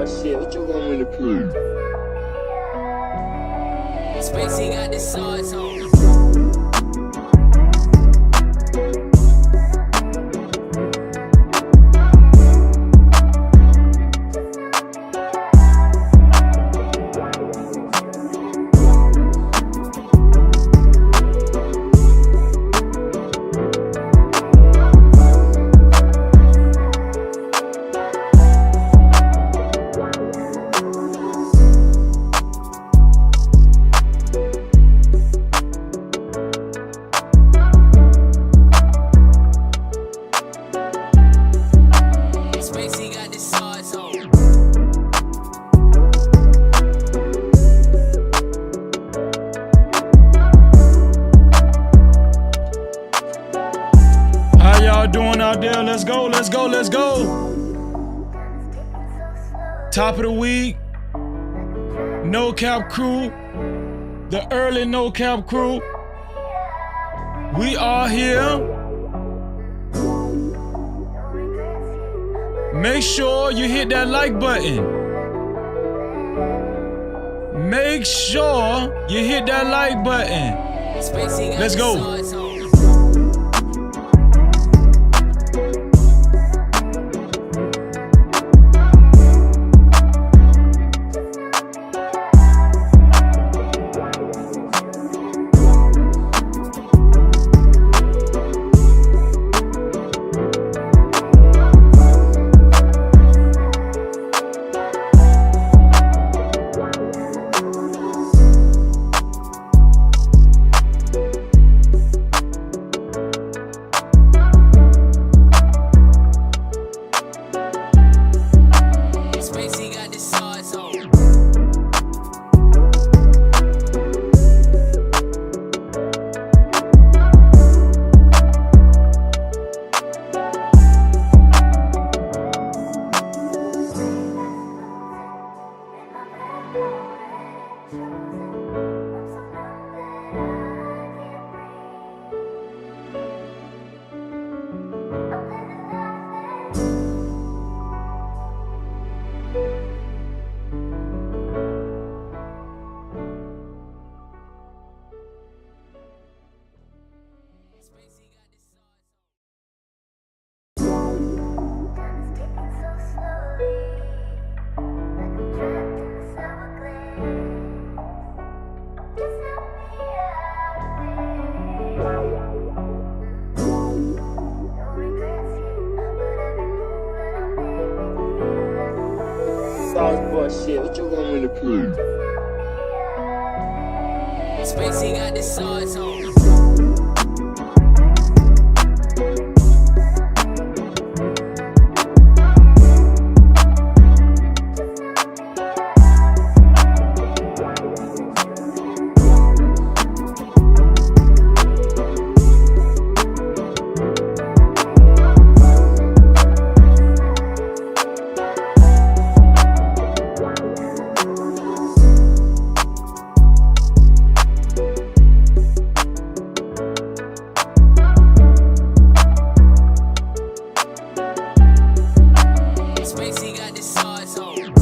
shit, what you want me to prove? Spacey got the sauce on. Spacey got the sauce on. How y'all doing out there? Let's go, let's go, let's go. Top of the week, No Cap crew, the early No Cap crew. We are here. Make sure you hit that like button. Make sure you hit that like button. Spacey got Let's the go. sauce on. Spacey got the sauce on. Spacey got the sauce on. Sauce boy shit, what you want me to prove? Spacey got the sauce on. Spacey got the sauce on.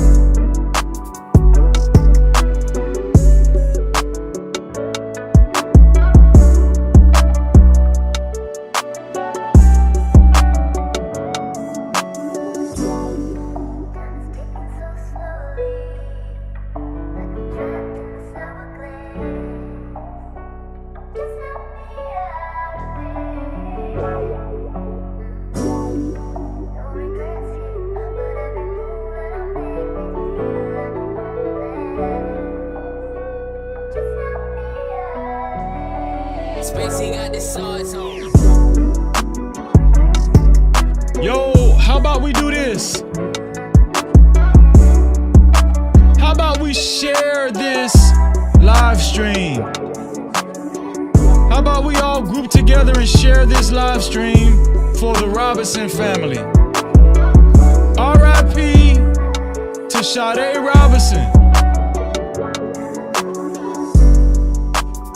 Spacey got the sauce on. Yo, how about we do this? How about we share this live stream? How about we all group together and share this live stream for the Robinson family? R.I.P. to Sade Robinson.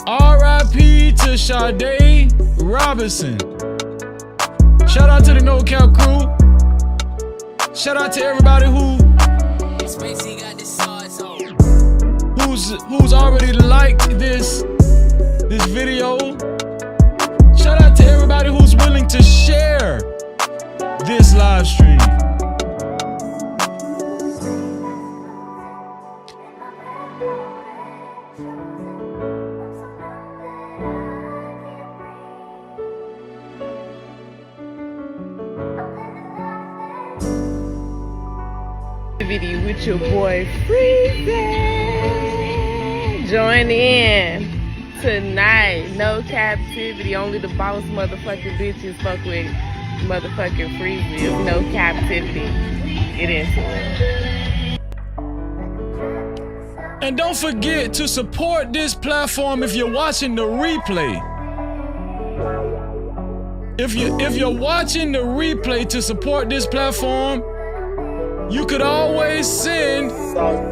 R.I.P. to Sade Robinson. Shout out to the No Cap crew. Shout out to everybody who Spacey got the sauce on. Who's already liked this video. Shout out to everybody who's willing to share this live stream. With your boy Freezing. Join in tonight. No captivity. Only the boss motherfucking bitches fuck with motherfucking Freezing. No captivity. Get into it. And don't forget to support this platform if you're watching the replay. If you're watching the replay, to support this platform, you could always send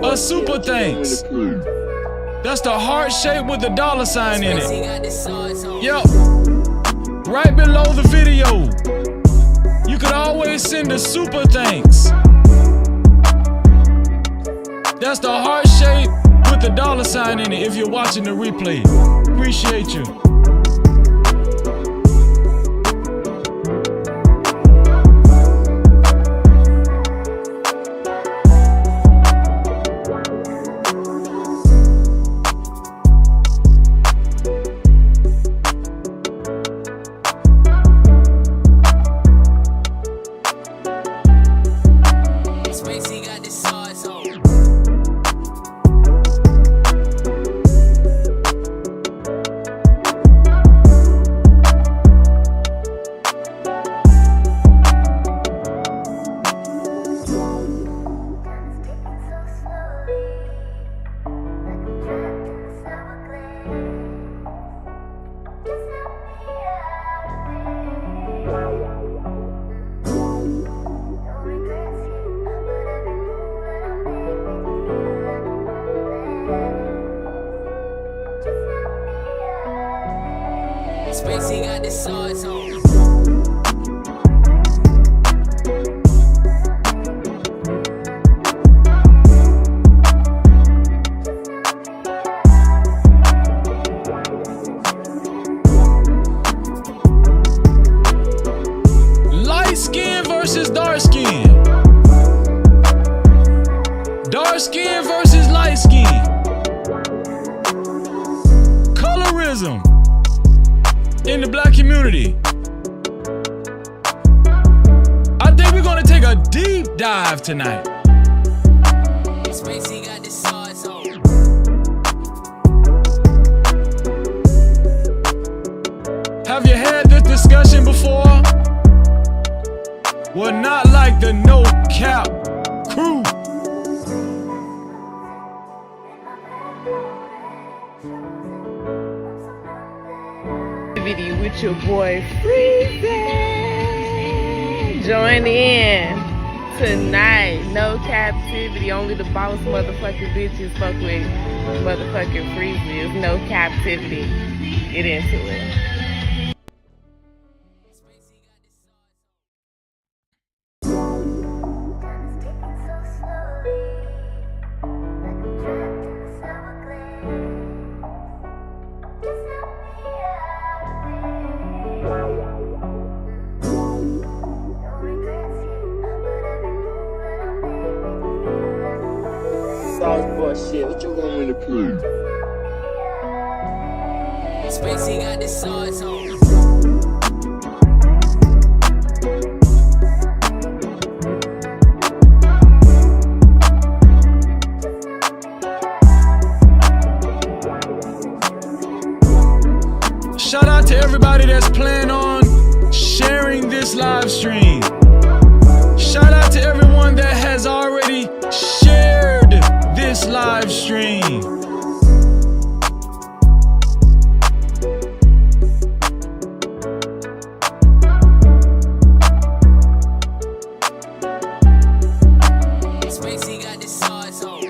a super thanks. That's the heart shape with the $sign in it. Yep. Right below the video. You could always send a super thanks. That's the heart shape with the $sign in it if you're watching the replay. Appreciate you. Spacey got the sauce on. Light skin versus dark skin. Dark skin versus light skin. Colorism in the black community. I think we're gonna take a deep dive tonight. Spacey got the sauce on. Have you had this discussion before? Well, not like the no cap crew. With your boy Freezing. Join in tonight. No captivity. Only the boss motherfucking bitches fuck with motherfucking Freezing. No captivity. Get into it. Shit, what you want me to prove? Spacey got the sauce on. Shout out to everybody that's planning on sharing this live stream. Shout out to everyone that has already shared this live stream. Spacey got the sauce on.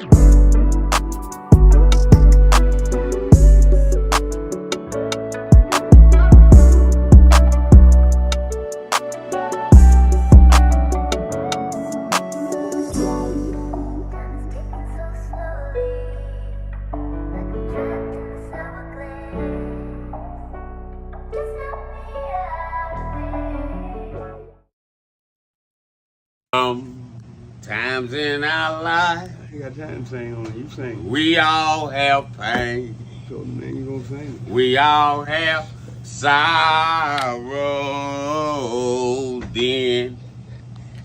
Times in our life, You got time to sing on it. You sing. we all have pain. So then you gonna sing it. We all have sorrow. Then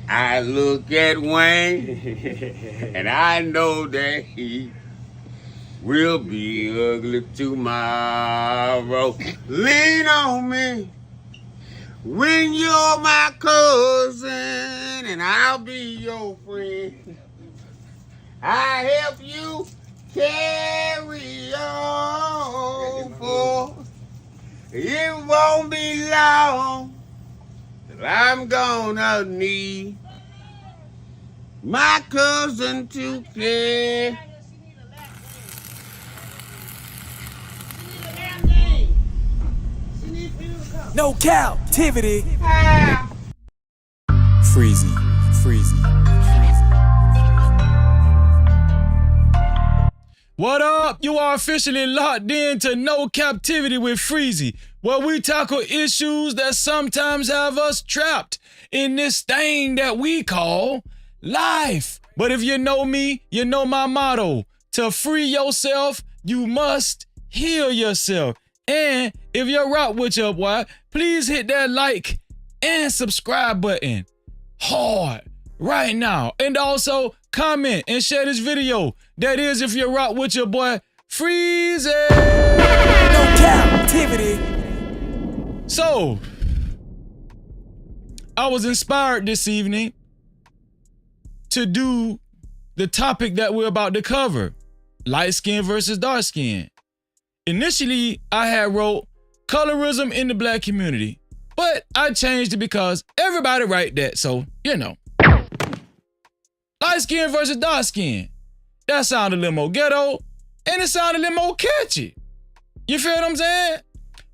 I look at Wayne and I know that he will be ugly tomorrow. Lean on me when you're my cousin and I'll be your friend. I help you carry on, for it won't be long till I'm gonna need my cousin to care. No captivity. Freezy, freezy. What up? You are officially locked in to No Captivity with Freezy, where we tackle issues that sometimes have us trapped in this thing that we call life. But if you know me, you know my motto. To free yourself, you must heal yourself. And if you're rock with your boy, please hit that like and subscribe button hard right now. And also comment and share this video. That is if you rock with your boy Freezy. No captivity. So, I was inspired this evening to do the topic that we're about to cover. Light skin versus dark skin. Initially, I had wrote colorism in the black community, but I changed it because everybody write that, so, you know. Light skin versus dark skin. That sounded a little more ghetto, and it sounded a little more catchy. You feel what I'm saying?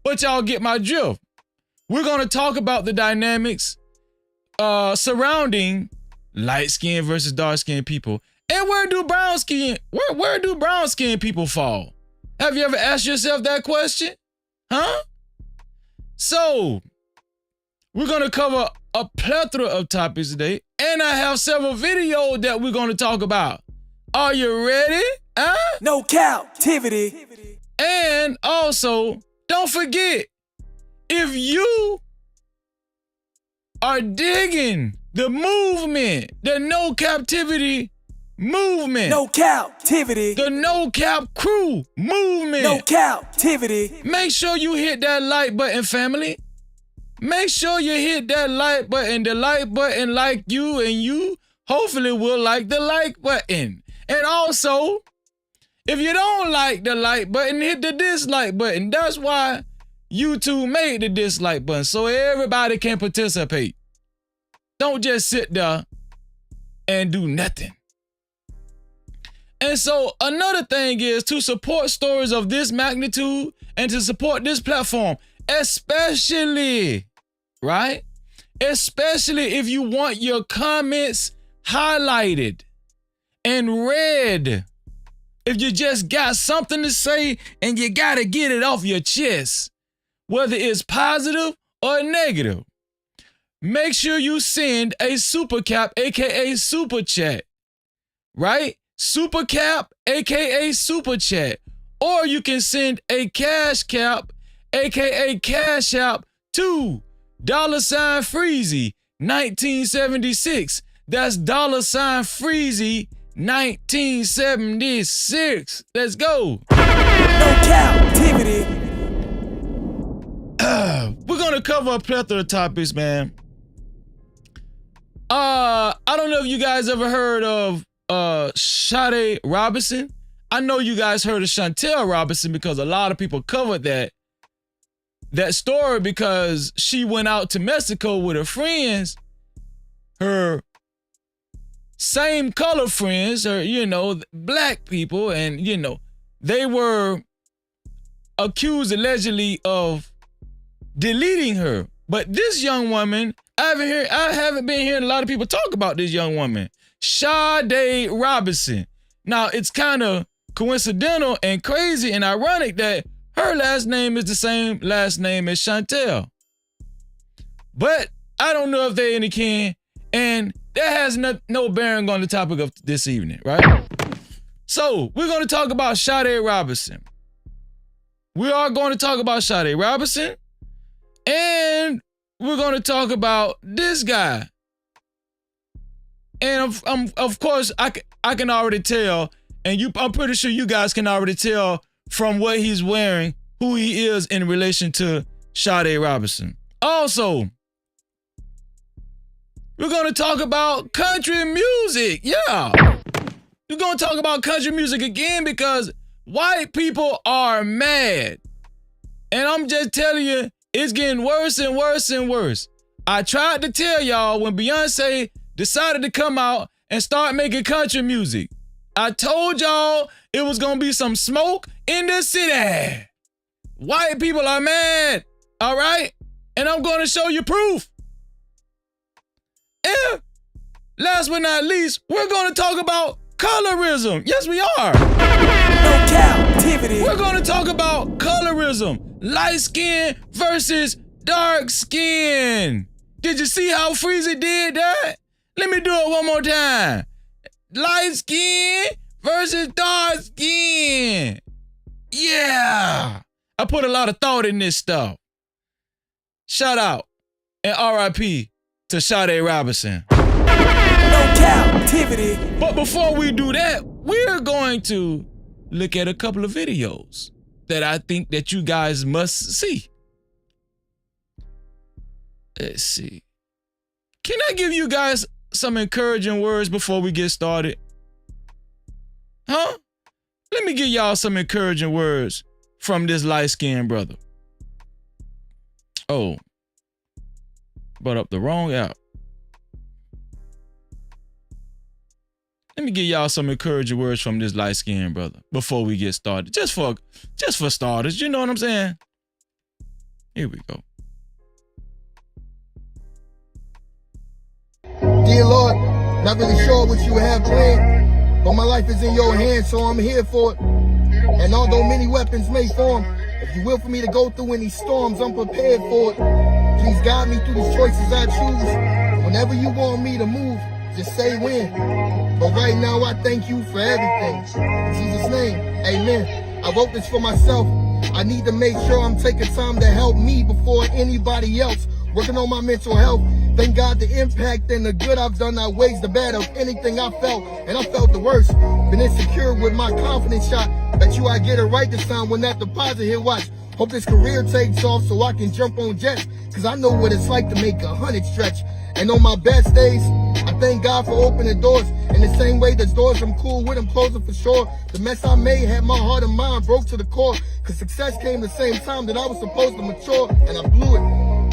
But y'all get my drift. We're gonna talk about the dynamics surrounding light skin versus dark skin people. And where do brown skin people fall? Have you ever asked yourself that question? Huh? So, we're gonna cover a plethora of topics today, and I have several videos that we're gonna talk about. Are you ready? Huh? No captivity. And also, don't forget, if you are digging the movement, the No Captivity movement, No captivity. the No Cap crew movement, No captivity. make sure you hit that like button, family. Make sure you hit that like button. The like button like you, and you hopefully will like the like button. And also, if you don't like the like button, hit the dislike button. That's why YouTube made the dislike button, so everybody can participate. Don't just sit there and do nothing. And so another thing is to support stories of this magnitude and to support this platform, especially, right? Especially if you want your comments highlighted and read. If you just got something to say and you gotta get it off your chest, whether it's positive or negative, make sure you send a super cap, aka super chat, right? Super cap, aka super chat. Or you can send a cash cap, aka cash app, to $Freezy 1976. That's $Freezy 1976. Let's go. No captivity. We're gonna cover a plethora of topics, man. I don't know if you guys ever heard of Sade Robinson. I know you guys heard of Chantel Robinson because a lot of people covered that story because she went out to Mexico with her friends, her same color friends, or, you know, black people, and, you know, they were accused allegedly of deleting her. But this young woman, I haven't been hearing a lot of people talk about this young woman, Sade Robinson. Now, it's kind of coincidental and crazy and ironic that her last name is the same last name as Chantel. But I don't know if they're any kin. And that has no bearing on the topic of this evening, right? So we're going to talk about Sade Robinson. We are going to talk about Sade Robinson, and we're going to talk about this guy. And of course, I can already tell, and I'm pretty sure you guys can already tell from what he's wearing who he is in relation to Sade Robinson. Also, we're going to talk about country music. Yeah. We're going to talk about country music again because white people are mad. And I'm just telling you, it's getting worse and worse and worse. I tried to tell y'all when Beyonce decided to come out and start making country music. I told y'all it was going to be some smoke in the city. White people are mad. All right? And I'm going to show you proof. And last but not least, we're going to talk about colorism. Yes, we are. No captivity. We're going to talk about colorism. Light skin versus dark skin. Did you see how Freezy did that? Let me do it one more time. Light skin versus dark skin. Yeah. I put a lot of thought in this stuff. Shout out and RIP to Sade Robinson. No captivity. But before we do that, we're going to look at a couple of videos that I think that you guys must see. Let's see. Can I give you guys some encouraging words before we get started? Huh? Let me give y'all some encouraging words from this light-skinned brother. Oh, brought up the wrong app. Let me give y'all some encouraging words from this light-skinned brother before we get started. Just for starters, you know what I'm saying? Here we go. Dear Lord, not really sure what you have planned, but my life is in your hands, so I'm here for it. And although many weapons may form, if you will for me to go through any storms, I'm prepared for it. Please guide me through the choices I choose. Whenever you want me to move, just say when. But right now, I thank you for everything. In Jesus' name, amen. I wrote this for myself. I need to make sure I'm taking time to help me before anybody else. Working on my mental health. Thank God the impact and the good I've done outweighs the bad of anything I felt. And I felt the worst. Been insecure with my confidence shot. Bet you I get it right this time when that deposit hit. Watch. Hope this career takes off so I can jump on jets. Cause I know what it's like to make 100 stretch. And on my best days, I thank God for opening doors. In the same way there's doors I'm cool with, I'm closing for sure. The mess I made had my heart and mind broke to the core. Cause success came the same time that I was supposed to mature. And I blew it.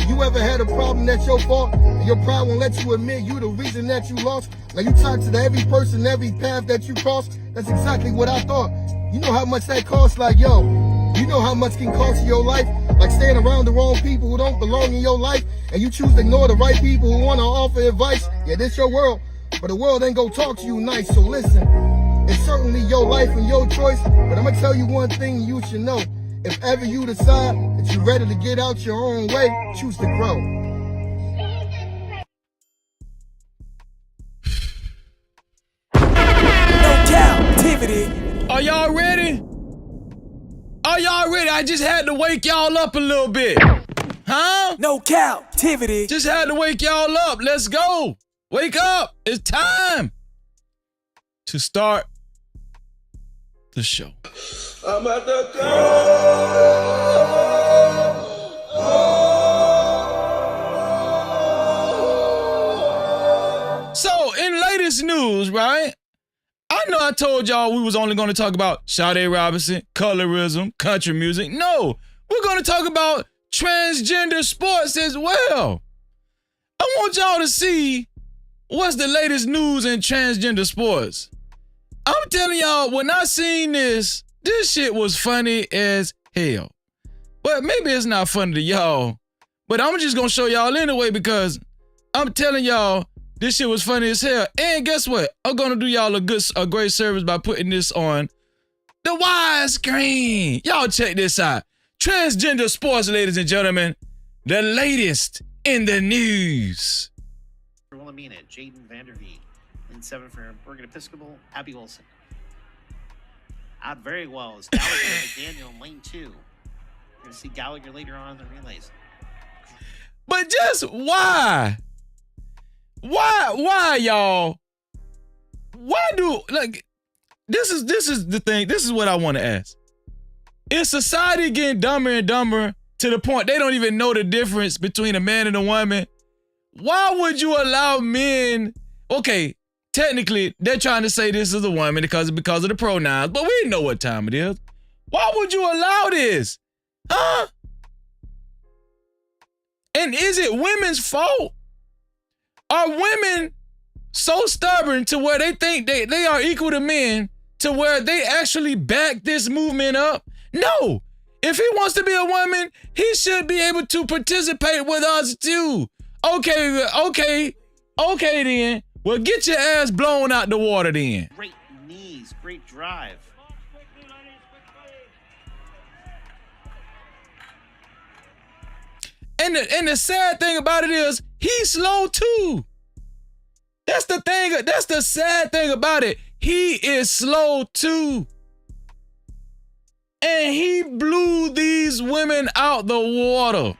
You ever had a problem that's your fault? And your pride won't let you admit you the reason that you lost? Now you talk to every person, every path that you cross. That's exactly what I thought. You know how much that costs, like yo. You know how much can cost you your life? Like staying around the wrong people who don't belong in your life. And you choose to ignore the right people who want to offer advice. Yeah, this your world, but the world ain't gonna talk to you nice. So listen, it's certainly your life and your choice. But I'm gonna tell you one thing you should know. If ever you decide that you're ready to get out your own way, choose to grow. No captivity. Are y'all ready? Are y'all ready? I just had to wake y'all up a little bit. Huh? No captivity. Just had to wake y'all up. Let's go. Wake up. It's time to start the show. I'm at the So, in latest news, right? I know I told y'all we was only going to talk about Sade Robinson, colorism, country music. No, we're going to talk about transgender sports as well. I want y'all to see what's the latest news in transgender sports. I'm telling y'all, when I seen this shit was funny as hell. But maybe it's not funny to y'all. But I'm just gonna show y'all anyway because I'm telling y'all this shit was funny as hell. And guess what? I'm gonna do y'all a great service by putting this on the wide screen. Y'all check this out. Transgender sports, ladies and gentlemen. The latest in the news. One Wilhelmina, Jaden Vandervee. In 7 for Bergen Episcopal, Abby Wilson. Out very well is Gallagher, McDaniel in lane 2. You're going to see Gallagher later on in the relays. But just why? Why, y'all? Why do, like, this is the thing. This is what I want to ask. Is society getting dumber and dumber to the point they don't even know the difference between a man and a woman? Why would you allow men, okay, technically, they're trying to say this is a woman because of the pronouns, but we know what time it is. Why would you allow this? Huh? And is it women's fault? Are women so stubborn to where they think they are equal to men to where they actually back this movement up? No. If he wants to be a woman, he should be able to participate with us too. Okay then. Well, get your ass blown out the water then. Great knees, great drive. And the sad thing about it is, he's slow too. That's the thing. That's the sad thing about it. He is slow too. And he blew these women out the water.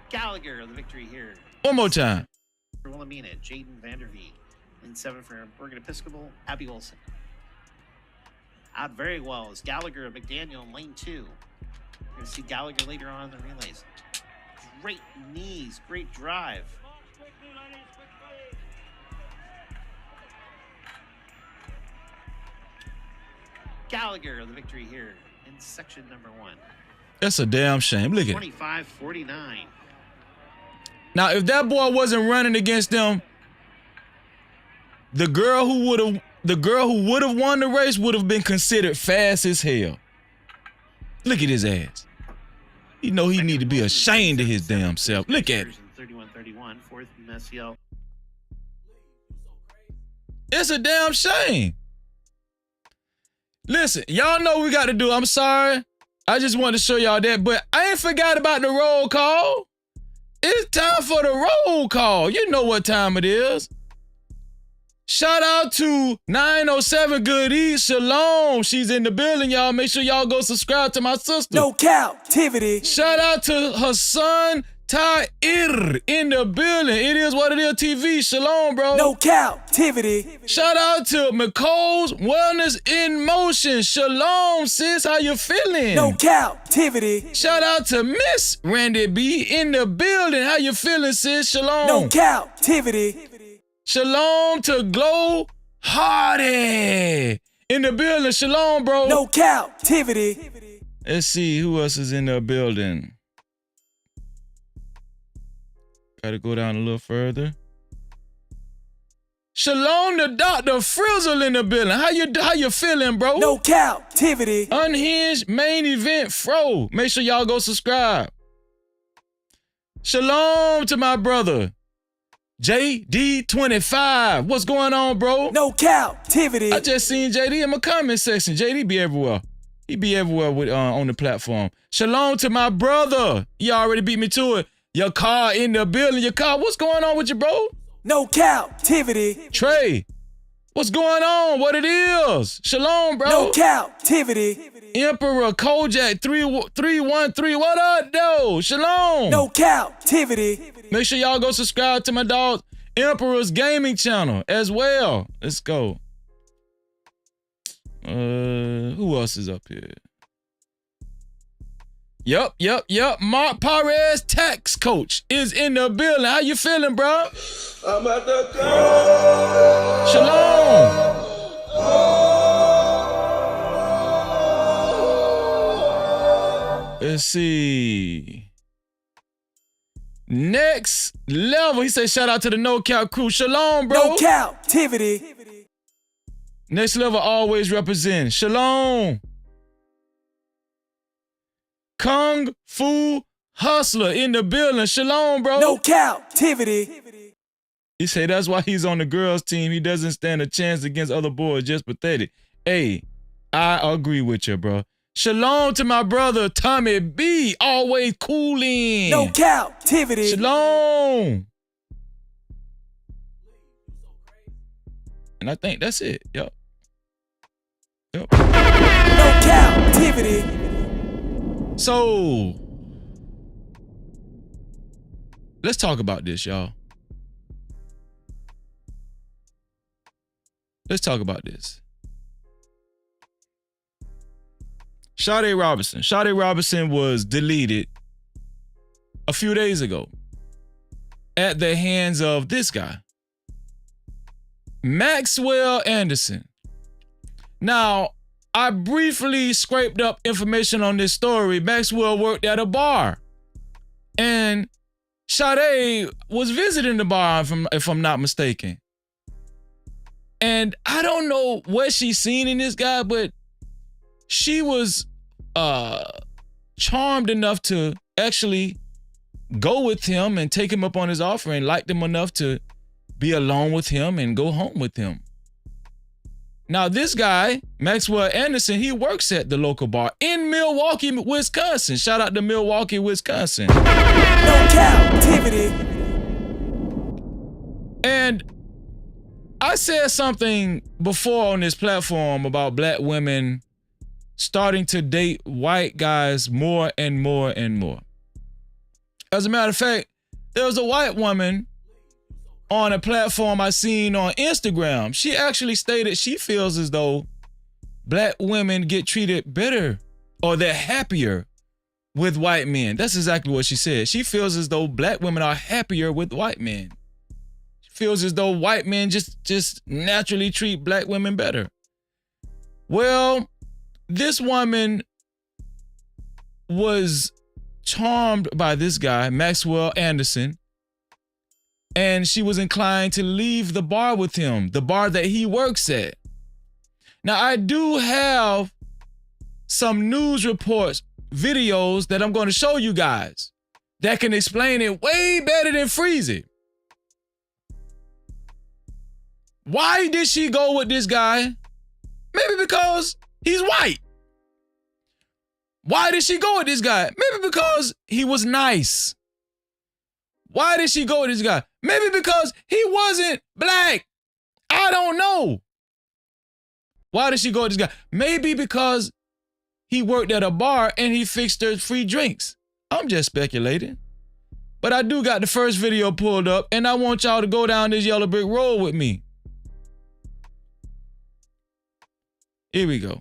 Gallagher, the victory here. One more time. For Wilhelmina, Jaden Vandervee. In 7 for Bergen Episcopal, Abby Wilson. Out very well is Gallagher, McDaniel in lane 2. You're going to see Gallagher later on in the relays. Great knees, great drive. Gallagher, the victory here in section number 1. That's a damn shame. Look at it. 25-49. Now, if that boy wasn't running against them, the girl who would have won the race would have been considered fast as hell. Look at his ass. You know he need to be ashamed of his damn self. Look at it. 31-31, 4th Messiel. It's a damn shame. Listen, y'all know what we got to do. I'm sorry. I just wanted to show y'all that, but I ain't forgot about the roll call. It's time for the roll call. You know what time it is. Shout out to 907 Good Eats, Shalom. She's in the building, y'all. Make sure y'all go subscribe to my sister. No Cap-tivity. Shout out to her son, Tyr, in the building. It is what it is TV. Shalom, bro. No Cap-tivity. Shout out to McColl's Wellness in Motion. Shalom, sis. How you feeling? No Cap-tivity. Shout out to Miss Randy B in the building. How you feeling, sis? Shalom. No Cap-tivity. Shalom to Glow Hardy in the building. Shalom, bro. No Cap-tivity. Let's see who else is in the building. Gotta go down a little further. Shalom to Dr. Frizzle in the building. How you feeling, bro? No Cap-tivity. Unhinged main event fro. Make sure y'all go subscribe. Shalom to my brother, JD25. What's going on, bro? No Cap-tivity. I just seen JD in my comment section. JD be everywhere. He be everywhere with on the platform. Shalom to my brother. He already beat me to it. Your car in the building. Your car. What's going on with you, bro? No Cap-tivity. Trey. What's going on? What it is? Shalom, bro. No Cap-tivity. Emperor Kojak 313. What up, though? Shalom. No Cap-tivity. Make sure y'all go subscribe to my dog Emperor's Gaming channel as well. Let's go. Who else is up here? Yup. Mark Perez, tax coach, is in the building. How you feeling, bro? I'm at the club. Shalom. Let's see. Next level. He said, shout out to the No Cap crew. Shalom, bro. No Cap-tivity. Next level always represent. Shalom. Kung Fu Hustler in the building. Shalom, bro. No Cap-tivity. He said that's why he's on the girls' team. He doesn't stand a chance against other boys. Just pathetic. Hey, I agree with you, bro. Shalom to my brother, Tommy B. Always cooling. No Cap-tivity. Shalom. And I think that's it. Yep. No captivity. So let's talk about this, y'all. Let's talk about this. Sade Robinson. Sade Robinson was deleted a few days ago at the hands of this guy, Maxwell Anderson. Now, I briefly scraped up information on this story. Maxwell worked at a bar, and Sade was visiting the bar, if I'm not mistaken. And I don't know what she's seen in this guy, but she was charmed enough to actually go with him and take him up on his offer and liked him enough to be alone with him and go home with him. Now, this guy, Maxwell Anderson, he works at the local bar in Milwaukee, Wisconsin. Shout out to Milwaukee, Wisconsin. No captivity. And I said something before on this platform about black women starting to date white guys more and more and more. As a matter of fact, there was a white woman on a platform I seen on Instagram. She actually stated she feels as though black women get treated better or they're happier with white men. That's exactly what she said. She feels as though black women are happier with white men. She feels as though white men just naturally treat black women better. Well, this woman was charmed by this guy, Maxwell Anderson, and she was inclined to leave the bar with him, the bar that he works at. Now, I do have some news reports, videos that I'm going to show you guys that can explain it way better than Freezy. Why did she go with this guy? Maybe because he's white. Why did she go with this guy? Maybe because he was nice. Why did she go with this guy? Maybe because he wasn't black. I don't know. Why did she go with this guy? Maybe because he worked at a bar and he fixed her free drinks. I'm just speculating. But I do got the first video pulled up, and I want y'all to go down this yellow brick road with me. Here we go.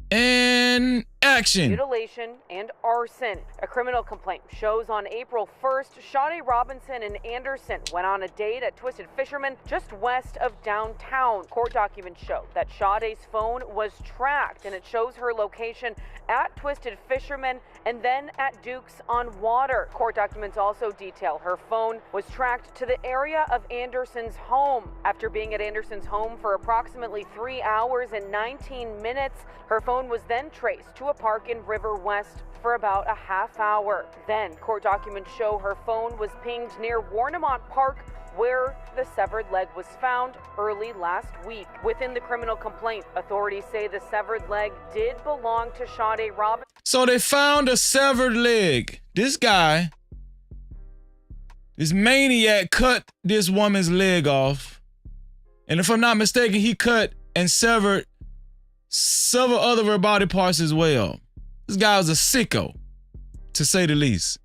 And action. Mutilation and arson. A criminal complaint shows on April 1st, Sade Robinson and Anderson went on a date at Twisted Fisherman just west of downtown. Court documents show that Sade's phone was tracked, and it shows her location at Twisted Fisherman and then at Duke's on Water. Court documents also detail her phone was tracked to the area of Anderson's home. After being at Anderson's home for approximately 3 hours and 19 minutes, her phone was then traced to a park in River West for about a half hour. Then, court documents show her phone was pinged near Warnemont Park, where the severed leg was found early last week. Within the criminal complaint, authorities say the severed leg did belong to Sade Robinson. So they found a severed leg. This guy, this maniac, cut this woman's leg off. And if I'm not mistaken, he cut and severed several other of her body parts as well. This guy was a sicko, to say the least.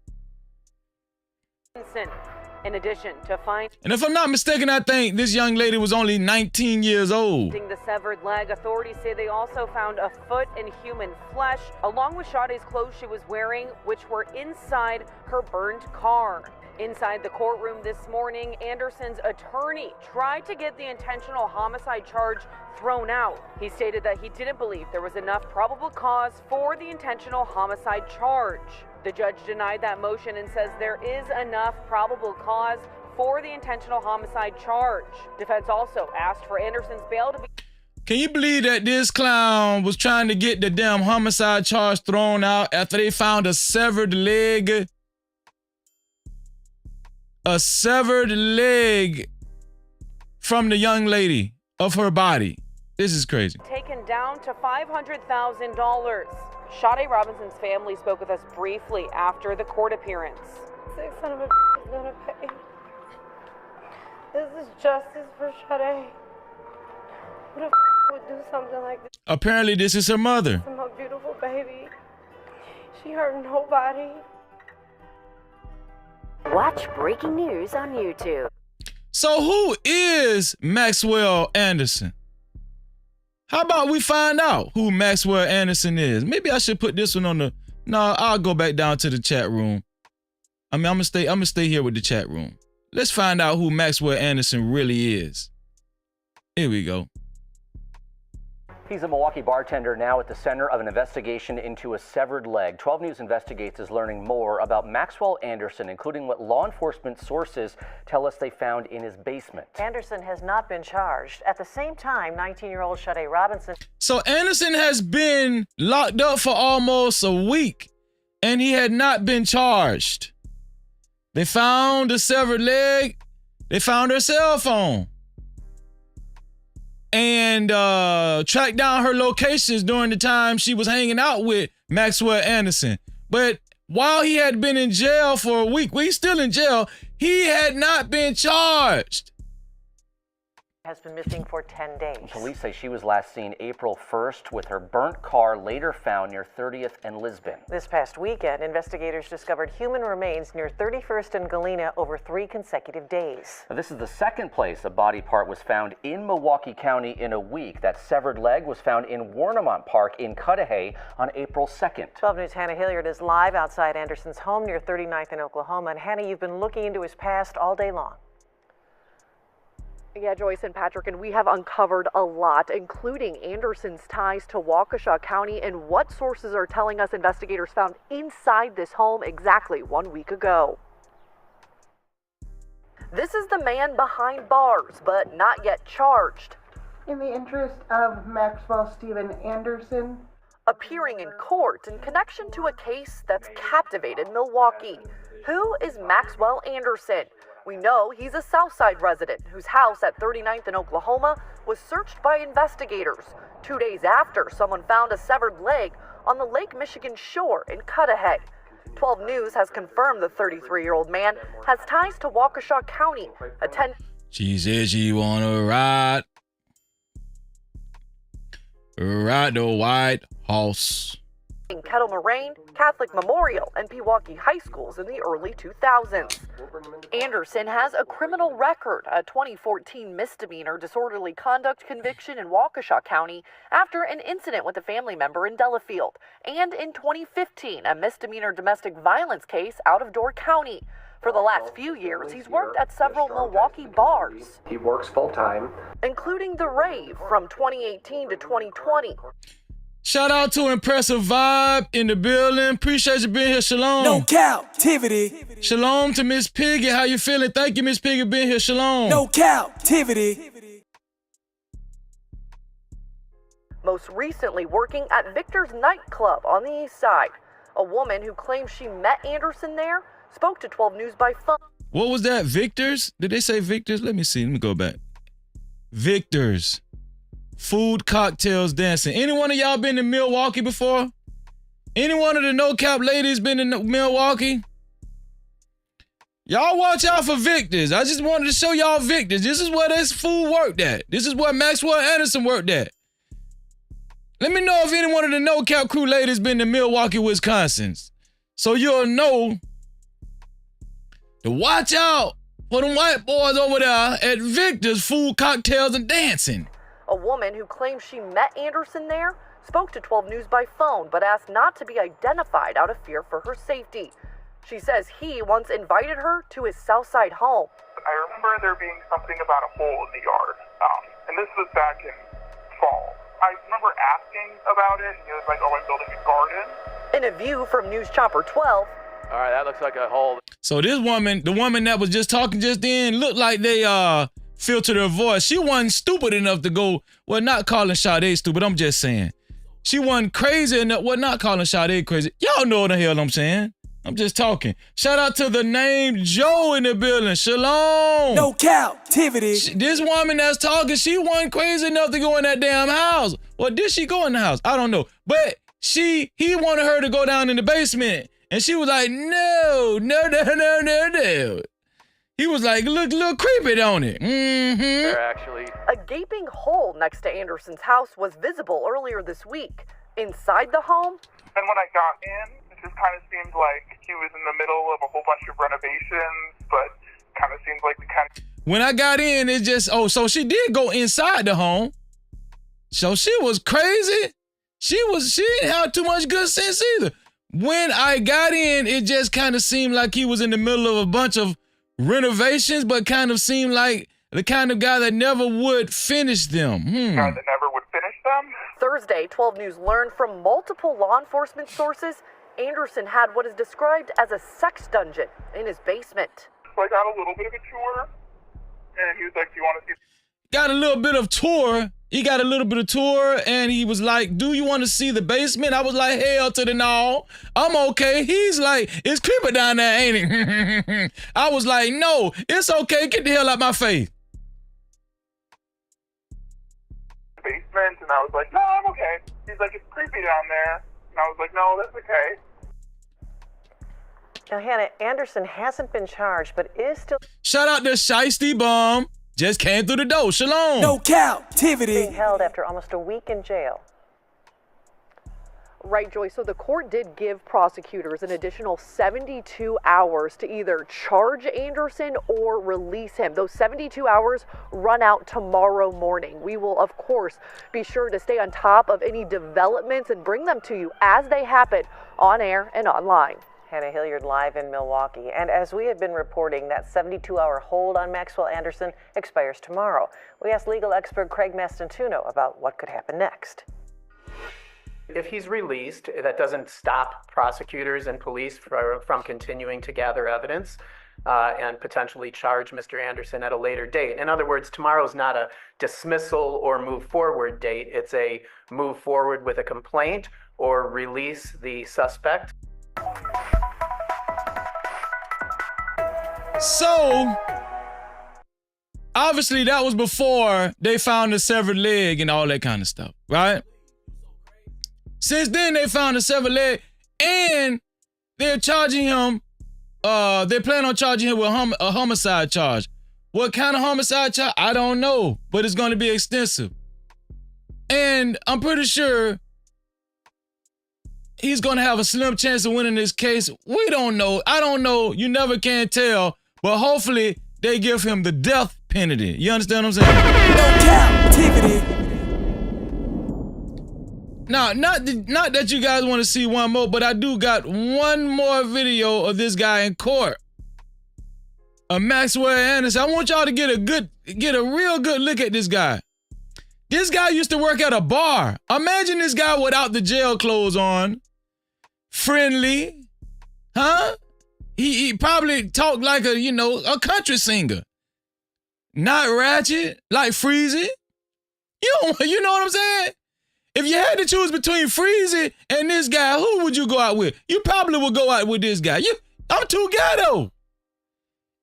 In addition to finding And if I'm not mistaken, I think this young lady was only 19 years old. the severed leg, authorities say they also found a foot and human flesh, along with Sade's clothes she was wearing, which were inside her burned car. Inside the courtroom this morning, Anderson's attorney tried to get the intentional homicide charge thrown out. He stated that he didn't believe there was enough probable cause for the intentional homicide charge. The judge denied that motion and says there is enough probable cause for the intentional homicide charge. Defense also asked for Anderson's bail to be... Can you believe that this clown was trying to get the damn homicide charge thrown out after they found a severed leg? A severed leg from the young lady of her body. This is crazy. Taken down to $500,000. Sade Robinson's family spoke with us briefly after the court appearance. Sick son of a bitch is gonna pay. This is justice for Sade. Who the would do something like this? Apparently, this is her mother. My beautiful baby. She hurt nobody. Watch breaking news on YouTube. So who is Maxwell Anderson? How about we find out who Maxwell Anderson is? Maybe I should put this one on the. No, I'll go back down to the chat room. I mean, I'm gonna stay here with the chat room. Let's find out who Maxwell Anderson really is. Here we go. He's a Milwaukee bartender now at the center of an investigation into a severed leg. 12 News Investigates is learning more about Maxwell Anderson, including what law enforcement sources tell us they found in his basement. Anderson has not been charged. At the same time, 19-year-old Sade Robinson. So Anderson has been locked up for almost a week, and he had not been charged. They found a severed leg. They found her cell phone. And tracked down her locations during the time she was hanging out with Maxwell Anderson. But while he had been in jail for a week, well, he's still in jail, he had not been charged. Has been missing for 10 days. Police say she was last seen April 1st with her burnt car later found near 30th and Lisbon. This past weekend, investigators discovered human remains near 31st and Galena over 3 consecutive days. Now, this is the second place a body part was found in Milwaukee County in a week. That severed leg was found in Warnemont Park in Cudahy on April 2nd. 12 News' Hannah Hilliard is live outside Anderson's home near 39th in Oklahoma. And Hannah, you've been looking into his past all day long. Yeah, Joyce and Patrick, and we have uncovered a lot, including Anderson's ties to Waukesha County and what sources are telling us investigators found inside this home exactly 1 week ago. This is the man behind bars, but not yet charged. In the interest of Maxwell Stephen Anderson. Appearing in court in connection to a case that's captivated Milwaukee. Who is Maxwell Anderson? We know he's a Southside resident whose house at 39th in Oklahoma was searched by investigators 2 days after someone found a severed leg on the Lake Michigan shore in Cudahy. 12 News has confirmed the 33-year-old man has ties to Waukesha County. She said she wanna ride the White House. Kettle Moraine, Catholic Memorial, and Pewaukee High Schools in the early 2000s. Anderson has a criminal record, a 2014 misdemeanor disorderly conduct conviction in Waukesha County after an incident with a family member in Delafield, and in 2015, a misdemeanor domestic violence case out of Door County. For the last few years, he's worked at several Milwaukee bars. He works full-time, including The Rave from 2018 to 2020. Shout out to Impressive Vibe in the building. Appreciate you being here. Shalom. No captivity. Shalom to Miss Piggy. How you feeling? Thank you, Miss Piggy, being here. Shalom. No captivity. Most recently working at Victor's nightclub on the east side. A woman who claims she met Anderson there spoke to 12 News by phone. What was that? Victor's? Did they say Victor's? Let me see. Let me go back. Victor's. Food, cocktails, dancing. Any one of y'all been to Milwaukee before? Any one of the No Cap ladies been to Milwaukee? Y'all watch out for Victor's. I just wanted to show y'all Victor's. This is where this fool worked at. This is where Maxwell Anderson worked at. Let me know if any one of the No Cap crew ladies been to Milwaukee, Wisconsin. So you'll know to watch out for them white boys over there at Victor's, food, cocktails, and dancing. A woman who claims she met Anderson there spoke to 12 News by phone, but asked not to be identified out of fear for her safety. She says he once invited her to his Southside home. I remember there being something about a hole in the yard, and this was back in fall. I remember asking about it, and he was like, oh, I'm building a garden. In a view from News Chopper 12. All right, that looks like a hole. So this woman, the woman that was just talking just then, looked like they filtered her voice. She wasn't stupid enough to go, well, not calling Sade stupid, I'm just saying. She wasn't crazy enough, well, not calling Sade crazy. Y'all know what the hell I'm saying. I'm just talking. Shout out to the name Joe in the building. Shalom. No captivity. This woman that's talking, she wasn't crazy enough to go in that damn house. Or did she go in the house? I don't know. But he wanted her to go down in the basement. And she was like, no. He was like, look a little creepy, don't it? They're actually... A gaping hole next to Anderson's house was visible earlier this week. Inside the home, And when I got in, it just kind of seemed like he was in the middle of a whole bunch of renovations, but kind of seemed like the kind of... When I got in, it just, so she did go inside the home. So she was crazy. She didn't have too much good sense either. When I got in, it just kind of seemed like he was in the middle of a bunch of renovations, but kind of seemed like the kind of guy that never would finish them. Guy that never would finish them? Thursday, 12 News learned from multiple law enforcement sources Anderson had what is described as a sex dungeon in his basement. So I got a little bit of a tour, and he was like, do you want to see... Got a little bit of tour. He got a little bit of tour, and he was like, do you want to see the basement? I was like, hell to the no. I'm okay. He's like, it's creepy down there, ain't it? I was like, no, it's okay. Get the hell out my face. Basement, and I was like, no, I'm okay. He's like, it's creepy down there. And I was like, no, that's okay. Now, Hannah, Anderson hasn't been charged, but is still... Shout out to Shiesty Bum. Just came through the door. Shalom. No captivity. Being held after almost a week in jail. Right, Joy. So the court did give prosecutors an additional 72 hours to either charge Anderson or release him. Those 72 hours run out tomorrow morning. We will, of course, be sure to stay on top of any developments and bring them to you as they happen on air and online. Hannah Hilliard live in Milwaukee. And as we have been reporting, that 72-hour hold on Maxwell Anderson expires tomorrow. We asked legal expert Craig Mastantuno about what could happen next. If he's released, that doesn't stop prosecutors and police from continuing to gather evidence and potentially charge Mr. Anderson at a later date. In other words, tomorrow's not a dismissal or move forward date. It's a move forward with a complaint or release the suspect. So, obviously that was before they found the severed leg and all that kind of stuff, right? Since then, they found a severed leg, and they're charging him, they plan on charging him with a homicide charge. What kind of homicide charge? I don't know, but it's going to be extensive. And I'm pretty sure he's going to have a slim chance of winning this case. We don't know. I don't know. You never can tell. But hopefully, they give him the death penalty. You understand what I'm saying? No captivity. Now, not that you guys want to see one more, but I do got one more video of this guy in court. Maxwell Anderson. I want y'all to get a real good look at this guy. This guy used to work at a bar. Imagine this guy without the jail clothes on. Friendly. Huh? He probably talked like a country singer. Not ratchet, like Freezy. You know what I'm saying? If you had to choose between Freezy and this guy, who would you go out with? You probably would go out with this guy. I'm too ghetto.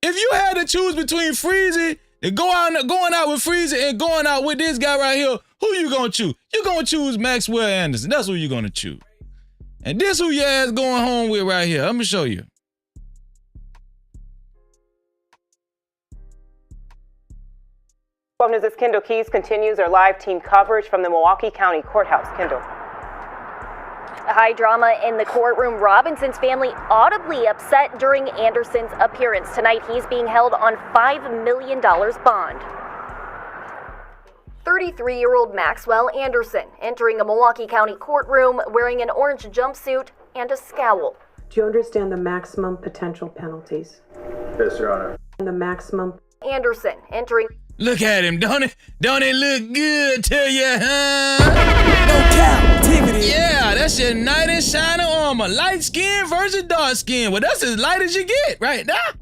If you had to choose between Freezy and going out with Freezy and going out with this guy right here, who you gonna choose? You're gonna choose Maxwell Anderson. That's who you're gonna choose. And this who your ass going home with right here. Let me show you. Well, News' Kendall Keys continues our live team coverage from the Milwaukee County Courthouse. Kendall. High drama in the courtroom. Robinson's family audibly upset during Anderson's appearance. Tonight, he's being held on $5 million bond. 33-year-old Maxwell Anderson entering a Milwaukee County courtroom wearing an orange jumpsuit and a scowl. Do you understand the maximum potential penalties? Yes, Your Honor. And the maximum... Anderson entering... Look at him, don't it look good to you, huh? No captivity. Yeah, that's your knight in shining armor. Light skin versus dark skin. Well, that's as light as you get right now.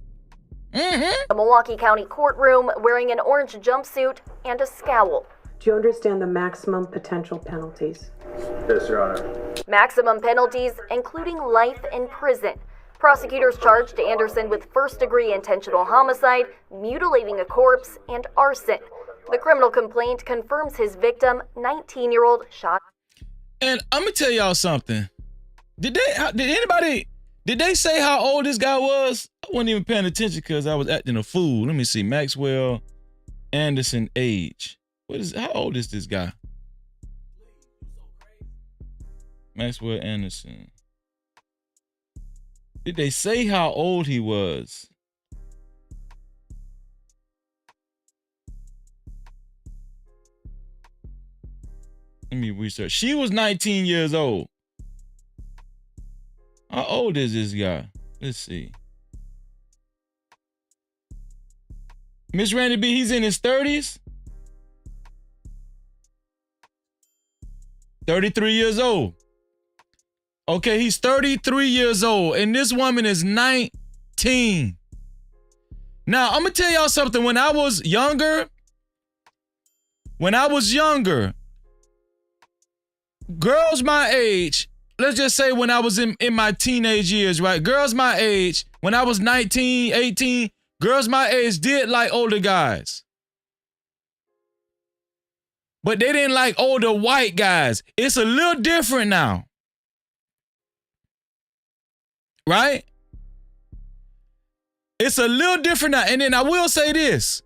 The Milwaukee County courtroom wearing an orange jumpsuit and a scowl. Do you understand the maximum potential penalties? Yes, Your Honor. Maximum penalties, including life in prison. Prosecutors charged Anderson with first-degree intentional homicide, mutilating a corpse, and arson. The criminal complaint confirms his victim, 19-year-old, shot. And I'm gonna tell y'all something. Did they say how old this guy was? I wasn't even paying attention because I was acting a fool. Let me see. Maxwell Anderson age. How old is this guy? Maxwell Anderson. Did they say how old he was? Let me research. She was 19 years old. How old is this guy? Let's see. Miss Randy B, he's in his 30s? 33 years old. Okay, he's 33 years old, and this woman is 19. Now, I'm gonna tell y'all something. When I was younger, girls my age, let's just say when I was in my teenage years, right? Girls my age, when I was 19, 18, girls my age did like older guys. But they didn't like older white guys. It's a little different now. Right? It's a little different now. And then I will say this.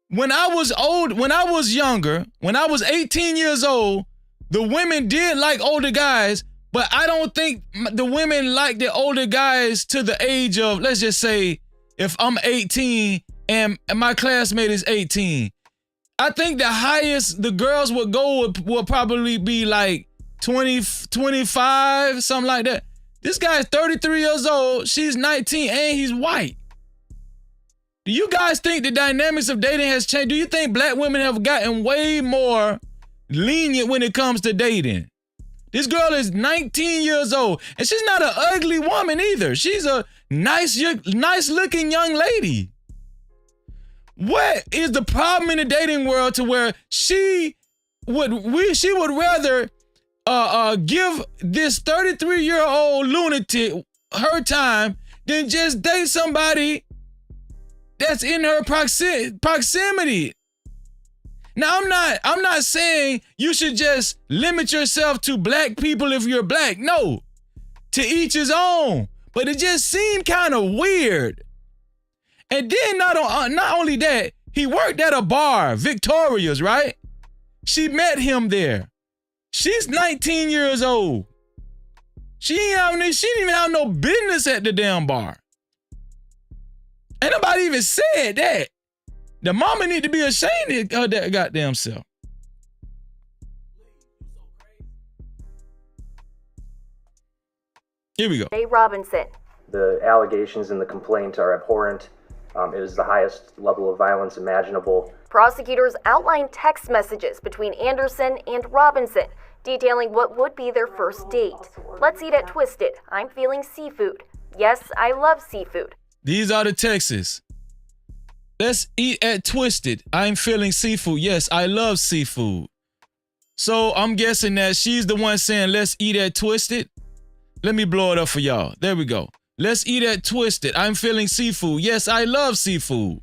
When I was younger, when I was 18 years old, the women did like older guys, but I don't think the women like the older guys to the age of, let's just say, if I'm 18 and my classmate is 18. I think the highest the girls would go would probably be like 20, 25, something like that. This guy is 33 years old, she's 19, and he's white. Do you guys think the dynamics of dating has changed? Do you think black women have gotten way more lenient when it comes to dating? This girl is 19 years old, and she's not an ugly woman either. She's a nice looking young lady. What is the problem in the dating world to where she would rather give this 33-year-old lunatic her time than just date somebody that's in her proximity? Now, I'm not saying you should just limit yourself to black people if you're black. No, to each his own. But it just seemed kind of weird. And then not only that, he worked at a bar, Victoria's, right? She met him there. She's 19 years old. She didn't even have no business at the damn bar. Ain't nobody even said that. The mama need to be ashamed of that goddamn self. Here we go. Jay Robinson. The allegations in the complaint are abhorrent. It is the highest level of violence imaginable. Prosecutors outlined text messages between Anderson and Robinson, detailing what would be their first date. Let's eat at Twisted. I'm feeling seafood. Yes, I love seafood. These are the texts. Let's eat at Twisted. I'm feeling seafood. Yes, I love seafood. So I'm guessing that she's the one saying, let's eat at Twisted. Let me blow it up for y'all. There we go. Let's eat at Twisted. I'm feeling seafood. Yes, I love seafood.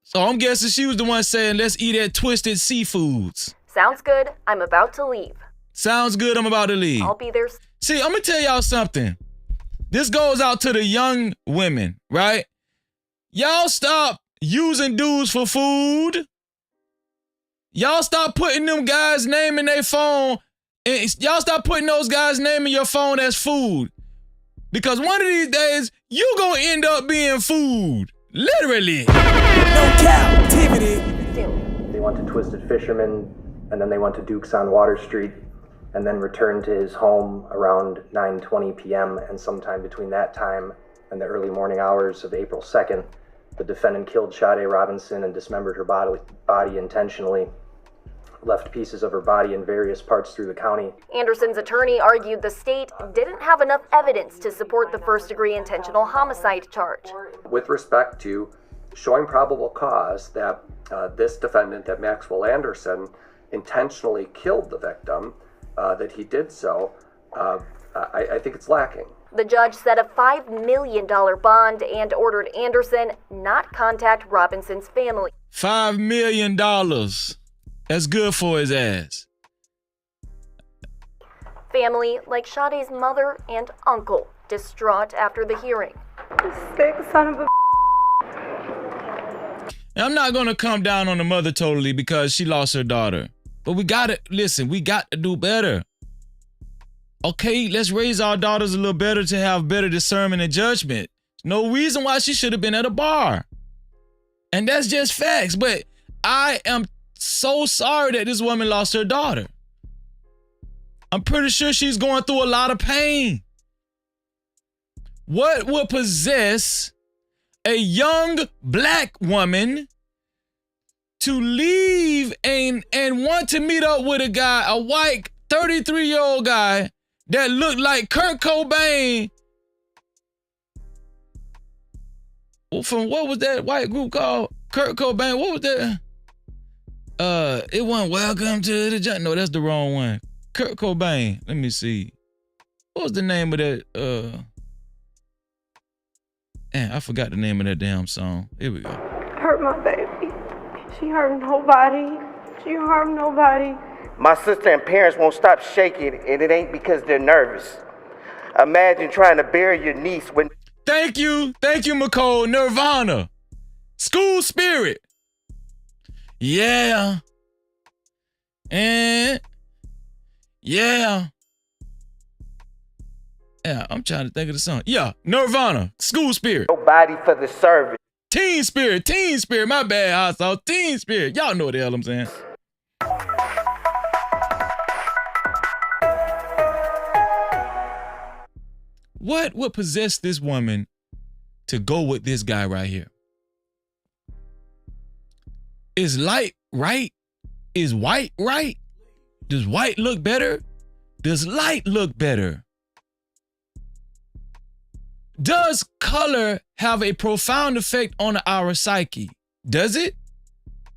So I'm guessing she was the one saying, let's eat at Twisted Seafoods. Sounds good. I'm about to leave. Sounds good. I'm about to leave. I'll be there. See, I'm going to tell y'all something. This goes out to the young women, right? Y'all stop using dudes for food. Y'all stop putting them guys' name in their phone. And y'all stop putting those guys' name in your phone as food. Because one of these days, you gonna end up being food. Literally. No Cap-tivity. They went to Twisted Fisherman, and then they went to Duke's on Water Street, and then returned to his home around 9:20 p.m. And sometime between that time and the early morning hours of April 2nd, the defendant killed Sade Robinson and dismembered her body intentionally, left pieces of her body in various parts through the county. Anderson's attorney argued the state didn't have enough evidence to support the first-degree intentional homicide charge. With respect to showing probable cause that this defendant, that Maxwell Anderson, intentionally killed the victim, that he did so, I think it's lacking. The judge set a $5 million bond and ordered Anderson not contact Robinson's family. $5 million. That's good for his ass. Family, like Sade's mother and uncle, distraught after the hearing. Sick son of a. Now, I'm not going to come down on the mother totally because she lost her daughter. But we got to, listen, we got to do better. Okay, let's raise our daughters a little better to have better discernment and judgment. No reason why she should have been at a bar. And that's just facts. But I am so sorry that this woman lost her daughter. I'm pretty sure she's going through a lot of pain. What would possess a young black woman to leave and want to meet up with a guy, a white 33-year-old guy that looked like Kurt Cobain from what was that white group called? Kurt Cobain, what was that? It wasn't Welcome to the Jungle. No, that's the wrong one. Kurt Cobain. Let me see. What was the name of that? I forgot the name of that damn song. Here we go. Hurt my baby. She hurt nobody. She harmed nobody. My sister and parents won't stop shaking, and it ain't because they're nervous. Imagine trying to bury your niece when... Thank you, McCall. Nirvana. School Spirit. Yeah. And... Yeah. Yeah, I'm trying to think of the song. Yeah, Nirvana. School Spirit. Nobody for the service. Teen Spirit. My bad, household. Teen Spirit. Y'all know what the hell I'm saying. What would possess this woman to go with this guy right here? Is light right? Is white right? Does white look better? Does light look better? Does color have a profound effect on our psyche? Does it?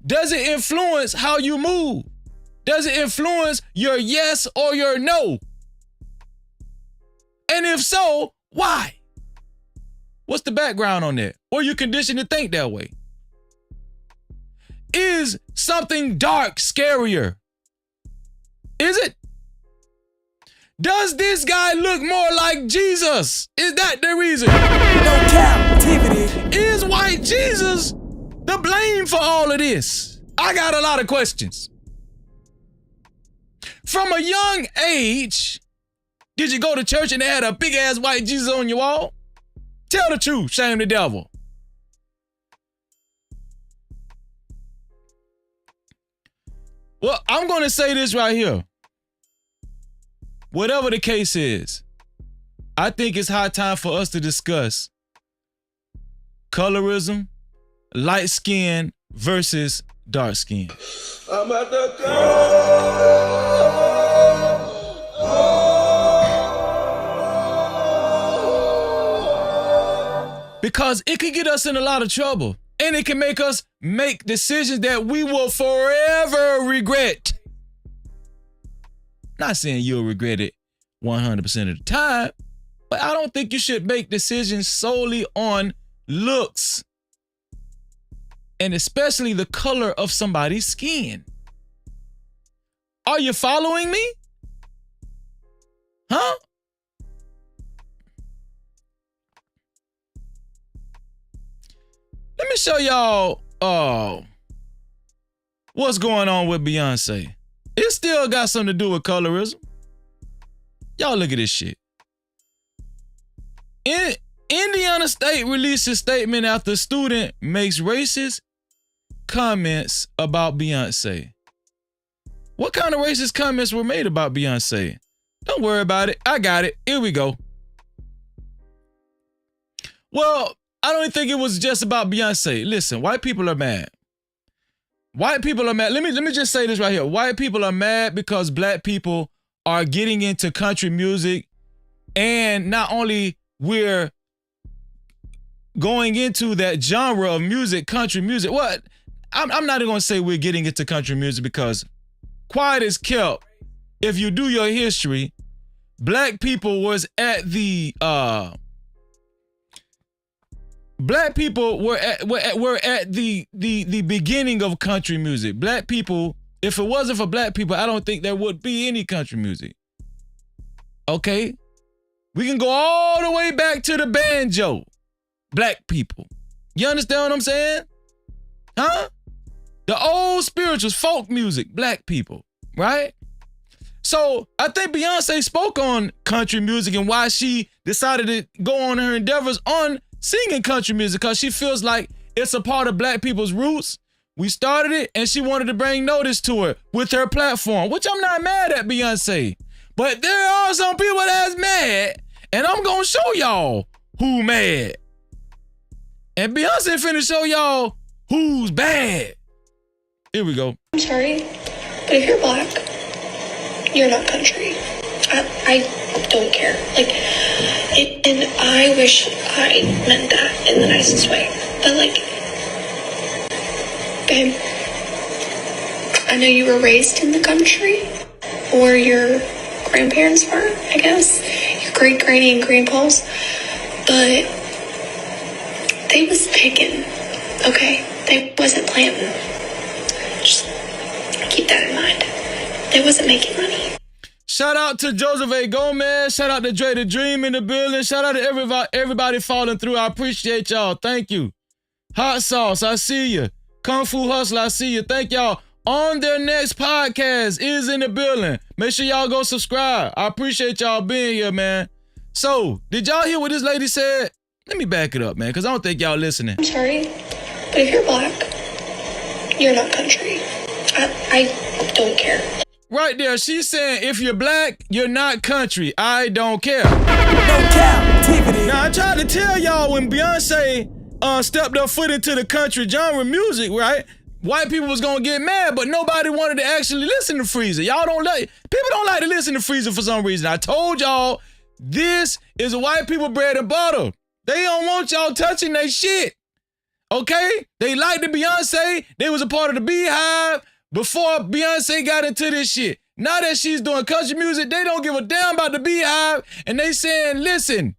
Does it influence how you move? Does it influence your yes or your no? And if so, why? What's the background on that? Or you conditioned to think that way? Is something dark scarier? Is it? Does this guy look more like Jesus? Is that the reason? No Cap-tivity. Is white Jesus the blame for all of this? I got a lot of questions. From a young age, did you go to church and they had a big ass white Jesus on your wall? Tell the truth, shame the devil. Well, I'm going to say this right here. Whatever the case is, I think it's high time for us to discuss colorism, light skin versus dark skin. I'm at the because it could get us in a lot of trouble, and it can make us make decisions that we will forever regret. Not saying you'll regret it 100% of the time, but I don't think you should make decisions solely on looks, and especially the color of somebody's skin. Are you following me? Huh? Let me show y'all what's going on with Beyonce. It still got something to do with colorism. Y'all look at this shit. Indiana State released a statement after a student makes racist comments about Beyonce. What kind of racist comments were made about Beyonce? Don't worry about it. I got it. Here we go. Well, I don't think it was just about Beyonce. Listen, white people are mad. White people are mad. Let me just say this right here. White people are mad because black people are getting into country music, and not only we're going into that genre of music, country music. What? I'm not even going to say we're getting into country music because quiet as kept. If you do your history, black people was at the black people were at the beginning of country music. Black people, if it wasn't for black people, I don't think there would be any country music. Okay? We can go all the way back to the banjo. Black people. You understand what I'm saying? Huh? The old spirituals, folk music, black people, right? So I think Beyonce spoke on country music and why she decided to go on her endeavors on singing country music, because she feels like it's a part of black people's roots. We started it and she wanted to bring notice to it with her platform, which I'm not mad at Beyonce. But there are some people that's mad, and I'm gonna show y'all who mad. And Beyonce finna show y'all who's bad. Here we go. I'm sorry, but if you're black, you're not country. I don't care. Like, and I wish I meant that in the nicest way. But like, babe, I know you were raised in the country, or your grandparents were, I guess, your great granny and grandpas, but they was picking, okay? They wasn't planting. Just keep that in mind. They wasn't making money. Shout out to Joseph A. Gomez. Shout out to Dre the Dream in the building. Shout out to everybody falling through. I appreciate y'all. Thank you. Hot Sauce, I see you. Kung Fu Hustler, I see you. Thank y'all. On Their Next Podcast is in the building. Make sure y'all go subscribe. I appreciate y'all being here, man. So, did y'all hear what this lady said? Let me back it up, man, because I don't think y'all listening. I'm sorry, but if you're black, you're not country. I don't care. Right there, she's saying, if you're black, you're not country. I don't care. No Cap-tivity. Now, I tried to tell y'all when Beyonce stepped her foot into the country genre music, right? White people was gonna get mad, but nobody wanted to actually listen to Freezer. People don't like to listen to Freezer for some reason. I told y'all, this is white people bread and butter. They don't want y'all touching their shit. Okay? They like the Beyonce. They was a part of the Beehive before Beyonce got into this shit. Now that she's doing country music, they don't give a damn about the Beehive, and they saying, listen,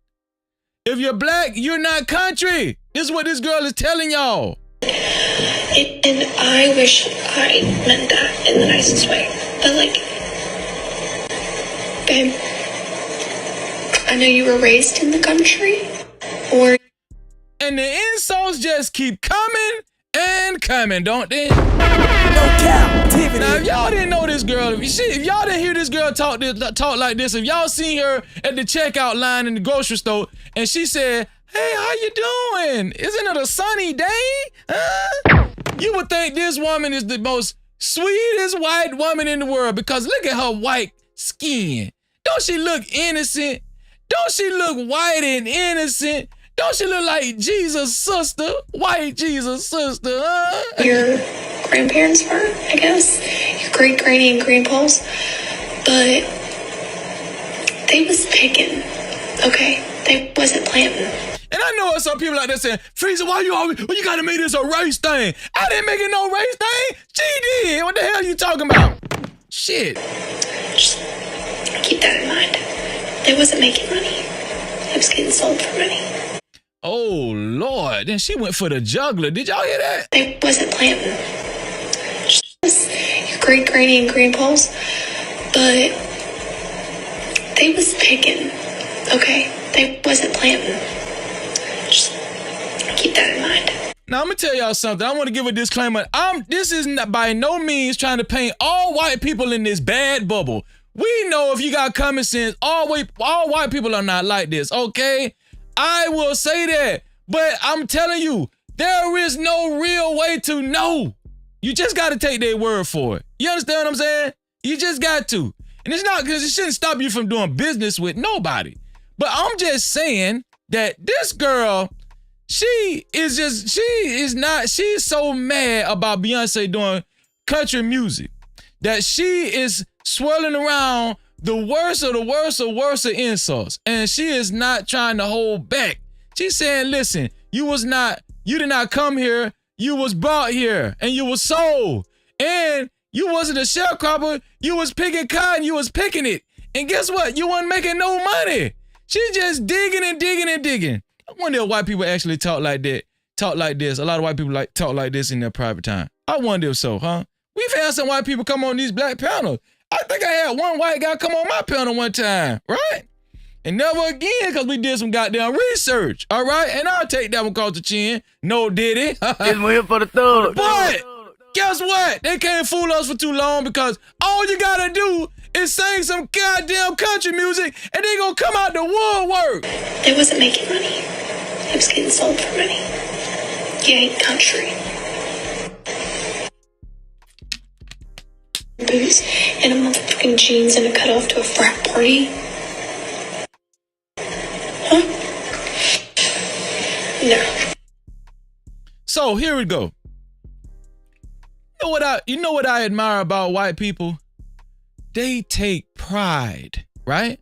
if you're black, you're not country. This is what this girl is telling y'all. And I wish I meant that in the nicest way. But like, babe, I know you were raised in the country, or... And the insults just keep coming and coming, don't they? No Cap-tivity. Now, if y'all didn't know this girl, if y'all didn't hear this girl talk like this, if y'all seen her at the checkout line in the grocery store and she said, hey, how you doing? Isn't it a sunny day? Huh? You would think this woman is the most sweetest white woman in the world, because look at her white skin. Don't she look innocent? Don't she look white and innocent? Don't she look like Jesus' sister? White Jesus' sister, huh? Your grandparents were, I guess. Your great granny and grandpas. But they was picking, okay? They wasn't planting. And I know some people out there saying, Freezer, why you gotta make this a race thing? I didn't make it no race thing. She did. What the hell are you talking about? Shit. Just keep that in mind. They wasn't making money. It was getting sold for money. Oh, Lord. Then she went for the juggler. Did y'all hear that? They wasn't planting. Just your great granny and grandpas. But they was picking, okay? They wasn't planting. Just keep that in mind. Now, I'm going to tell y'all something. I want to give a disclaimer. This is not by no means trying to paint all white people in this bad bubble. We know if you got common sense, all white people are not like this, okay? I will say that. But I'm telling you, there is no real way to know. You just got to take their word for it. You understand what I'm saying? You just got to. And it's not because it shouldn't stop you from doing business with nobody. But I'm just saying that this girl, she's so mad about Beyonce doing country music that she is swirling around the worst of the worst of worst of insults. And she is not trying to hold back. She's saying, listen, you did not come here, you was brought here and you was sold. And you wasn't a sharecropper, you was picking cotton, you was picking it. And guess what? You wasn't making no money. She just digging and digging and digging. I wonder if white people actually talk like that, talk like this. A lot of white people talk like this in their private time. I wonder if so, huh? We've had some white people come on these black panels. I think I had one white guy come on my panel one time, right? And never again, because we did some goddamn research, all right? And I'll take that one across the chin. No diddy. It's here for the thug. But guess what? They can't fool us for too long because all you gotta do is sing some goddamn country music and they gonna come out the woodwork. They wasn't making money. It was getting sold for money. You ain't country. Boots and a motherfucking jeans and a cutoff to a frat party. Huh? No. So here we go. You know what I admire about white people? They take pride, right?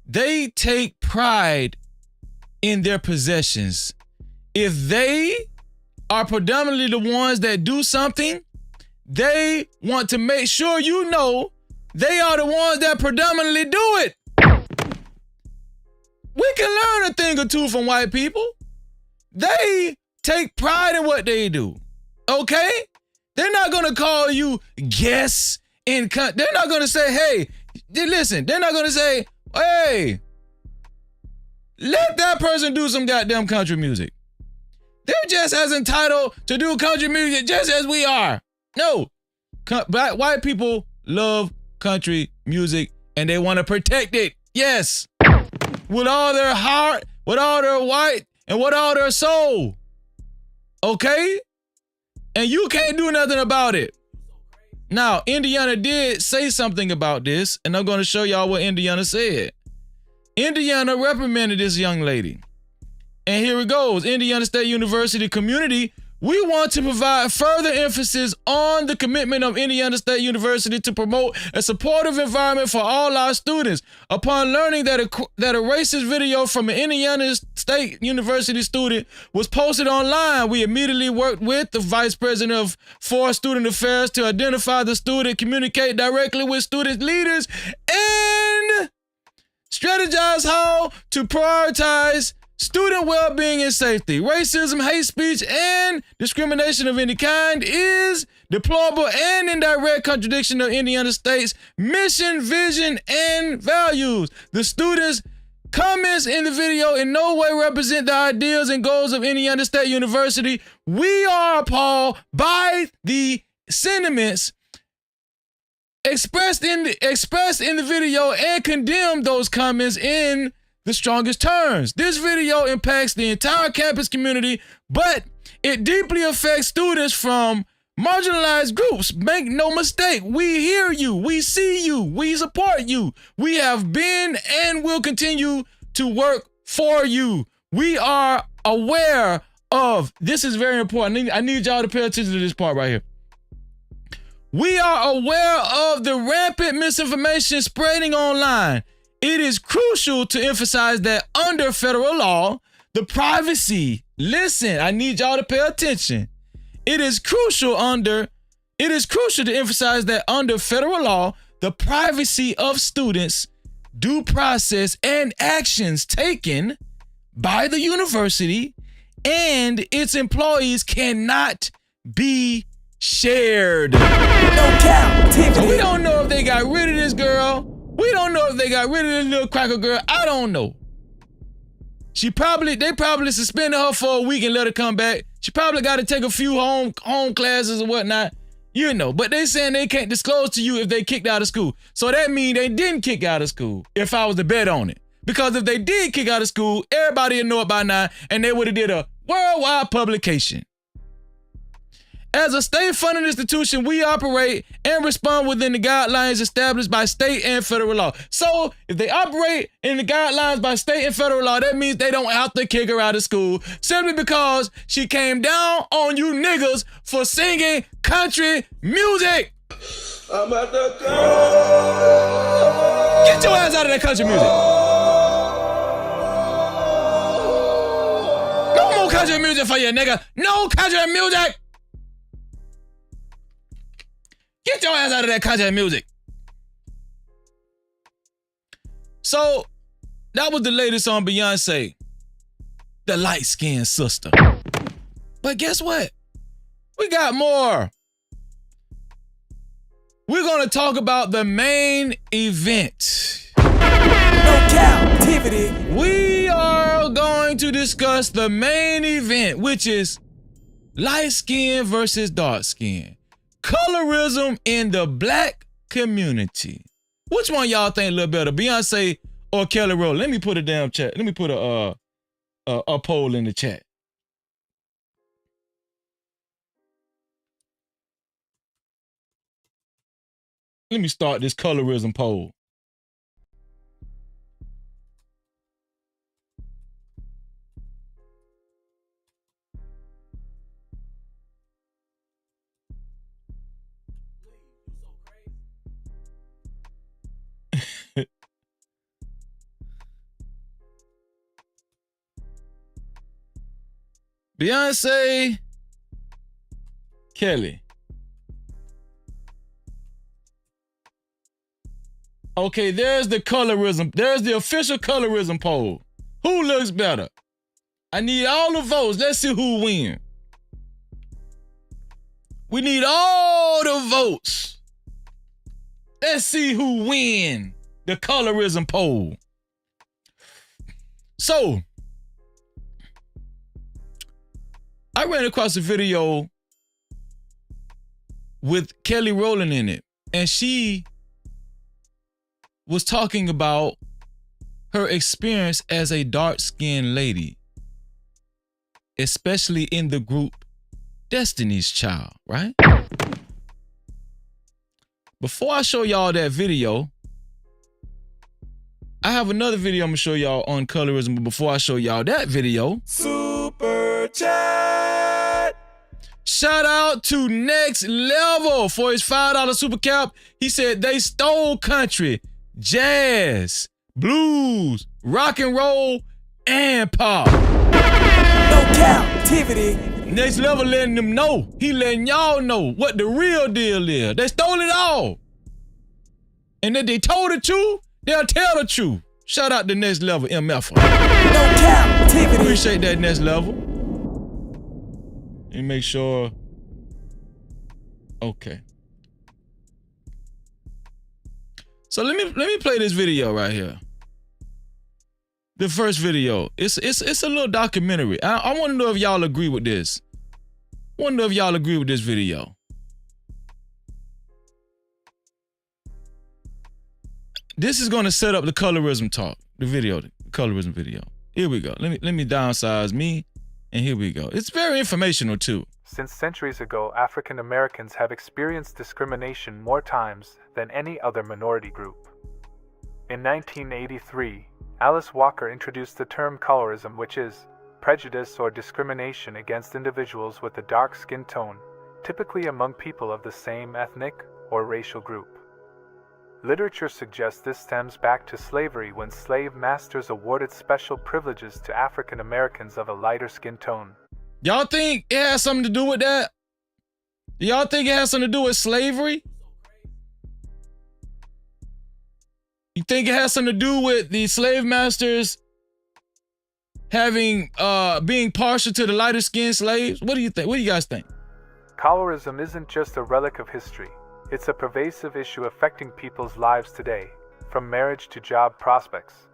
They take pride in their possessions. If they are predominantly the ones that do something, they want to make sure you know they are the ones that predominantly do it. We can learn a thing or two from white people. They take pride in what they do, okay? They're not gonna call you guests in. They're not gonna say, hey, listen. They're not gonna say, hey, let that person do some goddamn country music. They're just as entitled to do country music just as we are. No, white people love country music and they want to protect it. Yes, with all their heart, with all their white, and with all their soul. Okay? And you can't do nothing about it. Now, Indiana did say something about this, and I'm going to show y'all what Indiana said. Indiana reprimanded this young lady. And here it goes. Indiana State University community, we want to provide further emphasis on the commitment of Indiana State University to promote a supportive environment for all our students. Upon learning that a racist video from an Indiana State University student was posted online, we immediately worked with the Vice President for Student Affairs to identify the student, communicate directly with student leaders, and strategize how to prioritize student well-being and safety. Racism, hate speech, and discrimination of any kind is deplorable and in direct contradiction of Indiana State's mission, vision, and values. The students' comments in the video in no way represent the ideals and goals of Indiana State University. We are appalled by the sentiments expressed in the video and condemn those comments in the strongest terms. This video impacts the entire campus community, but it deeply affects students from marginalized groups. Make no mistake, we hear you, we see you, we support you. We have been and will continue to work for you. We are aware of, this is very important. I need y'all to pay attention to this part right here. We are aware of the rampant misinformation spreading online. It is crucial to emphasize that under federal law, the privacy, listen, I need y'all to pay attention. It is crucial to emphasize that under federal law, the privacy of students, due process, and actions taken by the university and its employees cannot be shared. No Cap-tivity. So we don't know if they got rid of this girl. We don't know if they got rid of this little cracker girl. I don't know. They probably suspended her for a week and let her come back. She probably got to take a few home classes or whatnot. You know, but they saying they can't disclose to you if they kicked out of school. So that means they didn't kick out of school, if I was to bet on it. Because if they did kick out of school, everybody would know it by now, and they would have did a worldwide publication. As a state-funded institution, we operate and respond within the guidelines established by state and federal law. So if they operate in the guidelines by state and federal law, that means they don't have to kick her out of school simply because she came down on you niggas for singing country music. I'm at the club. Get your ass out of that country music. No more country music for you, nigga. No country music. Get your ass out of that country music. So, that was the latest on Beyonce, the light-skinned sister. But guess what? We got more. we're going to talk about the main event. No captivity. We are going to discuss the main event, which is light skin versus dark skin. Colorism in the black community. Which one y'all think a little better, Beyonce or Kelly Rowland? Let me put a damn chat. Let me put a poll in the chat. Let me start this colorism poll. Beyonce, Kelly. Okay, there's the colorism. There's the official colorism poll. Who looks better? I need all the votes. Let's see who wins. We need all the votes. Let's see who wins the colorism poll. So, I ran across a video with Kelly Rowland in it, and she was talking about her experience as a dark-skinned lady, especially in the group Destiny's Child, right? Before I show y'all that video, I have another video I'm gonna show y'all on colorism, but before I show y'all that video, Super chat. Shout out to Next Level for his $5 super cap. He said they stole country, jazz, blues, rock and roll, and pop. No captivity. Next Level letting them know. He letting y'all know what the real deal is. They stole it all. And if they told the truth, they'll tell the truth. Shout out to Next Level MF. No captivity. Appreciate that, Next Level. Let me make sure. Okay. So let me play this video right here. The first video. It's a little documentary. I want to know if y'all agree with this. I want to know if y'all agree with this video. This is going to set up the colorism talk. The video, the colorism video. Here we go. Let me downsize me, and here we go. It's very informational too. Since centuries ago, African Americans have experienced discrimination more times than any other minority group. In 1983, Alice Walker introduced the term colorism, which is prejudice or discrimination against individuals with a dark skin tone, typically among people of the same ethnic or racial group. Literature suggests this stems back to slavery, when slave masters awarded special privileges to African Americans of a lighter skin tone. Y'all think it has something to do with that? Y'all think it has something to do with slavery? You think it has something to do with the slave masters having being partial to the lighter skinned slaves? What do you think? What do you guys think? Colorism isn't just a relic of history. It's a pervasive issue affecting people's lives today, from marriage to job prospects.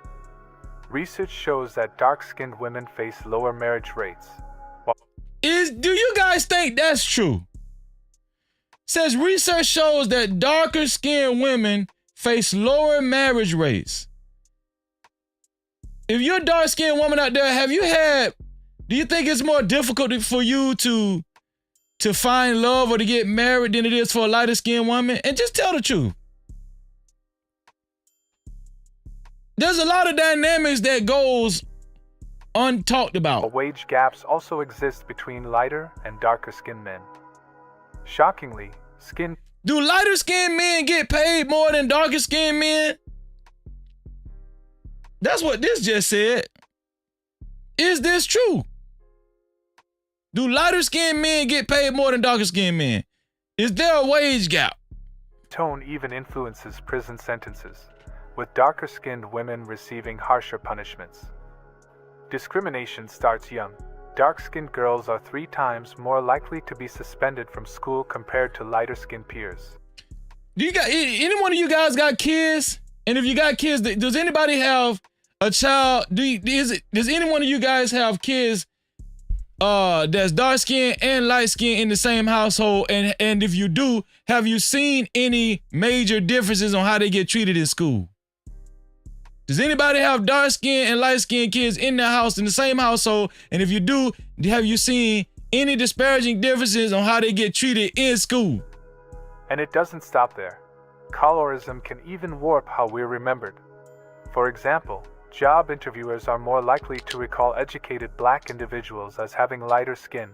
Research shows that dark-skinned women face lower marriage rates. Do you guys think that's true? Says research shows that darker skinned women face lower marriage rates. If you're a dark skinned woman out there, do you think it's more difficult for you to find love or to get married than it is for a lighter skinned woman? And just tell the truth. There's a lot of dynamics that goes untalked about. Wage gaps also exist between lighter and darker skinned men. Shockingly, Do lighter skinned men get paid more than darker skinned men? That's what this just said. Is this true? Do lighter skinned men get paid more than darker skinned men? Is there a wage gap? Tone even influences prison sentences, with darker skinned women receiving harsher punishments. Discrimination starts young. Dark-skinned girls are 3 times more likely to be suspended from school compared to lighter-skinned peers. Do you got any one of you guys got kids? And if you got kids, does anybody have a child? Does any one of you guys have kids that's dark skinned and light skinned in the same household? And if you do, have you seen any major differences on how they get treated in school? Does anybody have dark skinned and light skinned kids in their house in the same household? And if you do, have you seen any disparaging differences on how they get treated in school? And it doesn't stop there. Colorism can even warp how we're remembered. For example, job interviewers are more likely to recall educated black individuals as having lighter skin,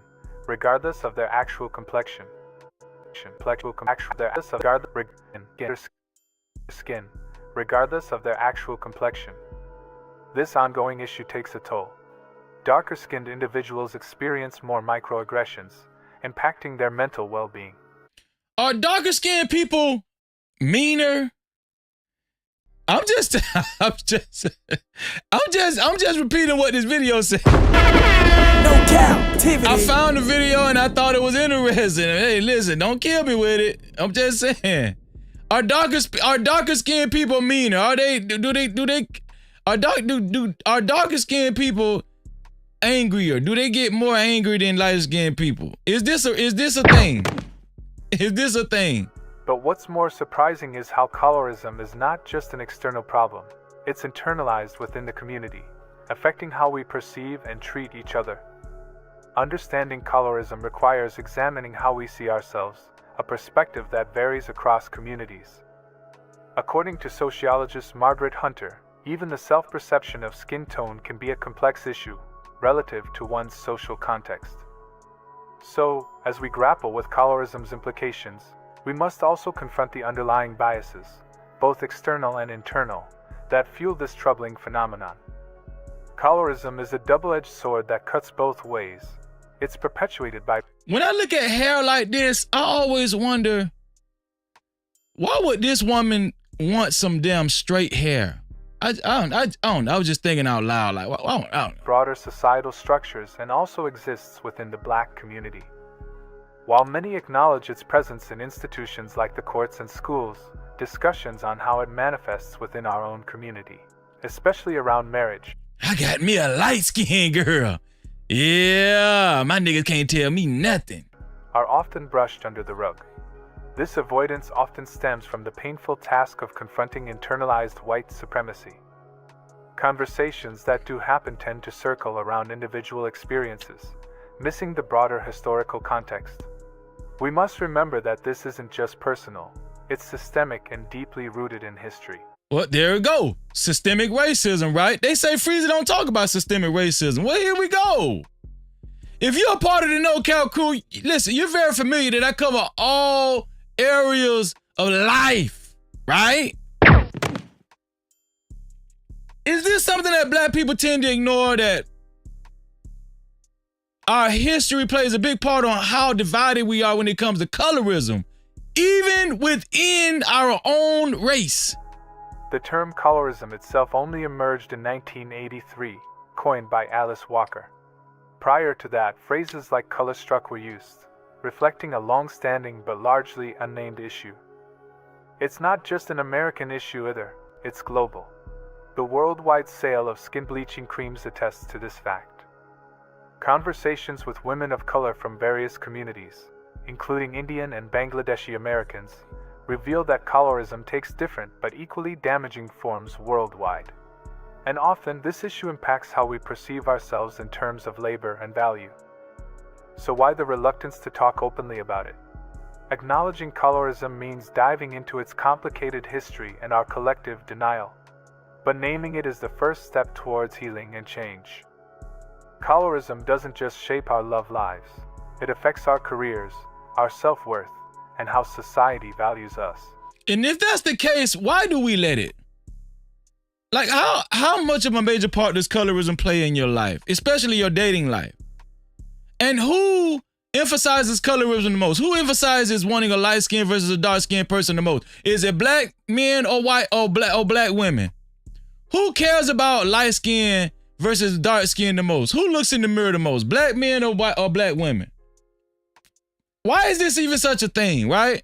regardless of their actual complexion. Regardless of their actual complexion. This ongoing issue takes a toll. Darker-skinned individuals experience more microaggressions, impacting their mental well-being. Are darker-skinned people meaner? I'm just repeating what this video said. No Cap-tivity. I found the video and I thought it was interesting. Hey, listen, don't kill me with it. I'm just saying. Are darker skinned people meaner? Are darker skinned people angrier? Do they get more angry than lighter skinned people? Is this a thing? Is this a thing? But what's more surprising is how colorism is not just an external problem. It's internalized within the community, affecting how we perceive and treat each other. Understanding colorism requires examining how we see ourselves, a perspective that varies across communities. According to sociologist Margaret Hunter, even the self-perception of skin tone can be a complex issue relative to one's social context. So, as we grapple with colorism's implications, we must also confront the underlying biases, both external and internal, that fuel this troubling phenomenon. Colorism is a double-edged sword that cuts both ways. It's perpetuated by... When I look at hair like this, I always wonder, why would this woman want some damn straight hair? I don't. I was just thinking out loud, like, I don't. Broader societal structures and also exists within the black community. While many acknowledge its presence in institutions like the courts and schools, discussions on how it manifests within our own community, especially around marriage. I got me a light-skinned girl. Yeah, my niggas can't tell me nothing. Are often brushed under the rug. This avoidance often stems from the painful task of confronting internalized white supremacy. Conversations that do happen tend to circle around individual experiences, missing the broader historical context. We must remember that this isn't just personal, it's systemic and deeply rooted in history. Well, there we go. Systemic racism, right? They say Freezer don't talk about systemic racism. Well, here we go. If you're a part of the No Cap crew, listen, you're very familiar that I cover all areas of life, right? Is this something that black people tend to ignore, that our history plays a big part on how divided we are when it comes to colorism, even within our own race? The term colorism itself only emerged in 1983, coined by Alice Walker. Prior to that, phrases like colorstruck were used, reflecting a long-standing but largely unnamed issue. It's not just an American issue either, it's global. The worldwide sale of skin bleaching creams attests to this fact. Conversations with women of color from various communities, including Indian and Bangladeshi Americans, reveal that colorism takes different but equally damaging forms worldwide. And often, this issue impacts how we perceive ourselves in terms of labor and value. So why the reluctance to talk openly about it? Acknowledging colorism means diving into its complicated history and our collective denial. But naming it is the first step towards healing and change. Colorism doesn't just shape our love lives. It affects our careers, our self-worth, and how society values us. And if that's the case, why do we let it? Like, how much of a major part does colorism play in your life, especially your dating life? And who emphasizes colorism the most? Who emphasizes wanting a light-skinned versus a dark-skinned person the most? Is it black men or white or black women? Who cares about light-skinned versus dark-skinned the most? Who looks in the mirror the most? Black men or white or black women? Why is this even such a thing, right?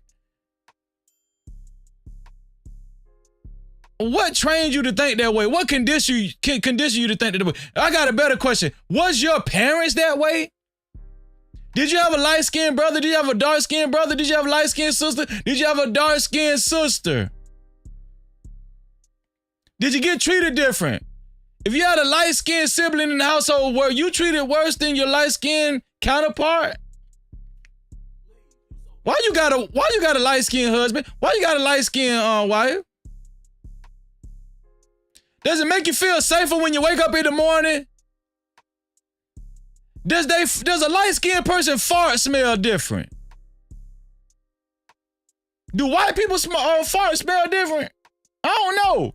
What trained you to think that way? What condition you to think that way? I got a better question. Was your parents that way? Did you have a light-skinned brother? Did you have a dark-skinned brother? Did you have a light-skinned sister? Did you have a dark-skinned sister? Did you get treated different? If you had a light-skinned sibling in the household, were you treated worse than your light-skinned counterpart? Why you got a light-skinned husband? Why you got a light-skinned wife? Does it make you feel safer when you wake up in the morning? Does a light-skinned person fart smell different? Do white people fart smell different? I don't know.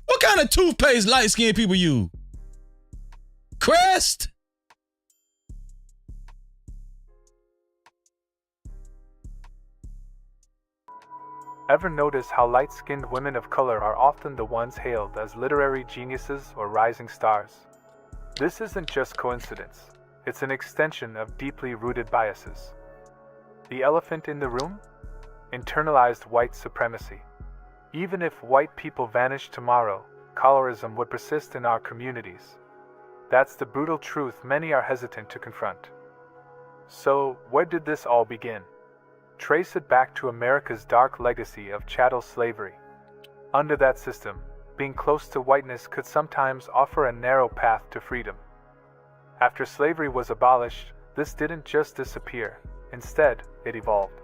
What kind of toothpaste light-skinned people use? Crest? Ever notice how light-skinned women of color are often the ones hailed as literary geniuses or rising stars? This isn't just coincidence. It's an extension of deeply rooted biases. The elephant in the room? Internalized white supremacy. Even if white people vanished tomorrow, colorism would persist in our communities. That's the brutal truth many are hesitant to confront. So, where did this all begin? Trace it back to America's dark legacy of chattel slavery. Under that system, being close to whiteness could sometimes offer a narrow path to freedom. After slavery was abolished, this didn't just disappear. Instead, it evolved.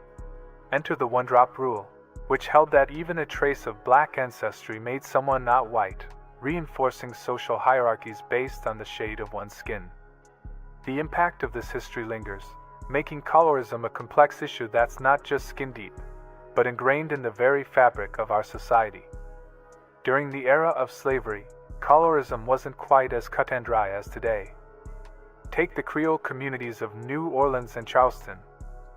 Enter the one-drop rule, which held that even a trace of black ancestry made someone not white, reinforcing social hierarchies based on the shade of one's skin. The impact of this history lingers, making colorism a complex issue that's not just skin-deep, but ingrained in the very fabric of our society. During the era of slavery, colorism wasn't quite as cut and dry as today. Take the Creole communities of New Orleans and Charleston.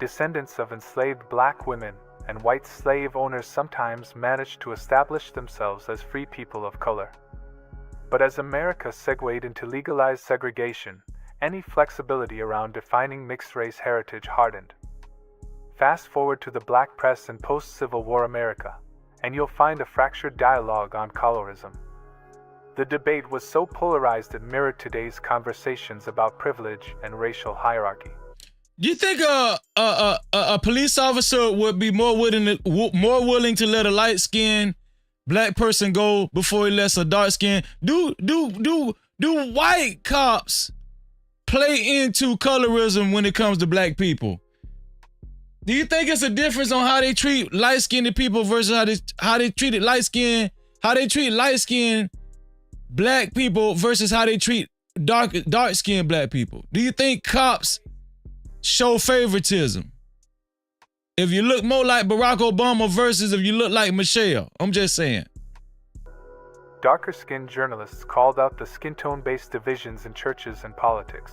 Descendants of enslaved black women and white slave owners sometimes managed to establish themselves as free people of color. But as America segued into legalized segregation, any flexibility around defining mixed-race heritage hardened. Fast forward to the black press in post-Civil War America, and you'll find a fractured dialogue on colorism. The debate was so polarized it mirrored today's conversations about privilege and racial hierarchy. Do you think a police officer would be more willing to let a light-skinned black person go before he lets a dark-skinned? Do white cops play into colorism when it comes to black people? Do you think it's a difference on how they treat light-skinned people versus how they treat light-skinned black people versus how they treat dark-skinned black people? Do you think cops show favoritism if you look more like Barack Obama versus if you look like Michelle? I'm just saying. Darker-skinned journalists called out the skin tone-based divisions in churches and politics,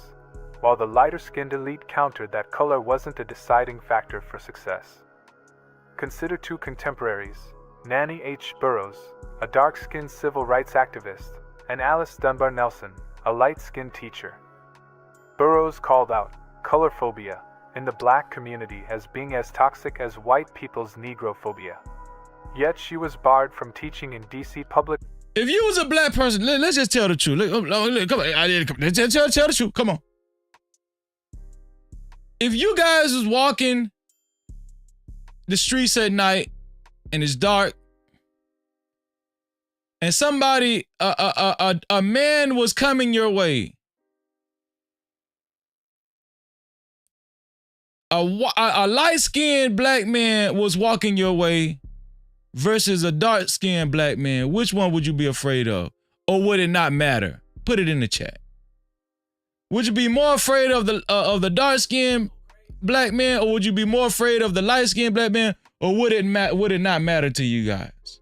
while the lighter-skinned elite countered that color wasn't a deciding factor for success. Consider two contemporaries, Nannie H. Burroughs, a dark-skinned civil rights activist, and Alice Dunbar Nelson, a light-skinned teacher. Burroughs called out colorphobia in the black community as being as toxic as white people's negrophobia. Yet she was barred from teaching in D.C. public. If you was a black person, let's just tell the truth. Come on, let's tell the truth. Come on. If you guys was walking the streets at night and it's dark, and somebody, a man was coming your way, a light-skinned black man was walking your way versus a dark-skinned black man, which one would you be afraid of? Or would it not matter? Put it in the chat. Would you be more afraid of the dark-skinned black man, or would you be more afraid of the light-skinned black man, or would it not matter to you guys?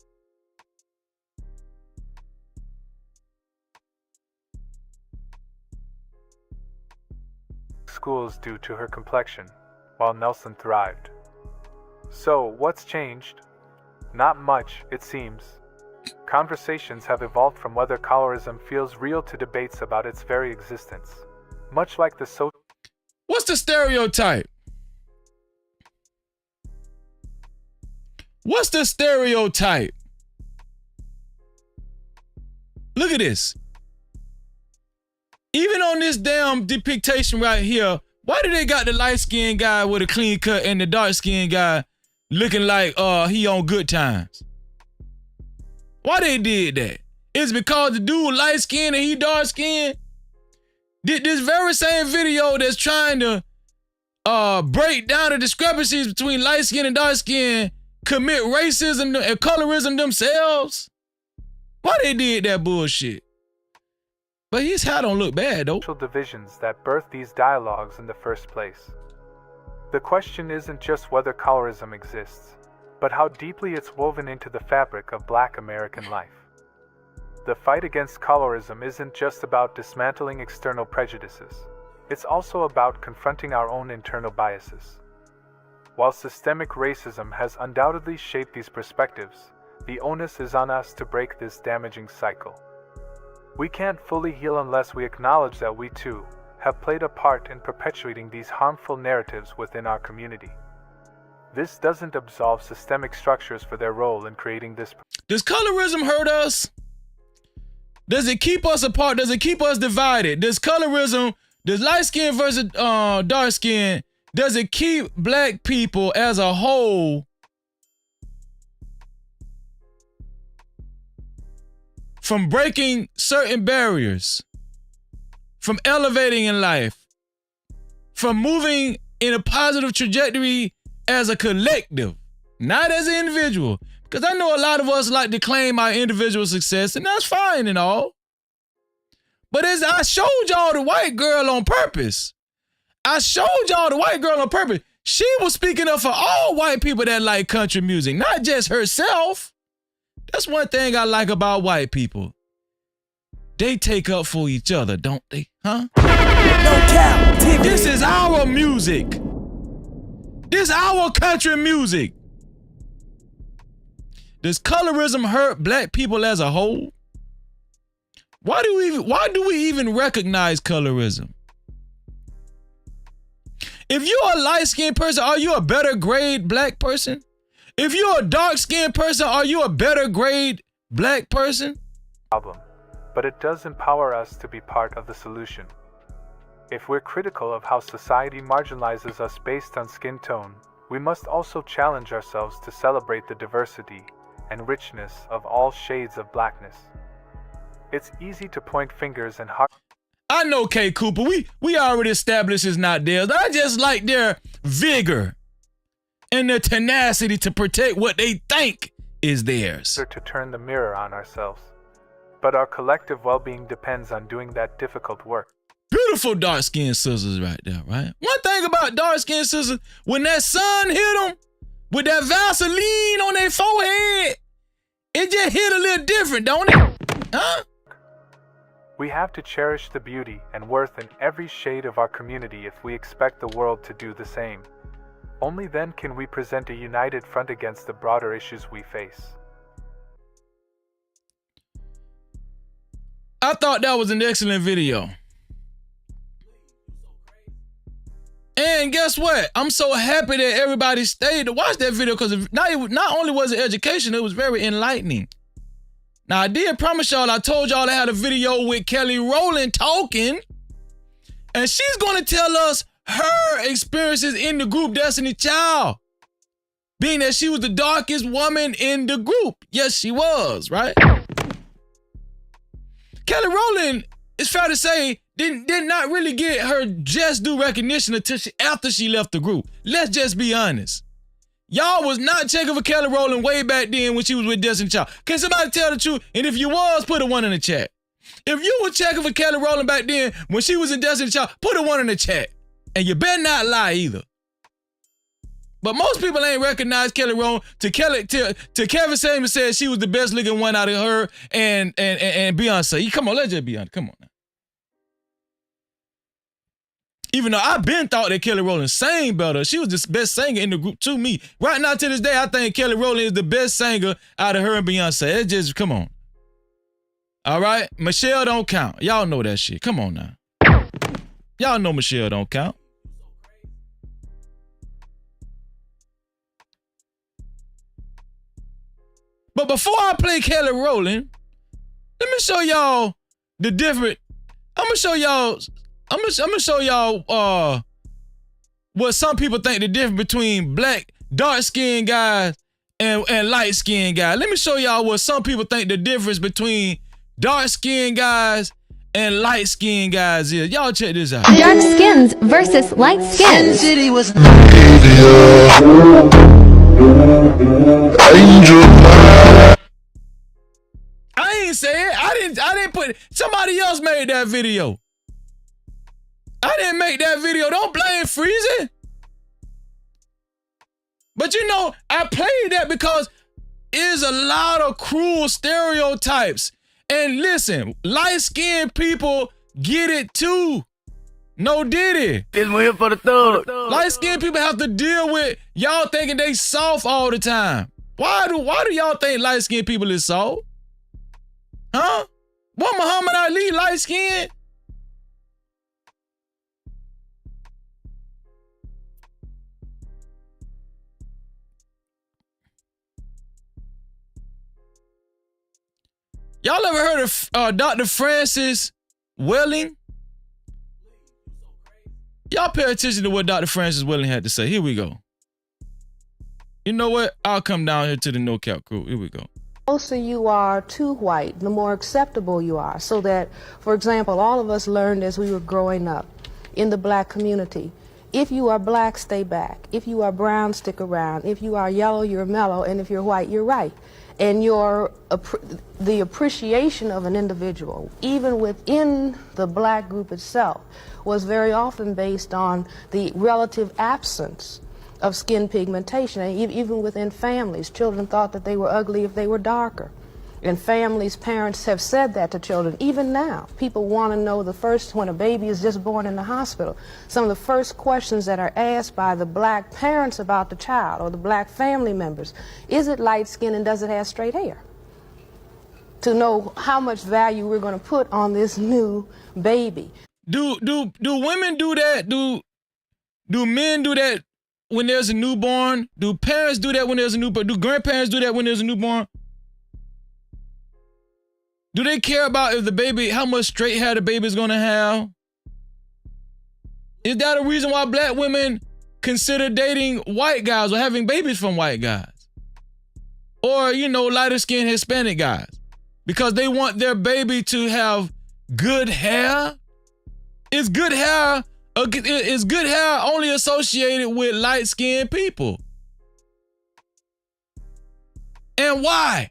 Schools due to her complexion, while Nelson thrived. So, what's changed? Not much, it seems. Conversations have evolved from whether colorism feels real to debates about its very existence. Much like the What's the stereotype? What's the stereotype? Look at this. Even on this damn depiction right here, why do they got the light-skinned guy with a clean cut and the dark-skinned guy looking like he on good times? Why they did that? It's because the dude light-skinned and he dark-skinned? This very same video that's trying to break down the discrepancies between light-skinned and dark-skinned commit racism and colorism themselves? Why they did that bullshit? But his hair don't look bad, though. Divisions that birthed these dialogues in the first place. The question isn't just whether colorism exists, but how deeply it's woven into the fabric of Black American life. The fight against colorism isn't just about dismantling external prejudices. It's also about confronting our own internal biases. While systemic racism has undoubtedly shaped these perspectives, the onus is on us to break this damaging cycle. We can't fully heal unless we acknowledge that we too have played a part in perpetuating these harmful narratives within our community. This doesn't absolve systemic structures for their role in creating this. Does colorism hurt us? Does it keep us apart? Does it keep us divided? Does colorism, does light skin versus dark skin, does it keep Black people as a whole from breaking certain barriers, from elevating in life, from moving in a positive trajectory as a collective, not as an individual? Because I know a lot of us like to claim our individual success, and that's fine and all. But as I showed y'all the white girl on purpose, she was speaking up for all white people that like country music, not just herself. That's one thing I like about white people. They take up for each other, don't they? Huh? No Cap-tivity. This is our music. This is our country music. Does colorism hurt Black people as a whole? Why do we even recognize colorism? If you're a light-skinned person, are you a better grade Black person? If you're a dark-skinned person, are you a better grade Black person? Problem, but it does empower us to be part of the solution. If we're critical of how society marginalizes us based on skin tone, we must also challenge ourselves to celebrate the diversity and richness of all shades of Blackness. It's easy to point fingers and I know K. Cooper, we already established it's not theirs. I just like their vigor and their tenacity to protect what they think is theirs. To turn the mirror on ourselves. But our collective well-being depends on doing that difficult work. Beautiful dark-skinned sisters right there, right? One thing about dark-skinned sisters, when that sun hit them, with that Vaseline on their forehead, it just hit a little different, don't it? Huh? We have to cherish the beauty and worth in every shade of our community if we expect the world to do the same. Only then can we present a united front against the broader issues we face. I thought that was an excellent video. And guess what? I'm so happy that everybody stayed to watch that video because not only was it education, it was very enlightening. Now, I did promise y'all, I told y'all I had a video with Kelly Rowland talking, and she's going to tell us her experiences in the group Destiny Child, being that she was the darkest woman in the group. Yes, she was, right? Kelly Rowland, it's fair to say, did not really get her just due recognition until after she left the group. Let's just be honest. Y'all was not checking for Kelly Rowland way back then when she was with Destiny Child. Can somebody tell the truth? And if you was, put a 1 in the chat. If you were checking for Kelly Rowland back then when she was in Destiny Child, put a 1 in the chat. And you better not lie either. But most people ain't recognize Kelly Rowland till Kevin Samuels said she was the best looking one out of her and Beyonce. Come on, let's just be honest. Come on now. Even though I've been thought that Kelly Rowland sang better, she was the best singer in the group to me. Right now, to this day, I think Kelly Rowland is the best singer out of her and Beyonce. It just, come on. All right? Michelle don't count. Y'all know that shit. Come on now. Y'all know Michelle don't count. But before I play Kelly Rowland, let me show y'all the different. I'm gonna show y'all what some people think the difference between black, dark-skinned guys and light-skinned guys. Let me show y'all what some people think the difference between dark-skinned guys and light-skinned guys is. Y'all check this out. Dark skins versus light skins. City was I ain't say it. I didn't put it. Somebody else made that video. I didn't make that video. Don't blame Freezy. But you know, I played that because there's a lot of cruel stereotypes. And listen, light-skinned people get it too. No diddy. This one here for the thug. Light-skinned people have to deal with y'all thinking they soft all the time. Why do y'all think light-skinned people is soft? Huh? What, Muhammad Ali light-skinned? Y'all ever heard of Dr. Francis Welling? Y'all pay attention to what Dr. Francis Welling had to say. Here we go. You know what? I'll come down here to the No Cap crew. Here we go. The closer you are to white, the more acceptable you are. So that, for example, all of us learned as we were growing up in the black community, if you are black, stay back. If you are brown, stick around. If you are yellow, you're mellow. And if you're white, you're right. And the appreciation of an individual, even within the black group itself, was very often based on the relative absence of skin pigmentation. And even within families, children thought that they were ugly if they were darker. And families, parents have said that to children. Even now, people want to know when a baby is just born in the hospital, some of the first questions that are asked by the black parents about the child or the black family members, is it light skin and does it have straight hair? To know how much value we're going to put on this new baby. Do women do that? Do men do that when there's a newborn? Do parents do that when there's a newborn? Do grandparents do that when there's a newborn? Do they care about if the baby, how much straight hair the baby's gonna have? Is that a reason why black women consider dating white guys or having babies from white guys? Or, you know, lighter skinned Hispanic guys? Because they want their baby to have good hair? Is good hair only associated with light skinned people? And why?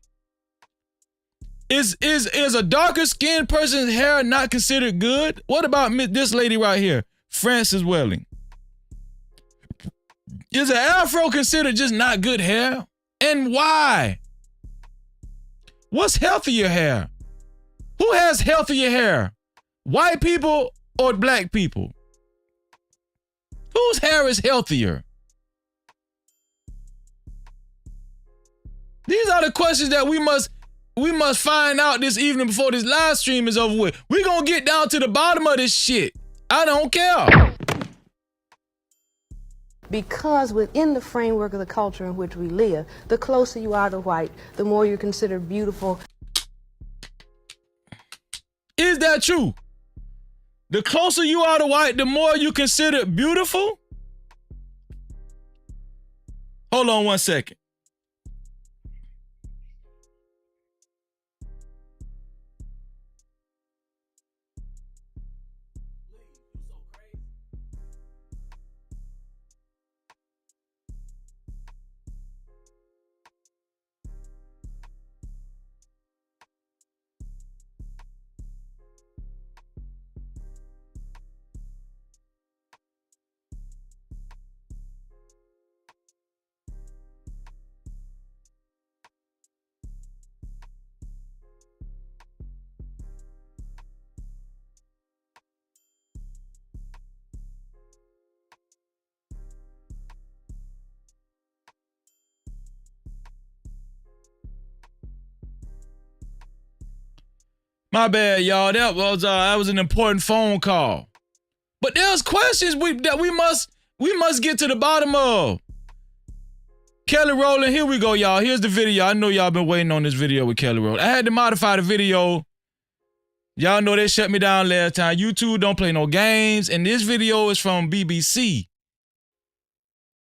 Is a darker skinned person's hair not considered good? What about this lady right here, Frances Welling? Is an afro considered just not good hair? And why? What's healthier hair? Who has healthier hair? White people or black people? Whose hair is healthier? These are the questions that we must find out this evening before this live stream is over with. We're gonna get down to the bottom of this shit. I don't care. Because within the framework of the culture in which we live, the closer you are to white, the more you're considered beautiful. Is that true? The closer you are to white, the more you consider beautiful? Hold on 1 second. My bad, y'all. That was an important phone call. But there's questions that we must get to the bottom of. Kelly Rowland, here we go, y'all. Here's the video. I know y'all been waiting on this video with Kelly Rowland. I had to modify the video. Y'all know they shut me down last time. YouTube don't play no games. And this video is from BBC.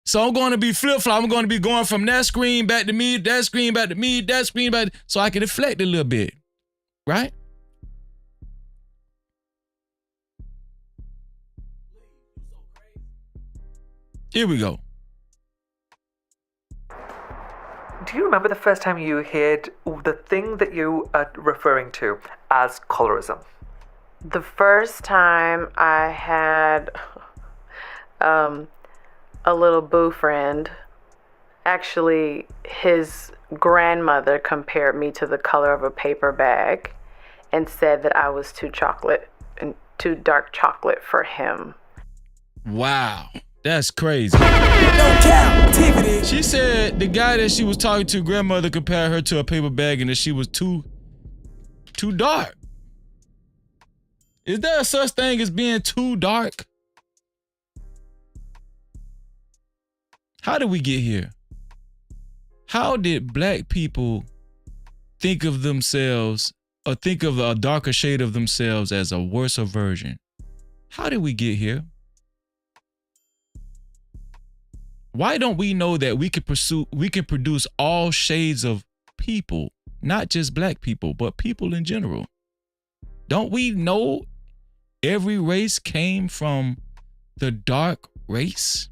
So I'm going to be flip-flop. I'm going to be going from that screen back to me, that screen back to me, that screen back, so I can deflect a little bit. Right? Here we go. Do you remember the first time you heard the thing that you are referring to as colorism? The first time I had a little boo friend, actually his grandmother compared me to the color of a paper bag and said that I was too dark chocolate for him. Wow. That's crazy. She said the guy that she was talking to, grandmother, compared her to a paper bag and that she was too dark. Is there a such thing as being too dark? How did we get here? How did black people think of themselves or think of a darker shade of themselves as a worse version? How did we get here? Why don't we know that we can produce all shades of people, not just black people, but people in general? Don't we know every race came from the dark race?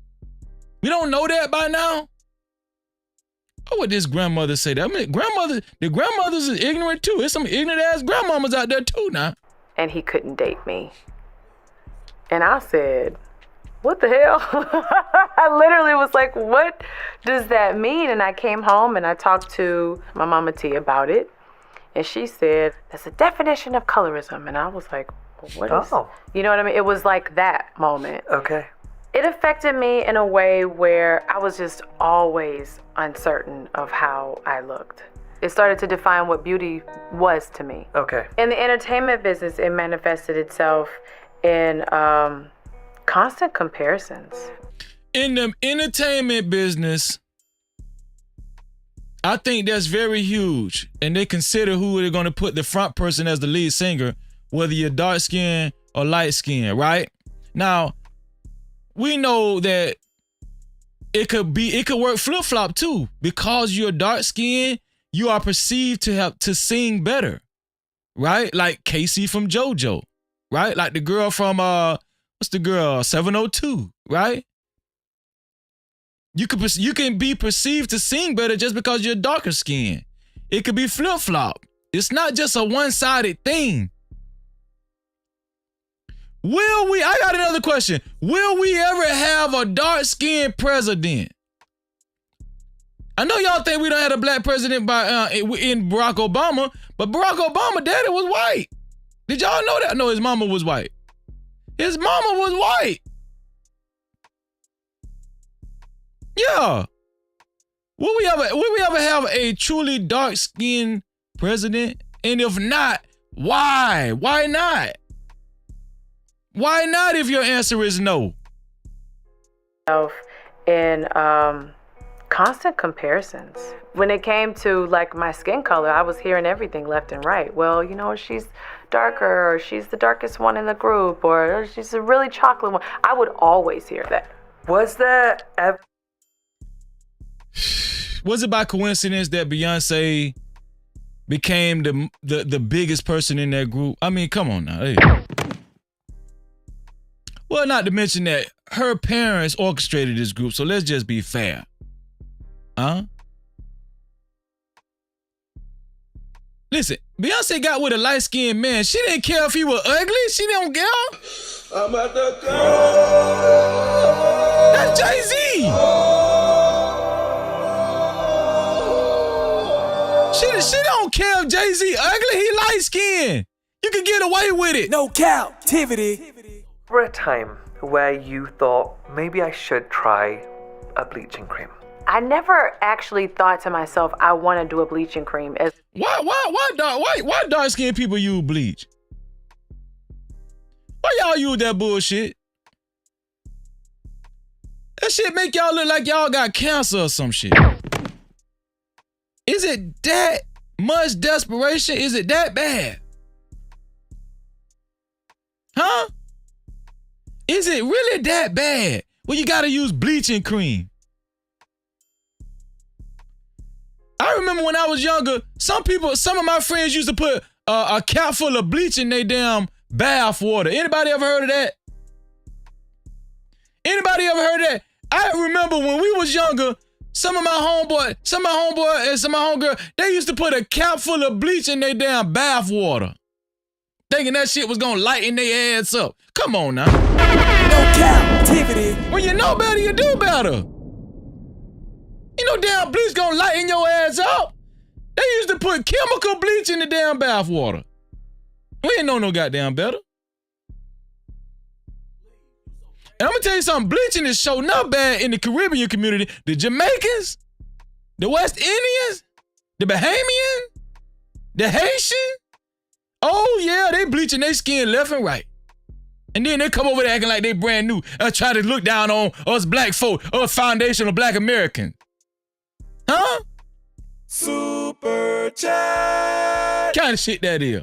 We don't know that by now? What would this grandmother say that? I mean, the grandmothers is ignorant too. There's some ignorant ass grandmamas out there too now. And he couldn't date me. And I said, what the hell? I literally was like, what does that mean? And I came home and I talked to my mama T about it. And she said, that's a definition of colorism. And I was like, what is, you know what I mean? It was like that moment. Okay. It affected me in a way where I was just always uncertain of how I looked. It started to define what beauty was to me. Okay. In the entertainment business, it manifested itself in constant comparisons. In the entertainment business, I think that's very huge. And they consider who they're going to put the front person as the lead singer, whether you're dark skinned or light skinned, right? Now, we know that it could work flip-flop too. Because you're dark skinned, you are perceived to sing better, right? Like Casey from JoJo, right? Like the girl from what's the girl? 702, right? You can be perceived to sing better just because you're darker skinned. It could be flip-flop. It's not just a one-sided thing. I got another question. Will we ever have a dark-skinned president? I know y'all think we don't have a black president in Barack Obama, but Barack Obama daddy was white. Did y'all know that? No, his mama was white. His mama was white. Yeah. Will we ever have a truly dark-skinned president? And if not, why? Why not? Why not if your answer is no? In constant comparisons. When it came to like my skin color, I was hearing everything left and right. Well, you know, she's darker, or she's the darkest one in the group, or she's a really chocolate one. I would always hear that. Was there ever... Was it by coincidence that Beyonce became the biggest person in that group? I mean, come on now. Hey. Well, not to mention that her parents orchestrated this group, so let's just be fair. Huh? Listen, Beyonce got with a light-skinned man. She didn't care if he was ugly. She don't care. I'm at the club. That's Jay-Z. She don't care if Jay-Z ugly. He light-skinned. You can get away with it. No Cap-tivity. For a time where you thought, maybe I should try a bleaching cream? I never actually thought to myself, I want to do a bleaching cream. Why dark-skinned people use bleach? Why y'all use that bullshit? That shit make y'all look like y'all got cancer or some shit. Is it that much desperation? Is it that bad? Huh? Is it really that bad? Well, you gotta use bleaching cream. I remember when I was younger, some of my friends used to put a cap full of bleach in their damn bath water. Anybody ever heard of that? Anybody ever heard of that? I remember when we was younger, some of my homeboy and some of my homegirl, they used to put a cap full of bleach in their damn bath water, thinking that shit was gonna lighten their ass up. Come on now. No Cap-tivity. When you know better, you do better. You know damn bleach gonna lighten your ass up. They used to put chemical bleach in the damn bath water. We ain't know no goddamn better. And I'm gonna tell you something, bleaching is showing up bad in the Caribbean community. The Jamaicans, the West Indians, the Bahamian, the Haitian. Oh yeah, they bleaching their skin left and right. And then they come over there acting like they brand new. Try to look down on us black folk, us foundational black Americans. Huh? Super chat. Kind of shit that is.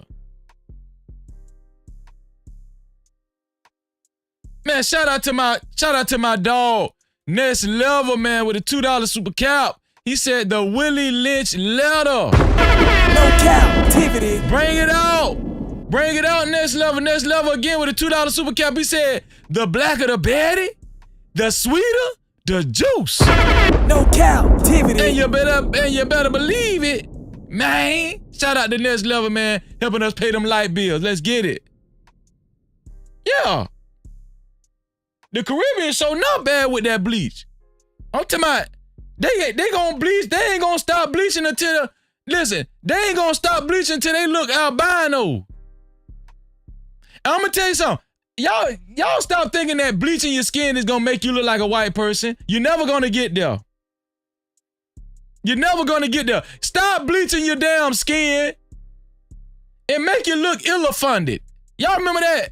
Man, shout out to my dog, Next Level, man, with a $2 super cap. He said the Willie Lynch letter. No Cap-tivity. Bring it out. Bring it out, Next Level. Next Level again with a $2 super cap. He said the blacker the berry, the sweeter the juice. No Cap-tivity. And you better believe it, man. Shout out to Next Level, man, helping us pay them light bills. Let's get it. Yeah. The Caribbean show not bad with that bleach. I'm talking about they gonna bleach. They ain't gonna stop bleaching until they ain't gonna stop bleaching until they look albino. And I'm gonna tell you something. Y'all stop thinking that bleaching your skin is gonna make you look like a white person. You're never gonna get there. You're never gonna get there. Stop bleaching your damn skin and make you look illa-funded. Y'all remember that?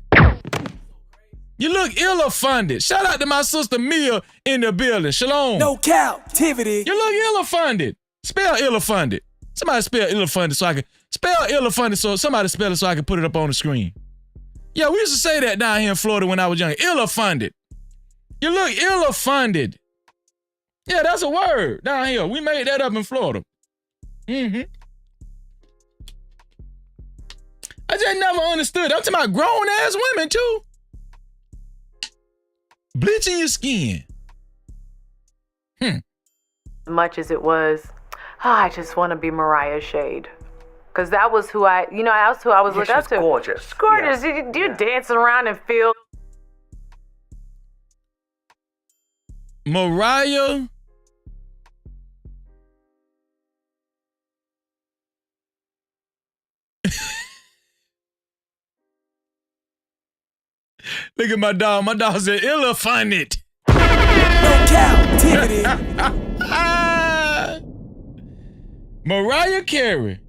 You look illa-funded. Shout out to my sister Mia in the building. Shalom. No Cap-tivity. You look illa-funded. Spell illa-funded. Somebody spell illa-funded so I can spell illa-funded. So somebody spell it so I can put it up on the screen. Yeah, we used to say that down here in Florida when I was young. Illa-funded. You look illa-funded. Yeah, that's a word down here. We made that up in Florida. I just never understood. I'm talking about grown-ass women, too. Bleaching your skin. Much as it was, I just want to be Mariah Shade. Because that was who I was looking up to. Gorgeous. She's gorgeous. Yeah. You're dancing around and feel. Mariah. Look at my dog. My dog said, illa-funded. No Cap-tivity. Mariah Carey.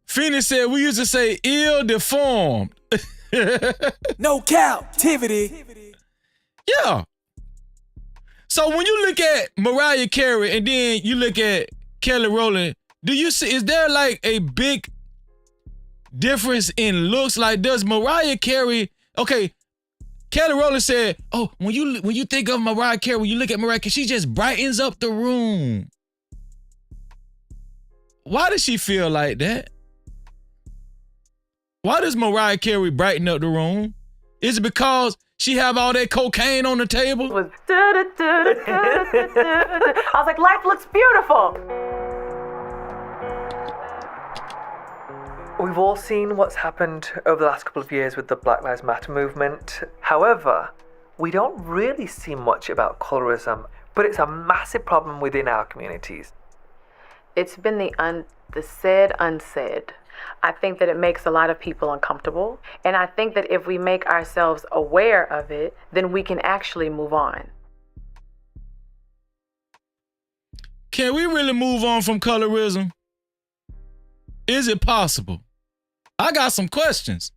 Phoenix said we used to say ill-deformed. No Cap-tivity. Yeah. So when you look at Mariah Carey and then you look at Kelly Rowland, do you see, is there like a big difference in looks? Like, does Mariah Carey, okay, Kelly Rowland said, oh, when you think of Mariah Carey, when you look at Mariah Carey, she just brightens up the room. Why does she feel like that? Why does Mariah Carey brighten up the room? Is it because she have all that cocaine on the table? I was like, life looks beautiful. We've all seen what's happened over the last couple of years with the Black Lives Matter movement. However, we don't really see much about colorism, but it's a massive problem within our communities. It's been the said unsaid. I think that it makes a lot of people uncomfortable. And I think that if we make ourselves aware of it, then we can actually move on. Can we really move on from colorism? Is it possible? I got some questions.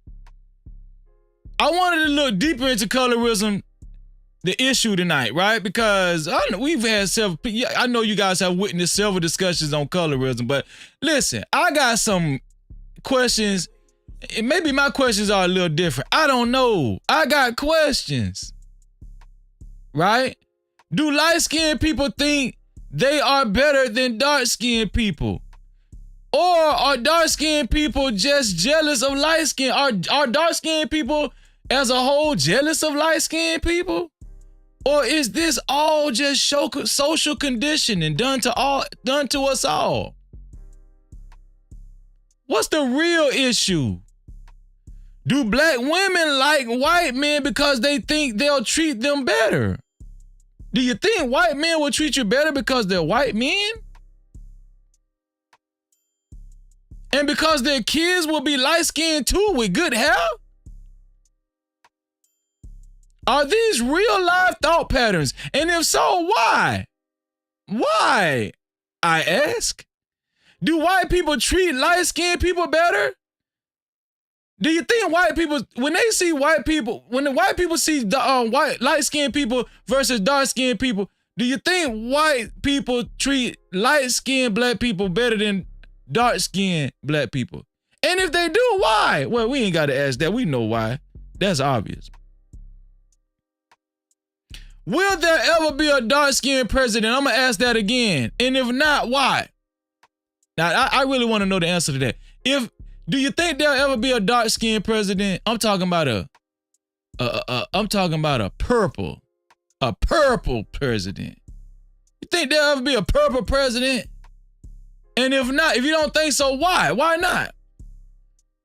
I wanted to look deeper into colorism the issue tonight, right? Because we've had several. I know you guys have witnessed several discussions on colorism, but listen, I got some questions. Maybe my questions are a little different. I don't know. I got questions, right? Do light-skinned people think they are better than dark-skinned people? Or are dark-skinned people just jealous of light-skinned? Are dark-skinned people as a whole jealous of light-skinned people? Or is this all just social conditioning done to us all? What's the real issue? Do black women like white men because they think they'll treat them better? Do you think white men will treat you better because they're white men? And because their kids will be light-skinned too with good hair? Are these real life thought patterns? And if so, why? Why? I ask. Do white people treat light-skinned people better? Do you think white people, when they see white people, when the white people see light-skinned people versus dark-skinned people, do you think white people treat light-skinned black people better than dark-skinned black people? And if they do, why? Well, we ain't got to ask that. We know why. That's obvious. Will there ever be a dark-skinned president? I'm going to ask that again. And if not, why? Now, I really want to know the answer to that. Do you think there'll ever be a dark-skinned president? I'm talking about a purple president. You think there'll ever be a purple president? And if not, if you don't think so, why? Why not?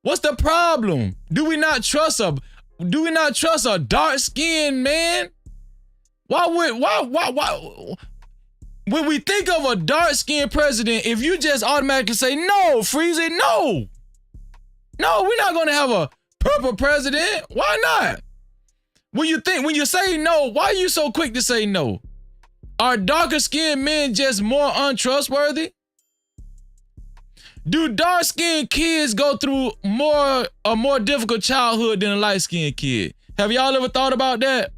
What's the problem? Do we not trust a dark-skinned man? Why? When we think of a dark-skinned president, if you just automatically say, no, freeze it, no. No, we're not going to have a purple president. Why not? When you say no, why are you so quick to say no? Are darker-skinned men just more untrustworthy? Do dark-skinned kids go through a more difficult childhood than a light-skinned kid? Have y'all ever thought about that?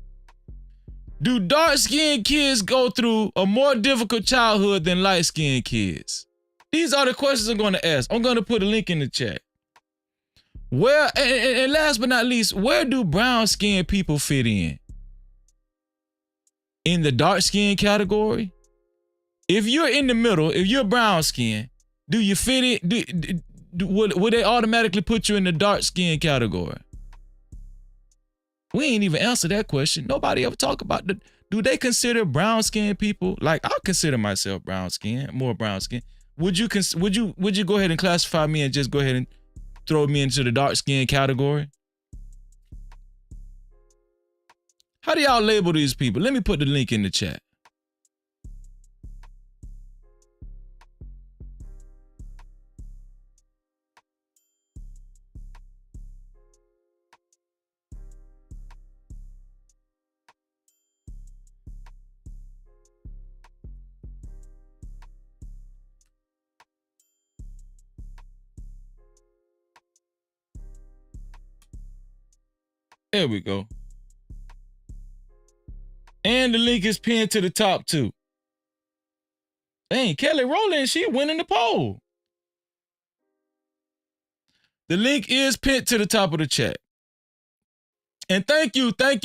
Do dark-skinned kids go through a more difficult childhood than light-skinned kids? These are the questions I'm going to ask. I'm going to put a link in the chat. Where, and last but not least, where do brown-skinned people fit in? In the dark-skinned category? If you're in the middle, if you're brown-skinned, do you fit in? Would they automatically put you in the dark-skinned category? We ain't even answer that question. Nobody ever talk about do they consider brown-skinned people? Like, I consider myself brown-skinned, more brown-skinned. Would you go ahead and classify me and just go ahead and throw me into the dark-skinned category? How do y'all label these people? Let me put the link in the chat. There we go. And the link is pinned to the top too. Dang, Kelly Rowland, she winning the poll. The link is pinned to the top of the chat. And thank you to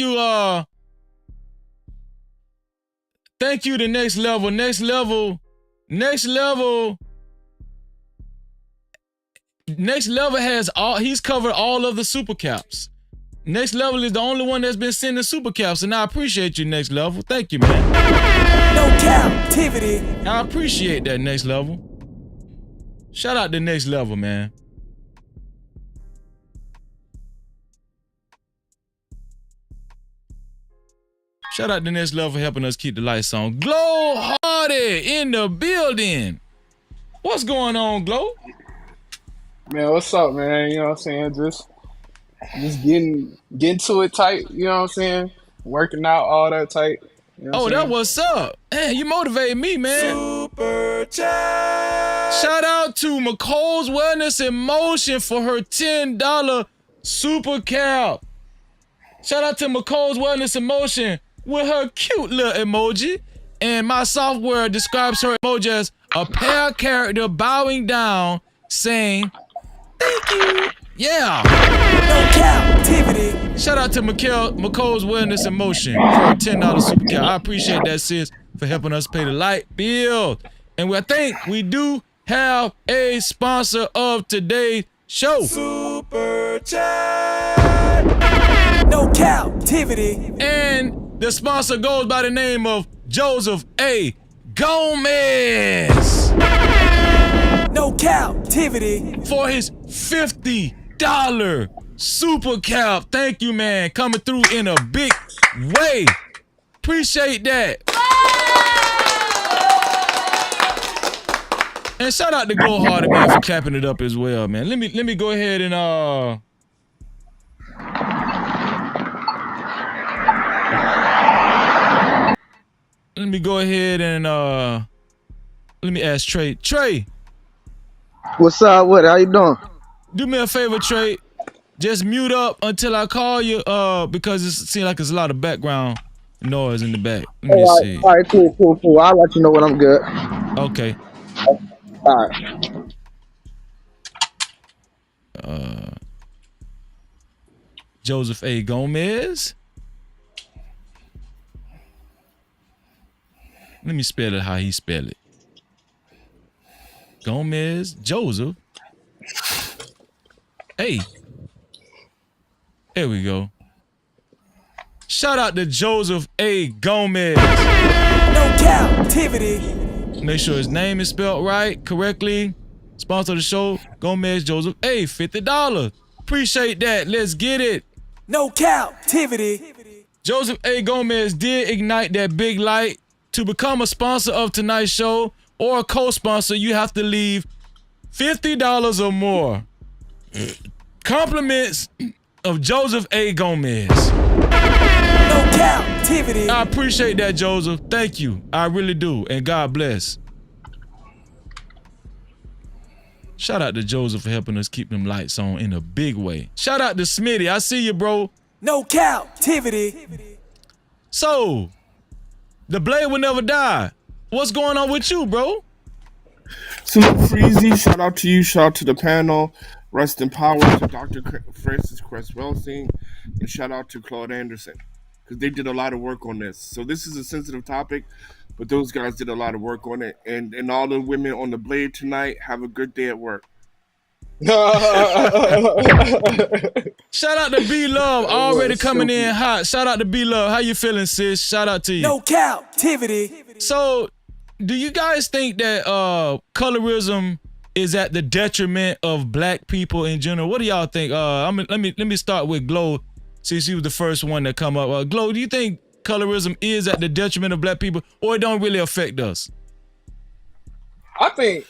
Next Level. Next Level has he's covered all of the super caps. Next Level is the only one that's been sending super caps, and I appreciate you, Next Level. Thank you, man. No Cap-tivity. I appreciate that, Next Level. Shout out to Next Level, man. Shout out to Next Level for helping us keep the lights on. Glow Hardy in the building. What's going on, Glow? Man, what's up, man? You know what I'm saying? Just getting to it tight, you know what I'm saying? Working out all that tight. You know that what's up. Man, you motivate me, man. Super chat. Shout out to McColl's Wellness in Motion for her $10 super cap. Shout out to McColl's Wellness in Motion with her cute little emoji, and my software describes her emoji as a pair character bowing down, saying, "Thank you." Yeah. No Cap-tivity. Shout out to McCall's Wellness and Motion for a $10 super cap. I appreciate that, sis, for helping us pay the light bill. And I think we do have a sponsor of today's show. Super chat. No Cap-tivity. And the sponsor goes by the name of Joseph A. Gomez. No Cap-tivity. For his $50 super cap. Thank you, man. Coming through in a big way. Appreciate that. And shout out to Go Harder, man, for capping it up as well, man. Let me go ahead and let me go ahead and let me ask Trey. Trey. What's up? What? How you doing? Do me a favor, Trey. Just mute up until I call you, because it seems like there's a lot of background noise in the back. Let me see. All right, cool. I'll let you know when I'm good. Okay. All right. Joseph A. Gomez. Let me spell it how he spell it. Gomez, Joseph. Hey. There we go. Shout out to Joseph A. Gomez. No Cap-tivity. Make sure his name is spelled right, correctly. Sponsor of the show, Gomez Joseph A. $50. Appreciate that. Let's get it. No Cap-tivity. Joseph A. Gomez did ignite that big light. To become a sponsor of tonight's show or a co-sponsor, you have to leave $50 or more. Compliments of Joseph A. Gomez. No Cap-tivity. I appreciate that, Joseph. Thank you. I really do. And God bless. Shout out to Joseph for helping us keep them lights on in a big way. Shout out to Smitty. I see you, bro. No Cap-tivity. So, the blade will never die. What's going on with you, bro? Salute Freezy, shout out to you, shout out to the panel. Rest in power to Dr. Francis Cresswellstein, and shout out to Claude Anderson, because they did a lot of work on this. So this is a sensitive topic, but those guys did a lot of work on it. And all the women on the blade tonight, have a good day at work. Shout out to B Love, already coming in hot. Shout out to B Love. How you feeling, sis? Shout out to you. No Cap-tivity. So, do you guys think that colorism is at the detriment of black people in general? What do y'all think? Let me start with Glow, since she was the first one to come up. Glow, do you think colorism is at the detriment of black people, or it don't really affect us? I think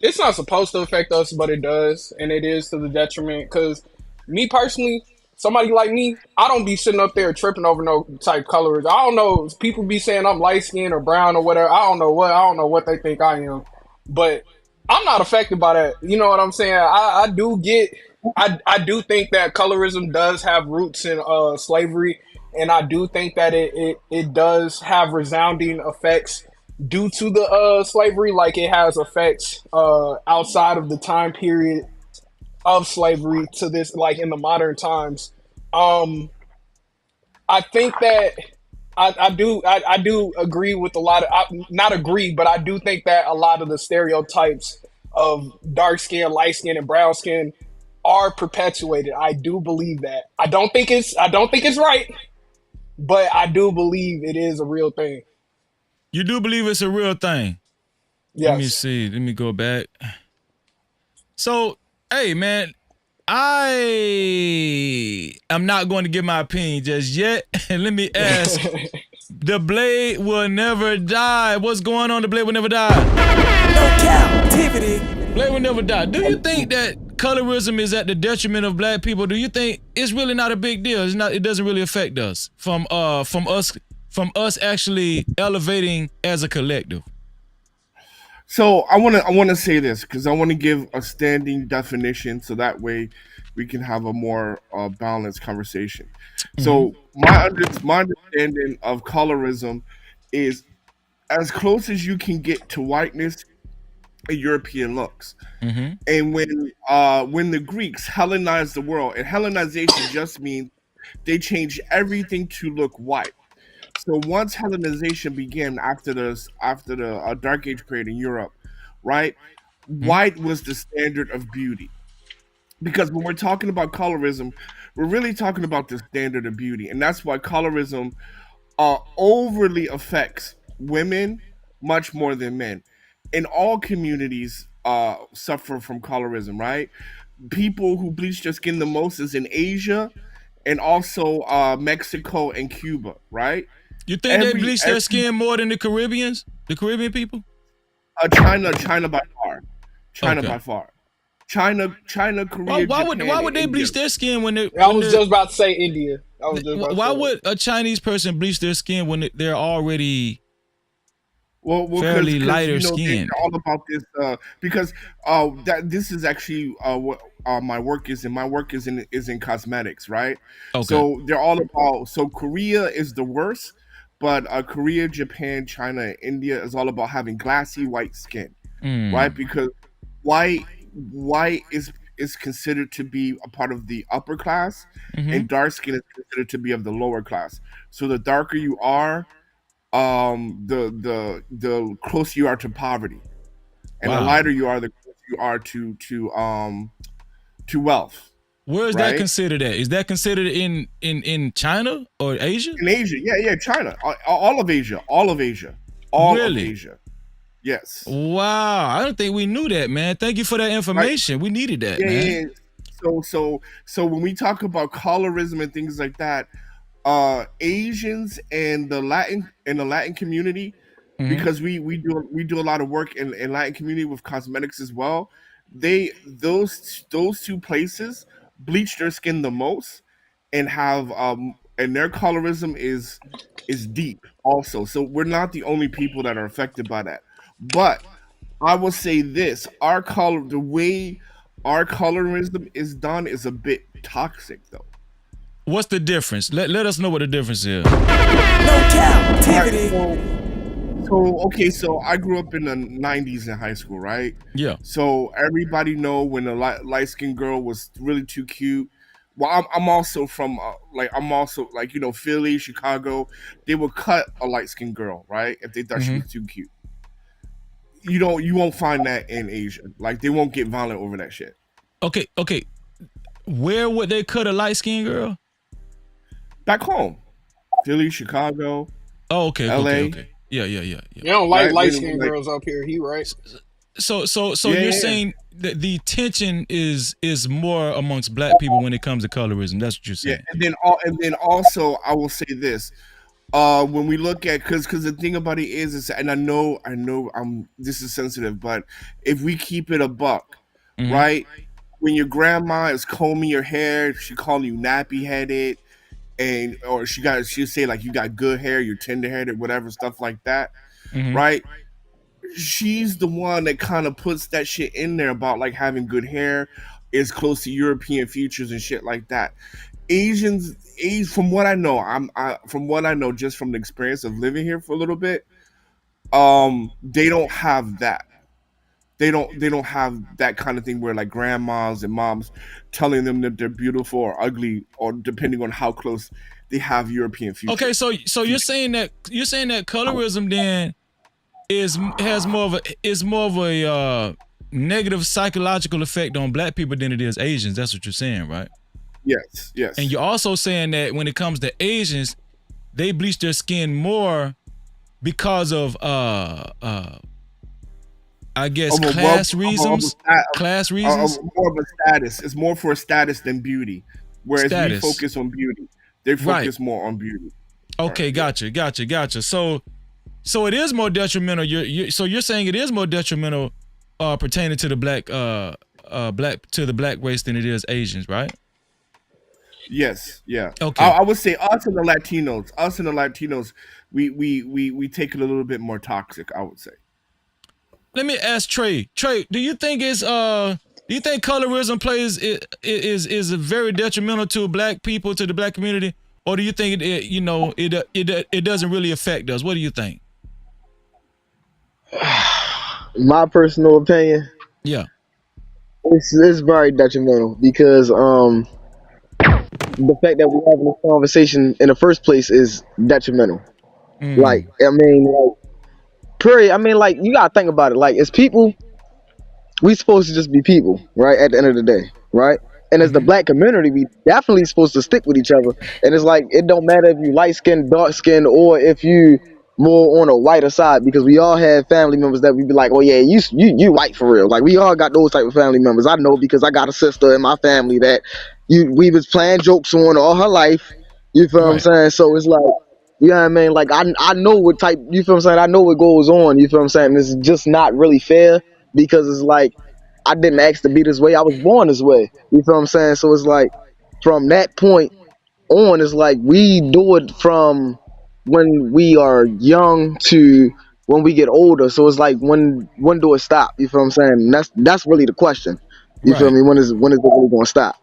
it's not supposed to affect us, but it does, and it is to the detriment. Because me personally, somebody like me, I don't be sitting up there tripping over no type colors. I don't know. People be saying I'm light skinned or brown or whatever. I don't know what they think I am, but I'm not affected by that. You know what I'm saying? I do think that colorism does have roots in slavery, and I do think that it does have resounding effects due to the slavery, like it has effects outside of the time period of slavery to this, like in the modern times. I think that I do agree with a lot of, not agree, but I do think that a lot of the stereotypes of dark skin, light skin, and brown skin are perpetuated. I do believe that. I don't think it's right, but I do believe it is a real thing. You do believe it's a real thing? Yes. Let me see. Let me go back. So, hey, man, I am not going to give my opinion just yet. Let me ask. The blade will never die. What's going on? The blade will never die. No Cap-tivity. Blade will never die. Do you think that colorism is at the detriment of black people? Do you think it's really not a big deal? It's not. It doesn't really affect us from us actually elevating as a collective. So I want to say this because I want to give a standing definition, so that way we can have a more balanced conversation. So my understanding of colorism is as close as you can get to whiteness and European looks. And when the Greeks Hellenized the world, and Hellenization just means they changed everything to look white. So once Hellenization began after the Dark Age period in Europe, right? White was the standard of beauty. Because when we're talking about colorism, we're really talking about the standard of beauty, and that's why colorism overly affects women much more than men. In all communities suffer from colorism, right? People who bleach their skin the most is in Asia and also Mexico and Cuba, right? You think they bleach their skin more than the Caribbeans? The Caribbean people? China by far. China Okay. by far. China, Korea, Why Japan, would they and bleach India. their skin when they? I was just about to say India. Why would a Chinese person bleach their skin when they're already Well, fairly because, lighter they're skin? all about this because that this is actually what my work is, and my work is in cosmetics, right? Okay. So they're all about. So Korea is the worst, but Korea, Japan, China, and India is all about having glassy white skin, right? Because white is considered to be a part of the upper class, and dark skin is considered to be of the lower class. So the darker you are, the closer you are to poverty, and the Wow. lighter you are, the closer you are to wealth. Where is that right? considered at? Is that considered in China or Asia? In Asia, yeah, China, all of Asia, all of Asia. Yes. Wow, I don't think we knew that, man. Thank you for that information. We needed that, man. Yeah. So when we talk about colorism and things like that, Asians and the Latin community, because we do a lot of work in Latin community with cosmetics as well. Those two places bleach their skin the most and have and their colorism is deep also. So we're not the only people that are affected by that. But I will say this: the way our colorism is done is a bit toxic, though. What's the difference? Let us know what the difference is. No Cap-tivity. So I grew up in the 90s in high school, right? Yeah. So everybody know when a light-skinned girl was really too cute. Well, I'm also from Philly, Chicago. They would cut a light-skinned girl, right? If they thought she was too cute. You won't find that in Asia. Like, they won't get violent over that shit. Okay. Where would they cut a light-skinned girl? Back home. Philly, Chicago. Oh, okay. LA. Okay. Yeah. You don't like light-skinned girls up here. He right. So you're saying that the tension is more amongst black people when it comes to colorism. That's what you're saying. Yeah, and then also I will say this. When we look at because the thing about it is and I know this is sensitive, but if we keep it a buck, right? When your grandma is combing your hair, she calling you nappy headed, or she'll say like you got good hair, you're tender headed, whatever stuff like that, right? She's the one that kind of puts that shit in there about like having good hair is close to European features and shit like that. Asians, from what I know, from what I know just from the experience of living here for a little bit, they don't have that. They don't have that kind of thing where like grandmas and moms telling them that they're beautiful or ugly, or depending on how close they have European features. Okay, so you're saying that colorism then is more of a negative psychological effect on black people than it is Asians. That's what you're saying, right? Yes. And you're also saying that when it comes to Asians, they bleach their skin more because of I guess class reasons. More of a status. It's more for status than beauty. Whereas we focus on beauty. They focus more on beauty. Okay, gotcha. So it is more detrimental. So you're saying it is more detrimental pertaining to the black black race than it is Asians, right? Yes, yeah. Okay. I would say us and the Latinos, we take it a little bit more toxic, I would say. Let me ask Trey. Trey, do you think it's Do you think colorism is very detrimental to black people, to the black community, or do you think it doesn't really affect us? What do you think? My personal opinion, Yeah. it's very detrimental because the fact that we're having this conversation in the first place is detrimental. Like, I mean, like, period. I mean, like, you gotta think about it. Like, as people, we supposed to just be people, right? At the end of the day, right? And as the black community, we definitely supposed to stick with each other. And it's like, it don't matter if you light skinned, dark skinned, or if you more on a whiter side, because we all have family members that we be like, oh yeah, you white for real. Like, we all got those type of family members. I know because I got a sister in my family that we was playing jokes on all her life. You feel what I'm saying? So it's like, you know what I mean? Like, I know what type, you feel what I'm saying? I know what goes on, you feel what I'm saying? It's just not really fair because it's like, I didn't ask to be this way. I was born this way. You feel what I'm saying? So it's like, from that point on, it's like we do it from when we are young to when we get older. So it's like, when do it stop? You feel what I'm saying? And that's really the question. You feel me? When is it really going to stop?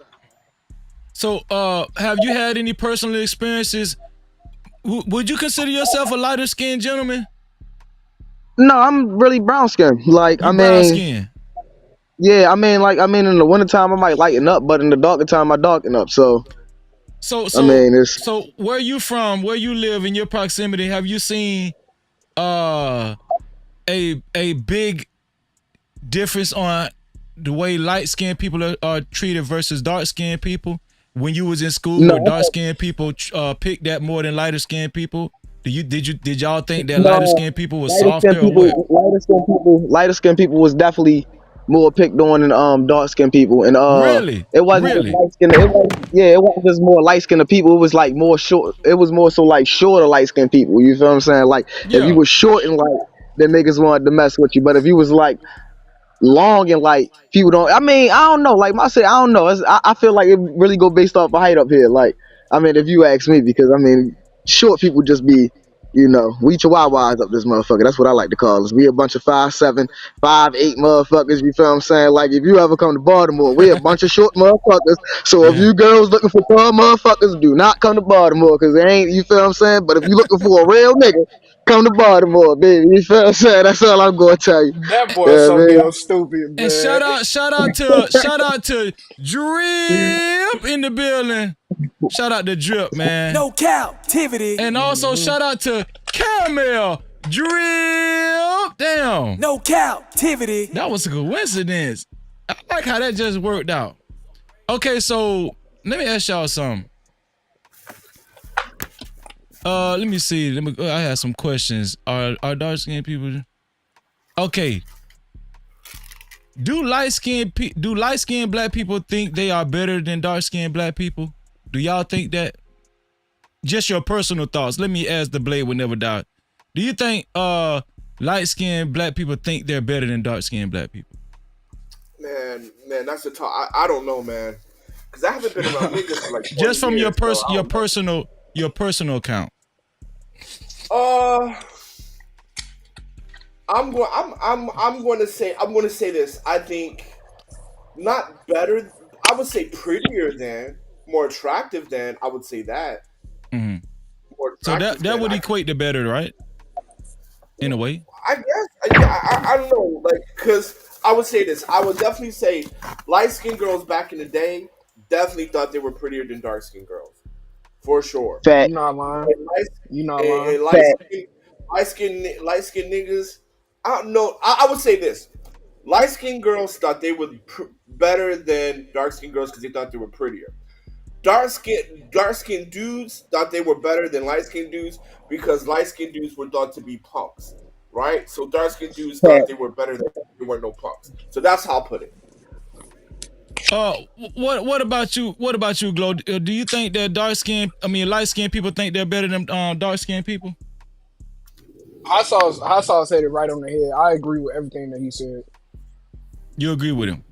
So, have you had any personal experiences? Would you consider yourself a lighter skinned gentleman? No, I'm really brown skinned. Like, I mean, brown skin. Yeah, I mean, in the wintertime I might lighten up, but in the darker time I darken up. So I mean, so where you from, where you live, in your proximity, have you seen a big difference on the way light skinned people are treated versus dark skinned people? When you was in school, where dark skinned people picked that more than lighter skinned people? Did y'all think that lighter skinned people was softer or what? Lighter skinned people was definitely more picked on than dark skinned people, and really, it wasn't just light skinned. It wasn't just more light skinned people. It was like more short. It was more so like shorter light skinned people. You feel what I'm saying? Like, if you was short and light, then niggas wanted to mess with you. But if you was like long and like, people don't. I mean, I don't know. Like I said, I don't know. I feel like it really go based off of height up here. Like, I mean, if you ask me, because I mean, short people just be, you know, we chihuahuas up this motherfucker. That's what I like to call us. We a bunch of 5'7", 5'8" motherfuckers. You feel what I'm saying? Like, if you ever come to Baltimore, we a bunch of short motherfuckers. So if you girls looking for tall motherfuckers, do not come to Baltimore, because they ain't. You feel what I'm saying? But if you looking for a real nigga, come to Baltimore, baby. You feel what I'm saying? That's all I'm gonna tell you. That boy's so damn stupid, man. And shout out to Drip in the building. Shout out to Drip, man. No Cap-tivity. And also shout out to Caramel Drip. Damn. No Cap-tivity. That was a coincidence. I like how that just worked out. Okay, so let me ask y'all something. Let me see. I have some questions. Are dark skinned people? Okay. Do light skinned black people think they are better than dark skinned black people? Do y'all think that? Just your personal thoughts. Let me ask the Blade Will Never Die. Do you think light skinned black people think they're better than dark skinned black people? Man, that's a talk. I don't know, man, because I haven't been around niggas for like 20 just from years, your personal account. I'm going to say this. I think not better. I would say prettier than, more attractive than. I would say that. Mm-hmm. So that would equate to better, right? In a way. I guess. I don't know, like, because I would say this. I would definitely say light skinned girls back in the day definitely thought they were prettier than dark skinned girls, for sure. You're not lying. You're not lying. Light skinned niggas. I don't know. I would say this: light skinned girls thought they were better than dark skinned girls because they thought they were prettier. Dark skinned dudes thought they were better than light skinned dudes because light skinned dudes were thought to be punks, right? So dark skinned dudes thought they were better than they weren't no punks. So that's how I put it. What about you? What about you, Glow? Do you think that light skinned people think they're better than dark skinned people? I saw said it right on the head. I agree with everything that he said. You agree with him?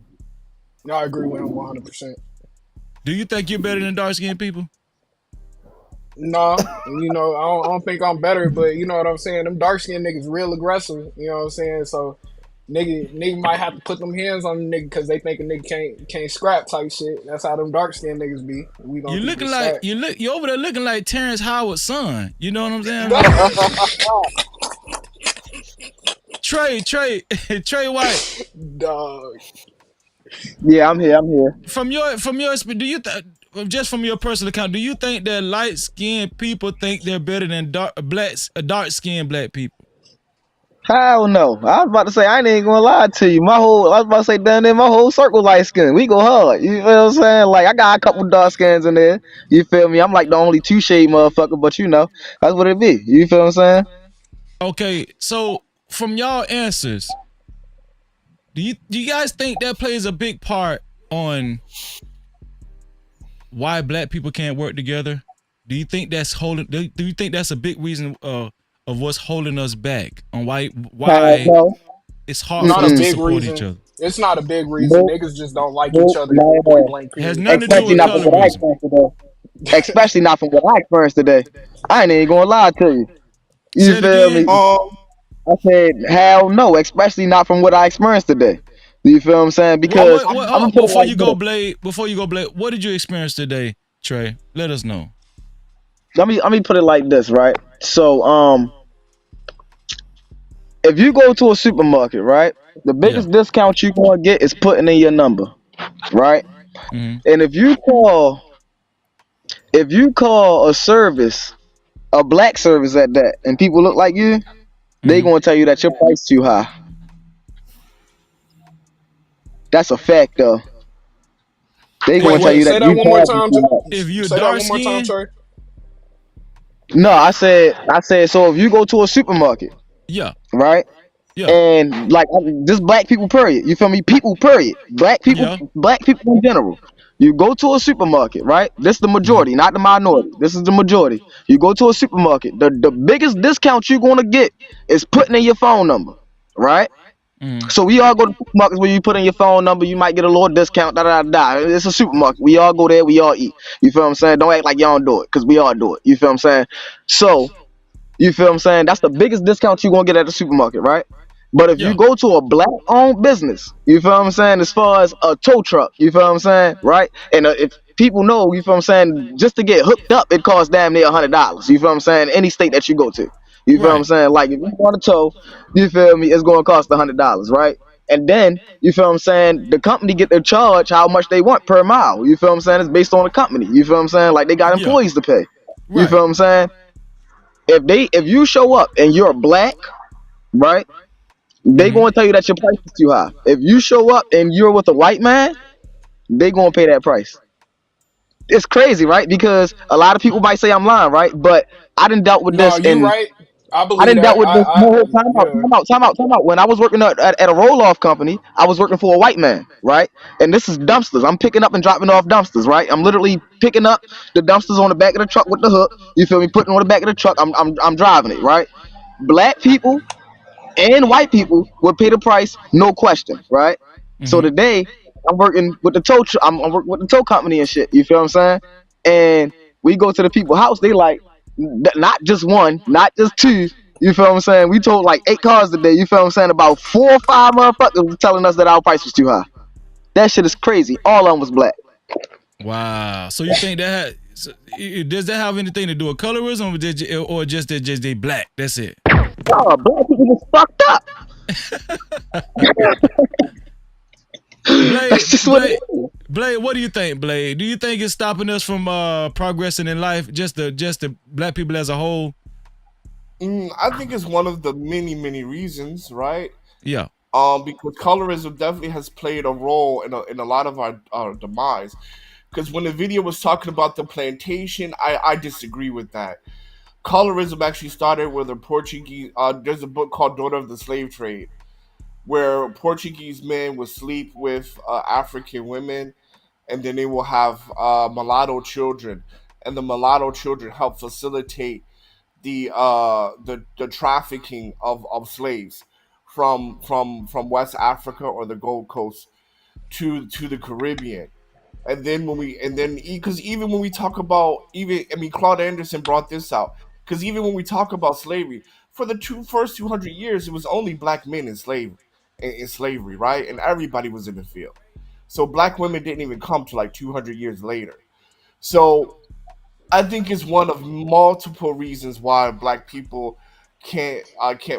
No, I agree with him 100%. Do you think you're better than dark skinned people? No, you know, I don't think I'm better, but you know what I'm saying? Them dark skinned niggas real aggressive, you know what I'm saying? So, Nigga might have to put them hands on the nigga because they think a nigga can't scrap type shit. That's how them dark skinned niggas be. We gonna You keep looking it like stacked. you over there looking like Terrence Howard's son. You know what I'm saying? Trey White. Dog. Yeah, I'm here. From your do you just from your personal account, do you think that light skinned people think they're better than dark skinned black people? Hell no. I was about to say I ain't even gonna lie to you. I was about to say down there, my whole circle light skin. We go hard. You feel what I'm saying? Like I got a couple dark skins in there. You feel me? I'm like the only 2 shade motherfucker, but you know, that's what it be. You feel what I'm saying? Okay, so from y'all answers, do you guys think that plays a big part on why black people can't work together? Do you think that's do you think that's a big reason of what's holding us back on why No. it's hard for us to support each other? It's not a big reason. Niggas just don't like each other. No. Point blank. Has Period. nothing to do with colorism. Especially not from what I experienced today. I ain't even gonna lie to you. You feel me? I said hell no, especially not from what I experienced today. You feel what I'm saying? Because before you go, Blade, what did you experience today, Trey? Let us know. Let me put it like this, right? So if you go to a supermarket, right, the biggest discount you gonna get is putting in your number, right? Mm-hmm. And if you call a service, a black service at that, and people look like you, they gonna tell you that your price too high. That's a fact, though. They gonna tell you that. Say that one more time. If you're say dark that one more time, skinned, Trey. No, I said. So if you go to a supermarket, yeah, right, and like just black people, period. You feel me? People, period. Black people in general. You go to a supermarket, right? This is the majority, not the minority. This is the majority. You go to a supermarket. The biggest discount you're gonna get is putting in your phone number, right? So we all go to supermarkets where you put in your phone number, you might get a little discount, It's a supermarket. We all go there, we all eat. You feel what I'm saying? Don't act like y'all don't do it, because we all do it. You feel what I'm saying? So, you feel what I'm saying? That's the biggest discount you're going to get at the supermarket, right? But if you go to a black-owned business, you feel what I'm saying, as far as a tow truck, you feel what I'm saying, right? And if people know, you feel what I'm saying, just to get hooked up, it costs damn near $100. You feel what I'm saying? Any state that you go to. You feel what I'm saying? Like, if you want to tow, you feel me, it's going to cost $100, right? And then, you feel what I'm saying, the company get to charge how much they want per mile. You feel what I'm saying? It's based on the company. You feel what I'm saying? Like, they got employees to pay. You feel what I'm saying? If you show up and you're black, right, they going to tell you that your price is too high. If you show up and you're with a white man, they going to pay that price. It's crazy, right? Because a lot of people might say I'm lying, right? But I done dealt with this. No, you right. I believe I done that. dealt with this. Time out. When I was working at a roll-off company, I was working for a white man, right? And this is dumpsters. I'm picking up and dropping off dumpsters, right? I'm literally picking up the dumpsters on the back of the truck with the hook. You feel me? Putting on the back of the truck. I'm driving it, right? Black people and white people would pay the price, no question, right? So today, I'm working with the tow. I'm working with the tow company and shit. You feel what I'm saying? And we go to the people's house. They like not just one, not just two. You feel what I'm saying? We told like 8 cars today. You feel what I'm saying? About 4 or 5 motherfuckers was telling us that our price was too high. That shit is crazy. All of them was black. Wow. So you think does that have anything to do with colorism, or just that they black? That's it. Oh, black people just fucked up. Blade, what do you think, Blade? Do you think it's stopping us from progressing in life, just the black people as a whole? I think it's one of the many reasons, right? Yeah. Because colorism definitely has played a role in a lot of our demise. Because when the video was talking about the plantation, I disagree with that. Colorism actually started with the Portuguese. There's a book called Daughter of the Slave Trade, where Portuguese men would sleep with African women, and then they will have mulatto children, and the mulatto children help facilitate the trafficking of slaves from West Africa or the Gold Coast to the Caribbean. And then because even when we talk about Claude Anderson brought this out, because even when we talk about slavery, for the first 200 years, it was only black men in slavery. in slavery, right? And everybody was in the field. So black women didn't even come to like 200 years later. So I think it's one of multiple reasons why black people can't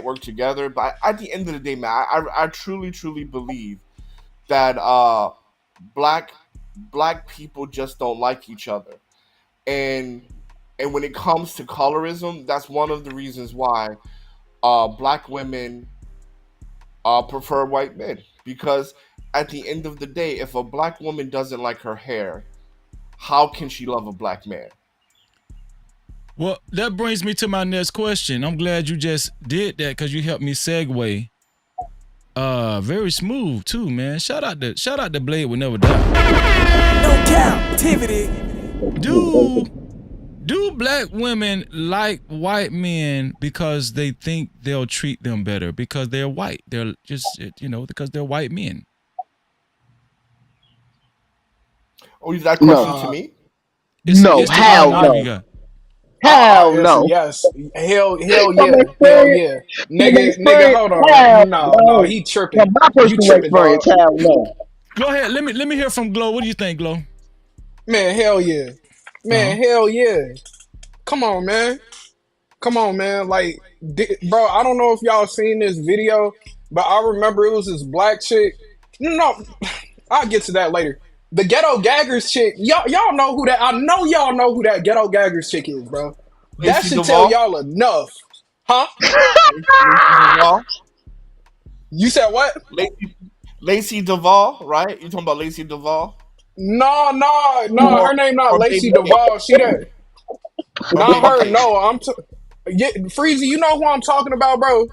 work together. But at the end of the day, man, I truly believe that black people just don't like each other, and when it comes to colorism, that's one of the reasons why black women prefer white men, because at the end of the day, if a black woman doesn't like her hair, how can she love a black man? Well, that brings me to my next question. I'm glad you just did that because you helped me segue. Very smooth too, man. Shout out to Blade Will Never Die. No captivity. Do black women like white men because they think they'll treat them better because they're white? They're just, because they're white men. Oh, is that question to me? Hell no. Hell no. Yes. Hell yeah. Nigga, hold on. No, he tripping. From my personal experience, dog. hell no. Go ahead. Let me hear from Glow. What do you think, Glow? Man, hell yeah. Hell yeah. Come on, man. Like, bro, I don't know if y'all seen this video, but I remember it was this black chick. No, I'll get to that later. The Ghetto Gaggers chick, y'all know who that. I know y'all know who that Ghetto Gaggers chick is, bro. That should tell y'all enough, huh? You said what? Lacey Duvall, right? You talking about Lacey Duvall? No, her name not Lacey Duvall. She that. Not her. No, Freezy. You know who I'm talking about, bro?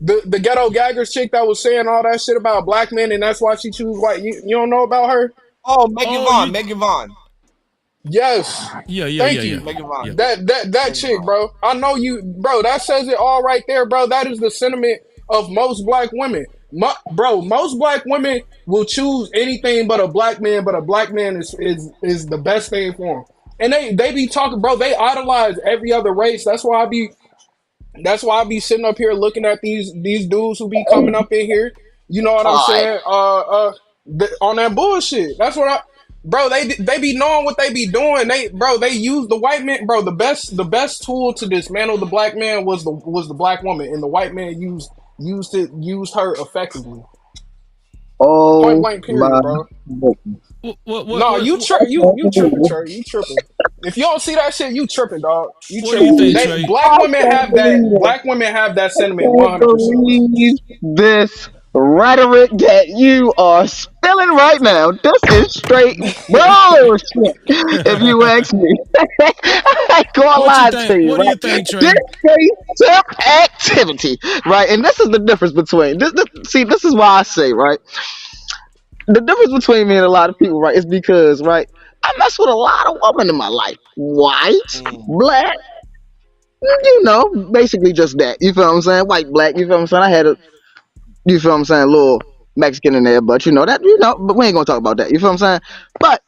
The Ghetto Gaggers chick that was saying all that shit about black men, and that's why she choose white. You don't know about her? Oh, Megan Vaughn. Yes. Yeah. Thank you. Megan Vaughn. That chick, bro. I know you, bro. That says it all right there, bro. That is the sentiment of most black women. Bro, most black women will choose anything but a black man, but a black man is the best thing for them. And they be talking, bro. They idolize every other race. That's why I be sitting up here looking at these dudes who be coming up in here. You know what I'm saying? On that bullshit. That's what bro. They be knowing what they be doing. They use the white man, bro. The best tool to dismantle the black man was the black woman, and the white man used her effectively. Oh, point blank period, bro. No, you tripping, Trey. You tripping. If you don't see that shit, you tripping, dog. You tripping. What do you think, Trey? Black women have that sentiment 100%. This rhetoric that you are spilling right now, this is straight bullshit. If you ask me, I ain't gonna lie to you. What do you think, Trey? This is self-activity, right? And this is the difference between this. This is why I say, right. The difference between me and a lot of people, right, is because, right, I mess with a lot of women in my life. White, black, basically just that. You feel what I'm saying? White, black, you feel what I'm saying? I had a little Mexican in there, but but we ain't gonna talk about that. You feel what I'm saying? But,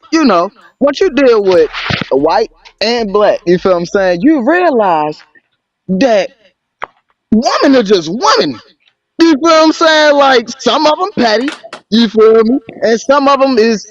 once you deal with white and black, you feel what I'm saying, you realize that women are just women. You feel what I'm saying? Like, some of them petty, you feel me? And some of them is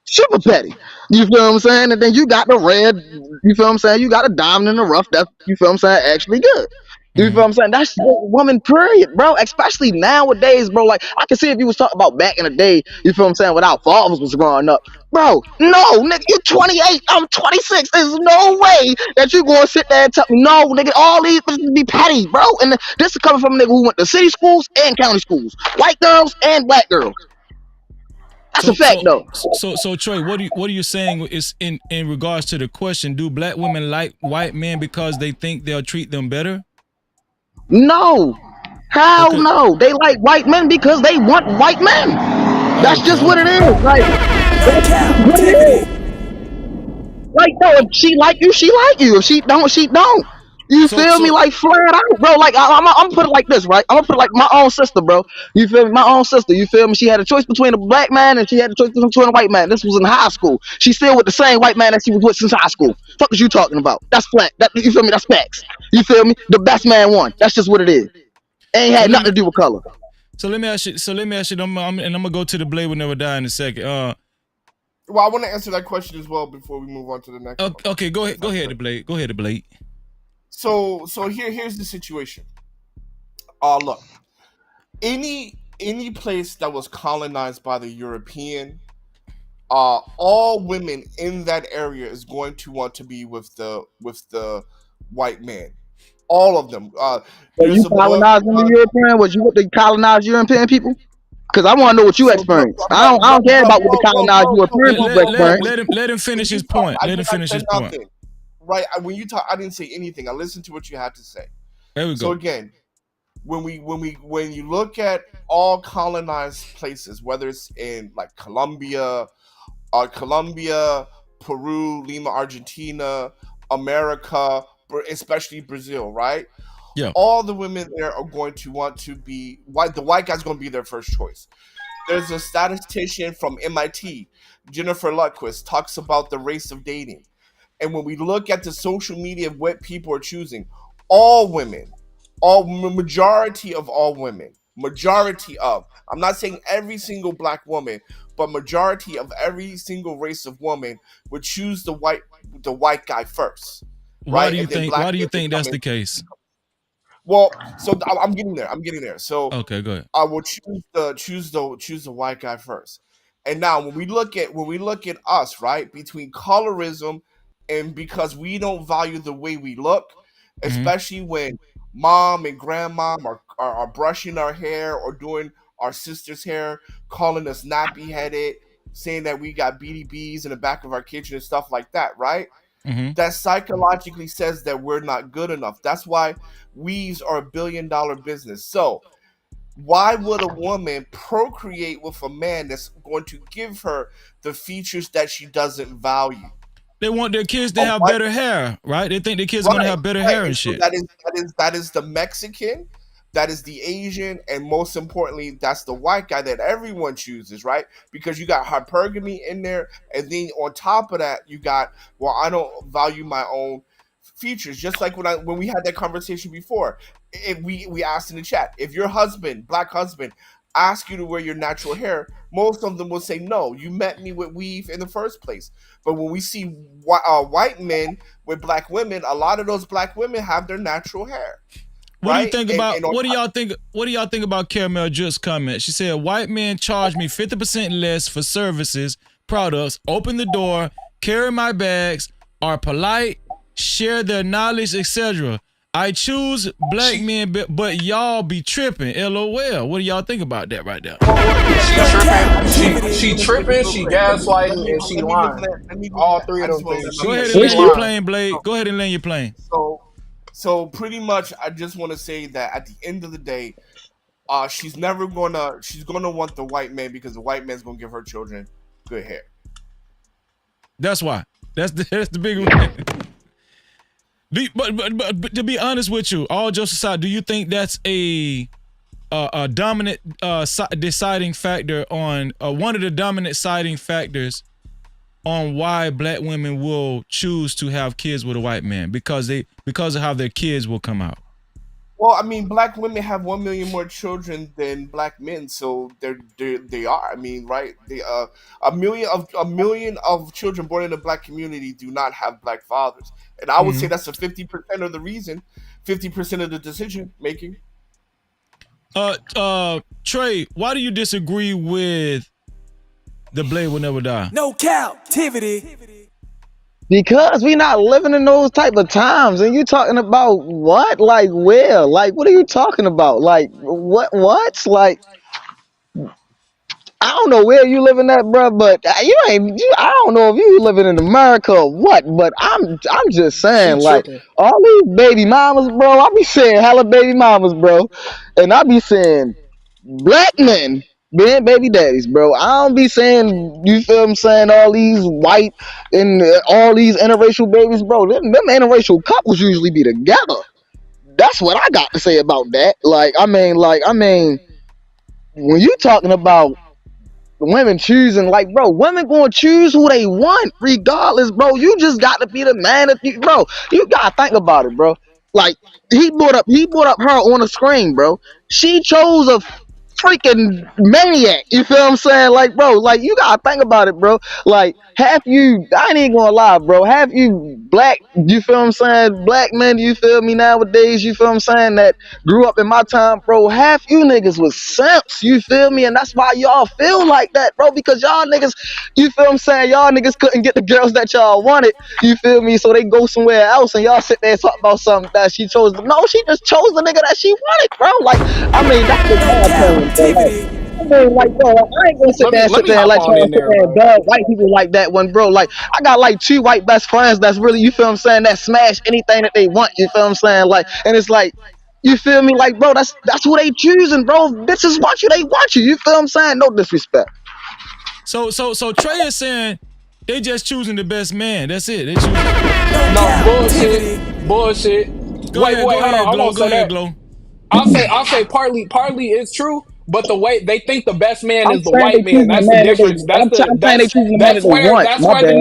super petty. You feel what I'm saying? And then you got the red, you feel what I'm saying? You got a diamond in the rough that's, you feel what I'm saying, actually good. You feel what I'm saying? That's woman, period, bro. Especially nowadays, bro. Like, I can see if you was talking about back in the day, you feel what I'm saying, when our fathers was growing up. Bro, no, nigga, you're 28, I'm 26. There's no way that you gonna sit there and tell me, no, nigga, all these bitches be petty, bro. And this is coming from a nigga who went to city schools and county schools. White girls and black girls. That's a fact, though. So Troy, what are you saying is in regards to the question, do black women like white men because they think they'll treat them better? No. Hell no. They like white men because they want white men. That's just what it is. Like, no, if she like you, she like you. If she don't, she don't. You feel me? Like, flat out, bro. Like, I'm gonna put it like this, right? I'm gonna put it like my own sister, bro. You feel me? My own sister. You feel me? She had a choice between a black man and she had a choice between a white man. This was in high school. She still with the same white man that she was with since high school. Fuck is you talking about? That's flat. You feel me? That's facts. You feel me? The best man won. That's just what it is. Ain't had nothing to do with color. So let me ask you. And I'm gonna go to the Blade Will Never Die in a second. Well, I want to answer that question as well before we move on to the next one. Okay, go ahead. Go ahead, the Blade. Go ahead, the Blade. So here's the situation. Look, any place that was colonized by the European, all women in that area is going to want to be with the white man. All of them. Were you colonizing the European? Was you with the colonized European people? Because I want to know what you experienced. I don't care about what the colonized European people experienced. Let him finish his point. Let him finish his point. Right. When you talk, I didn't say anything. I listened to what you had to say. There we go. So again, when you look at all colonized places, whether it's in like Colombia, Peru, Lima, Argentina, America, especially Brazil, right? Yeah. All the women there are going to want to be white. The white guy's going to be their first choice. There's a statistician from MIT, Jennifer Lundquist, talks about the race of dating. And when we look at the social media of what people are choosing, all women, majority of all women, I'm not saying every single black woman, but majority of every single race of woman would choose the white guy first. Why do you think that's the case? Well, so I'm getting there. So okay, go ahead. I will choose the white guy first. And now when we look at us, right, between colorism and because we don't value the way we look, especially when mom and grandma are brushing our hair or doing our sister's hair, calling us nappy headed, saying that we got BDBs in the back of our kitchen and stuff like that, right? That psychologically says that we're not good enough. That's why weaves are $1 billion business. So why would a woman procreate with a man that's going to give her the features that she doesn't value? They want their kids to have better hair, right? They think their kids are going to have better hair and shit. That is the Mexican, that is the Asian, and most importantly, that's the white guy that everyone chooses, right? Because you got hypergamy in there, and then on top of that, you got, well, I don't value my own features. Just like when we had that conversation before, if we asked in the chat, if your husband, black husband, ask you to wear your natural hair, most of them will say no. You met me with weave in the first place. But when we see white men with black women, a lot of those black women have their natural hair. What do you think about? What do y'all think? What do y'all think about Caramel Just comment? She said, "White men charge me 50% less for services, products, open the door, carry my bags, are polite, share their knowledge, etc. I choose black men, but y'all be tripping. LOL. What do y'all think about that right there?" She tripping, she gaslighting, and she lying. All three of those things. Go ahead and land your plane, Blade. Go ahead and land your plane. So pretty much, I just want to say that at the end of the day, she's gonna want the white man because the white man's gonna give her children good hair. That's why. That's the big one. But to be honest with you, all jokes aside, do you think that's a dominant deciding factor on one of the dominant deciding factors on why black women will choose to have kids with a white man because of how their kids will come out? Well, I mean, black women have 1 million more children than black men, so they are. I mean, right? A million of children born in the black community do not have black fathers, and I would say that's a 50% of the reason, 50% of the decision making. Trey, why do you disagree with the Blade Will Never Die? No Cap-tivity. Because we not living in those type of times, and you talking about what? Like where? Like what are you talking about? Like what? Like I don't know where you living at, bro. But I don't know if you living in America or what. But I'm just saying, like all these baby mamas, bro. I be saying hella baby mamas, bro, and I be saying black men being baby daddies, bro. I don't be saying, you feel I'm saying, all these white and all these interracial babies, bro. Them interracial couples usually be together. That's what I got to say about that. Like, I mean, when you talking about women choosing, like, bro, women gonna choose who they want regardless, bro. You just got to be the man of you, bro. You gotta think about it, bro. Like he brought up her on the screen, bro. She chose a freaking maniac. You feel what I'm saying? Like, bro, like you gotta think about it, bro. Like, half you, I ain't even gonna lie, bro. Half you black, you feel what I'm saying? Black men, you feel me nowadays, you feel what I'm saying? That grew up in my time, bro. Half you niggas was simps, you feel me? And that's why y'all feel like that, bro. Because y'all niggas, you feel what I'm saying? Y'all niggas couldn't get the girls that y'all wanted, you feel me? So they go somewhere else and y'all sit there and talk about something that she chose. No, she just chose the nigga that she wanted, bro. Like, I mean, that's just my opinion, bro. Like, I mean, like, bro, I ain't gonna Let sit me there and hop let on y'all in sit there, there and bro. dog white people like that one, bro. Like, I got like 2 white best friends that's really, you feel what I'm saying, that smash anything that they want, you feel what I'm saying? Like, and it's like, you feel me? Like, bro, that's who they choosing, bro. Bitches want you, they want you. You feel what I'm saying? No disrespect. So Trey is saying they just choosing the best man. That's it. They choosing. No, bullshit. Go Wait, ahead, go hold on. ahead, I Glow. won't Go say ahead, that. Glow. I'll say partly it's true, but the way they think the best man I'm is the saying they white man. choosing the That's the man that difference. they. I'm saying they choosing the man that they want. That's My where the bad.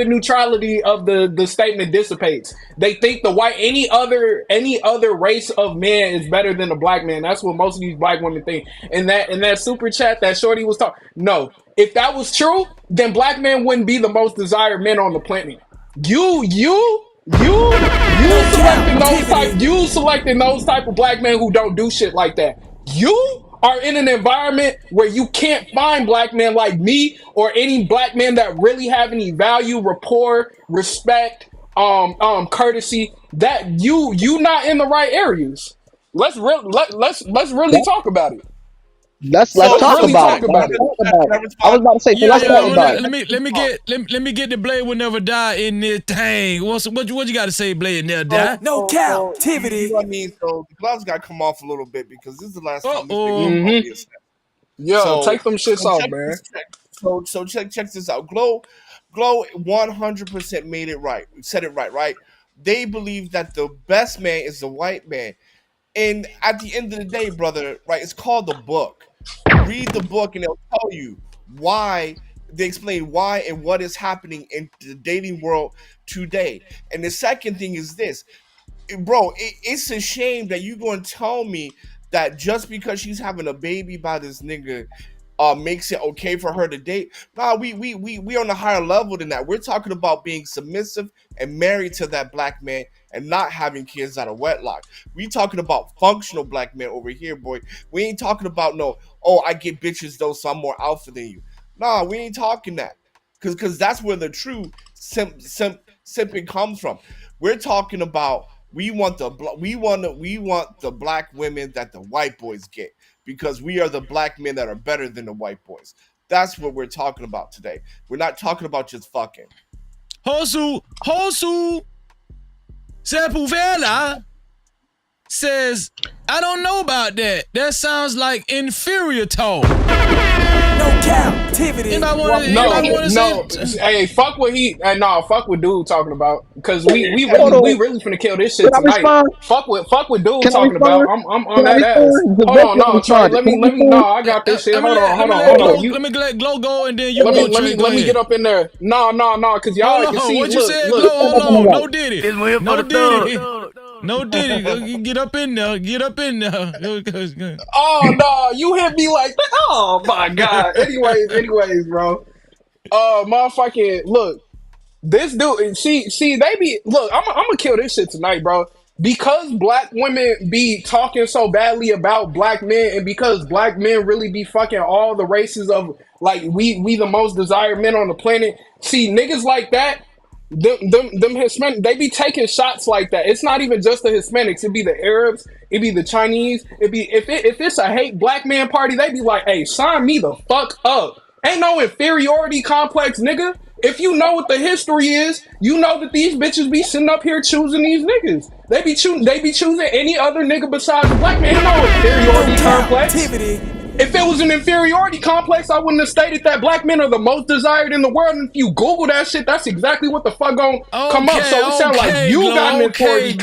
neutrality of the statement dissipates. They think the white any other race of man is better than the black man. That's what most of these black women think. In that super chat that Shorty was talking. No, if that was true, then black men wouldn't be the most desired men on the planet. You selecting those type of black men who don't do shit like that. You are in an environment where you can't find black men like me or any black men that really have any value, rapport, respect, courtesy. That you not in the right areas. Let's really talk about it. Let's Let's talk really about it. talk about Let's it. talk about it. I was about to say, so Yeah, let's talk about let it. me get the Blade will never die in this thing. What you got to say, Blade never die? You know what I mean? So the gloves got to come off a little bit because this is the last time this nigga called me a snap. Yeah, take them shits off, check man. check this out. Glow 100% made it right. Said it right? They believe that the best man is the white man. And at the end of the day, brother, right, it's called the book. Read the book and it'll tell you why. They explain why and what is happening in the dating world today. And the second thing is this, bro, it's a shame that you going to tell me that just because she's having a baby by this nigga makes it okay for her to date. Nah, we on a higher level than that. We're talking about being submissive and married to that black man and not having kids out of wedlock. We talking about functional black men over here, boy. We ain't talking about no, oh, I get bitches though, so I'm more alpha than you. Nah, we ain't talking that. Cause that's where the true simping comes from. We're talking about we want the black women that the white boys get because we are the black men that are better than the white boys. That's what we're talking about today. We're not talking about just fucking. Hosu Sepulveda says, I don't know about that. That sounds like inferior talk. Cap-tivity. Hey, fuck what dude talking about. Cause we really finna kill this shit Can I tonight. respond? Fuck what dude Can I talking about. respond? I'm on Can I that ass. respond? The Hold best on, way to no, Trey. respond. Let Can I me. No, respond? I got this shit. Hold on. Let me let Glow go and then you go, Trey. Go Let me ahead. get up in there. No, cause y'all Hold can on, see. what you Look, said, look. Glow? Hold on. No Diddy. No Diddy. No Diddy. You get up in there. Get up in there. Oh no, you hit me like that. Oh my god. Anyways, bro. Motherfucking look. This dude, see, they be look. I'm gonna kill this shit tonight, bro. Because black women be talking so badly about black men, and because black men really be fucking all the races of like we the most desired men on the planet. See, niggas like that, them Hispanic, they be taking shots like that. It's not even just the Hispanics. It be the Arabs. It be the Chinese. It be if it's a hate black man party, they be like, hey, sign me the fuck up. Ain't no inferiority complex, nigga. If you know what the history is, you know that these bitches be sitting up here choosing these niggas. They be choosing any other nigga besides the black man. Ain't no inferiority complex. If it was an inferiority complex, I wouldn't have stated that black men are the most desired in the world. And if you Google that shit, that's exactly what the fuck gonna come up. So it sounds like you got an inferiority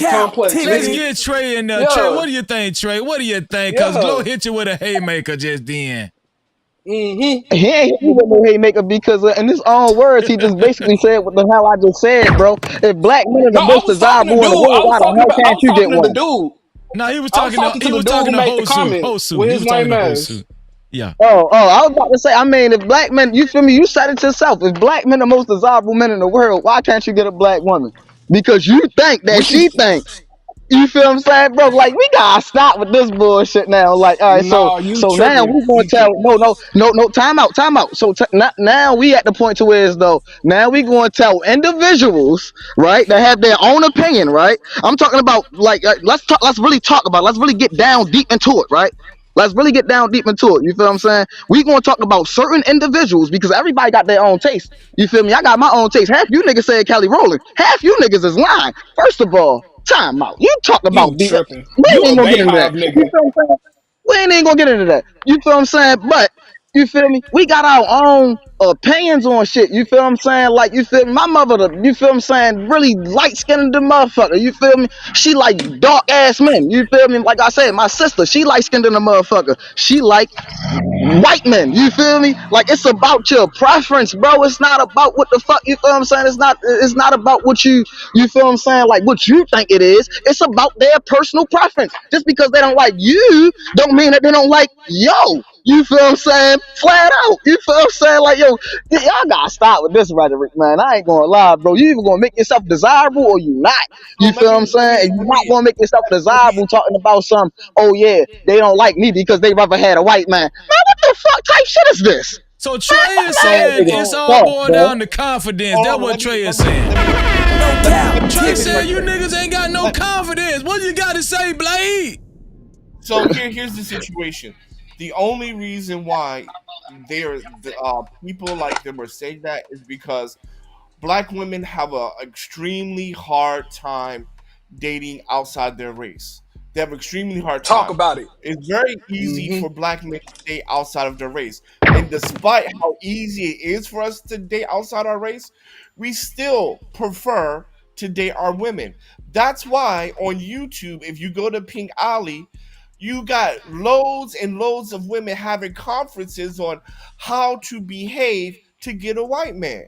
complex. Let's get Trey in there. Yeah. Trey, what do you think, Trey? What do you think? Because Glow hit you with a haymaker just then. He ain't hit me with no haymaker because in his own words, he just basically said what the hell I just said, bro. If black men are No, the I most was talking to desirable in dude. the world, I was why the talking hell about. I can't was you get talking to the one? dude. No, he was I was talking. talking to the dude who made the comment with his lame ass. Yeah. Oh, I was about to say, I mean, if black men, you feel me? You said it yourself. If black men are the most desirable men in the world, why can't you get a black woman? Because you think that she thinks. You feel what I'm saying, bro? Like, we gotta stop with this bullshit now. Like, all right, No, you so now tripping. we gonna tell no, time out. So now we at the point to where is though now we gonna tell individuals, right, that have their own opinion, right? I'm talking about like let's really talk about it. Let's really get down deep into it, right? Let's really get down deep into it. You feel what I'm saying? We gonna talk about certain individuals because everybody got their own taste. You feel me? I got my own taste. Half you niggas said Kelly Rowland. Half you niggas is lying. First of all, time out. You talk about You tripping. we You ain't a gonna get into Bayhive that. You nigga. feel what I'm saying? We ain't gonna get into that. You feel what I'm saying? But you feel me? We got our own opinions on shit. You feel what I'm saying? Like, you feel me? My mother, you feel what I'm saying? Really light-skinned the motherfucker. You feel me? She like dark ass men. You feel me? Like I said, my sister, she light-skinned in the motherfucker. She like white men. You feel me? Like, it's about your preference, bro. It's not about what the fuck. You feel what I'm saying? It's not about what you feel what I'm saying? Like what you think it is. It's about their personal preference. Just because they don't like you, don't mean that they don't like yo. You feel what I'm saying? Flat out. You feel what I'm saying? Like, yo, y'all gotta stop with this rhetoric, man. I ain't gonna lie, bro. You either gonna make yourself desirable or you not. You feel what I'm saying? And you're not gonna make yourself desirable talking about some, oh yeah, they don't like me because they rather had a white man. Man, what the fuck type shit is this? So Trey is saying it's all boiled down to confidence. That's what Trey is saying. Trey said you niggas ain't got no confidence. What you got to say, Blade? So here's the situation. The only reason why people like them are saying that is because black women have a extremely hard time dating outside their race. They have extremely hard time. Talk about it. It's very easy for black men to date outside of their race. And despite how easy it is for us to date outside our race, we still prefer to date our women. That's why on YouTube, if you go to Pink Alley, you got loads and loads of women having conferences on how to behave to get a white man.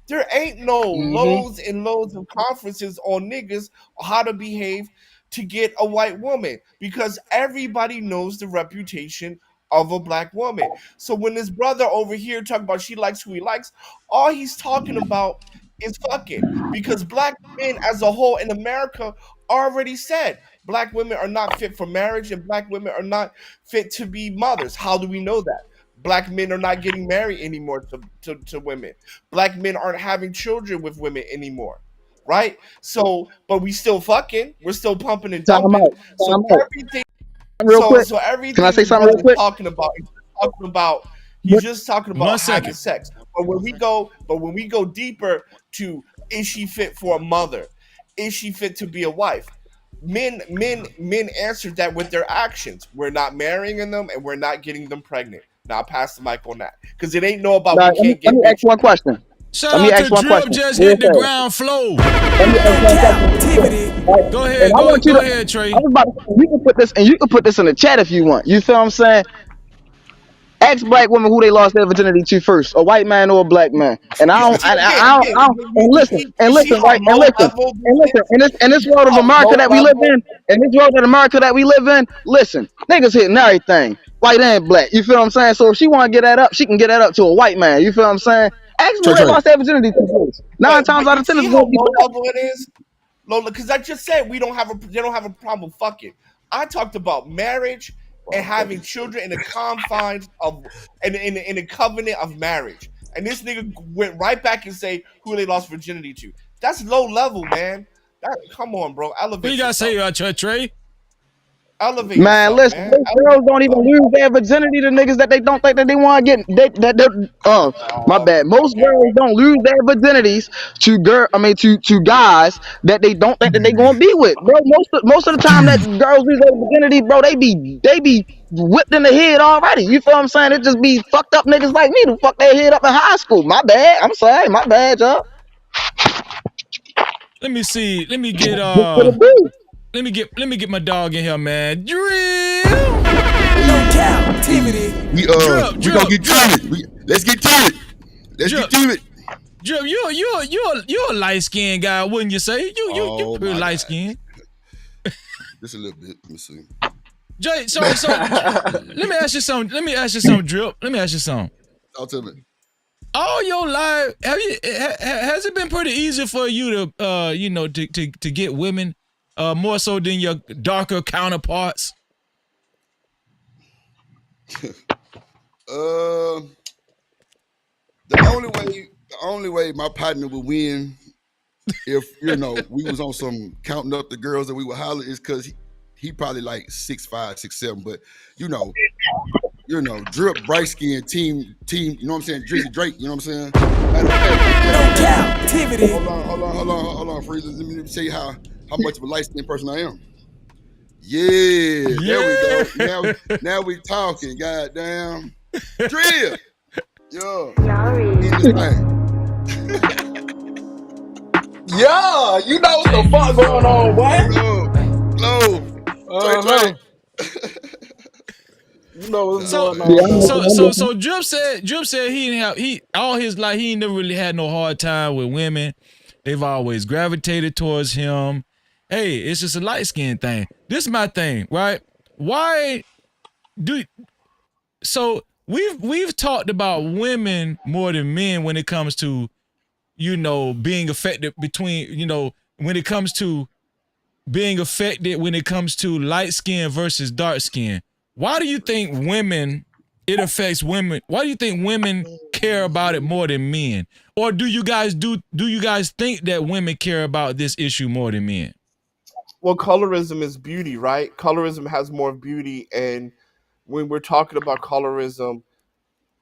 There ain't no loads and loads of conferences on niggas how to behave to get a white woman because everybody knows the reputation of a black woman. So when this brother over here talking about she likes who he likes, all he's talking about is fucking because black men as a whole in America already said black women are not fit for marriage and black women are not fit to be mothers. How do we know that? Black men are not getting married anymore to women. Black men aren't having children with women anymore. Right? So, but we still fucking. We're still pumping and dumping. So everything. So everything. Can I say something real quick? He's just talking about having sex. But when we go deeper to is she fit for a mother? Is she fit to be a wife? Men answered that with their actions. We're not marrying them and we're not getting them pregnant. Now I'll pass the mic on that because it ain't no about we can't get. Let me ask one question. Shout out to Drip just hit the ground floor. Go ahead, go ahead, Trey. I was about to say, you can put this in the chat if you want. You feel what I'm saying? Ask black women who they lost their virginity to first, a white man or a black man. And listen, in this world of America that we live in, listen, niggas hitting everything, white and black. You feel what I'm saying? So if she want to get that up, she can get that up to a white man. You feel what I'm saying? Ask them who they lost their virginity to first. 9 times out of 10 is going to be low level it is, Lola. Because I just said they don't have a problem fucking. I talked about marriage and having children in the confines of and in a covenant of marriage. And this nigga went right back and say who they lost virginity to. That's low level, man. Come on, bro. Elevate. What you gotta say, Trey? Elevate. Man, yourself, listen, man. most girls don't even lose their virginity to niggas that they don't think that they want to get. My bad. Most girls don't lose their virginities to guys that they don't think that they gonna be with, bro. Most of the time that girls lose their virginity, bro, they be whipped in the head already. You feel what I'm saying? It just be fucked up niggas like me who fuck their head up in high school. My bad. I'm sorry. My bad, y'all. Let me see. Let me get Let me get my dog in here, man. Drill. No Cap-tivity. We gonna get to it. Let's get to it. Let's get to it. Drip, you're a light skinned guy, wouldn't you say? You pretty light skinned. Just a little bit. Let me see. Jay, so let me ask you something. Drip. Let me ask you something. Talk to me. All your life, has it been pretty easy for you to get women, more so than your darker counterparts? The only way my partner would win, if we was on some counting up the girls that we would holler, is because he probably like 6'5", 6'7", but Drip, bright skin, team, you know what I'm saying? Drizzy Drake, you know what I'm saying? Cap-tivity. Hold on, Freezer. Let me tell you how much of a light skinned person I am. Yeah, there we go. Now we talking, goddamn. Drill. Yo. Yeah, you know what the fuck going on, boy. Low. You know what's going on. So Drip said he didn't have all his life he never really had no hard time with women. They've always gravitated towards him. Hey, it's just a light skin thing. This is my thing, right? We've talked about women more than men when it comes to being affected when it comes to being affected when it comes to light skin versus dark skin. Why do you think it affects women? Why do you think women care about it more than men? Or do you guys think that women care about this issue more than men? Well, colorism is beauty, right? Colorism has more beauty, and when we're talking about colorism,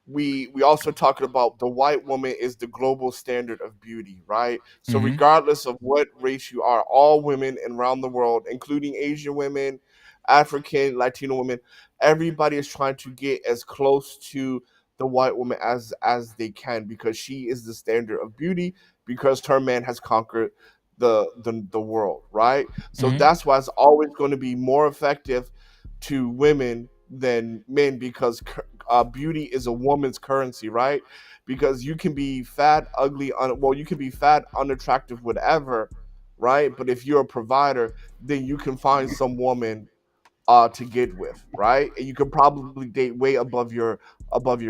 we also talking about the white woman is the global standard of beauty, right? So regardless of what race you are, all women around the world, including Asian women, African, Latino women, everybody is trying to get as close to the white woman as they can, because she is the standard of beauty, because her man has conquered the world, right? So that's why it's always going to be more effective to women than men, because beauty is a woman's currency, right? Because you can be fat, ugly, you can be fat, unattractive, whatever, right? But if you're a provider, then you can find some woman to get with, right? And you can probably date way above your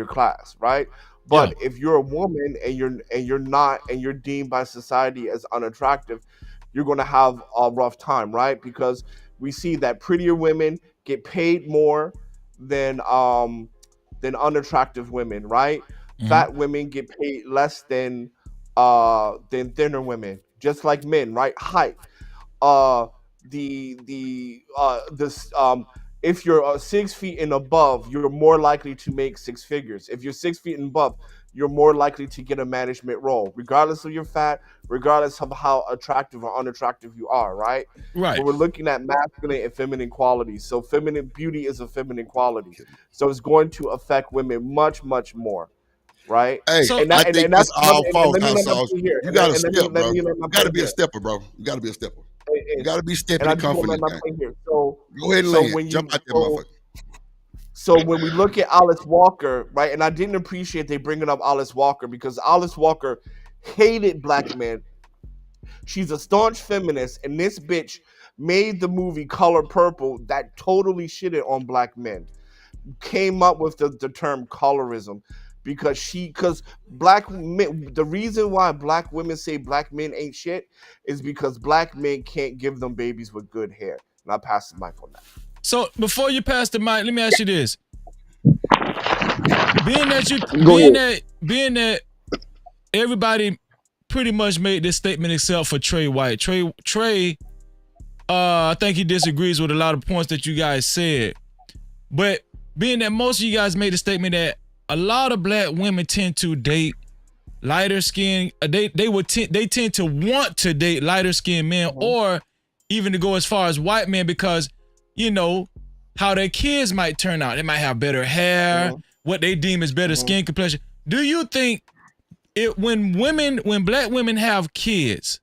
class, right? But if you're a woman and you're deemed by society as unattractive, you're going to have a rough time, right? Because we see that prettier women get paid more than unattractive women, right? Fat women get paid less than thinner women, just like men, right? Height. If you're 6 feet and above, you're more likely to make six figures. If you're 6 feet and above, you're more likely to get a management role, regardless of your fat, regardless of how attractive or unattractive you are, right? Right. But we're looking at masculine and feminine qualities. So feminine beauty is a feminine quality. So it's going to affect women much, much more, right? Hey, I think that's all false, house sauce. You got to step, bro. You got to be a stepper, bro. You got to be a stepper. You got to be stepping and confident. So go ahead and land. Jump out there, motherfucker. So when we look at Alice Walker, right, and I didn't appreciate they bringing up Alice Walker, because Alice Walker hated black men. She's a staunch feminist, and this bitch made the movie Color Purple that totally shitted on black men. Came up with the term colorism, because black men, the reason why black women say black men ain't shit is because black men can't give them babies with good hair. And I'll pass the mic on that. So before you pass the mic, let me ask you this. Being that everybody pretty much made this statement except for Trey White. Trey, I think he disagrees with a lot of points that you guys said. But being that most of you guys made the statement that a lot of black women tend to date lighter skin, they tend to want to date lighter skinned men, or even to go as far as white men, because how their kids might turn out. They might have better hair, what they deem as better skin complexion. Do you think when black women have kids,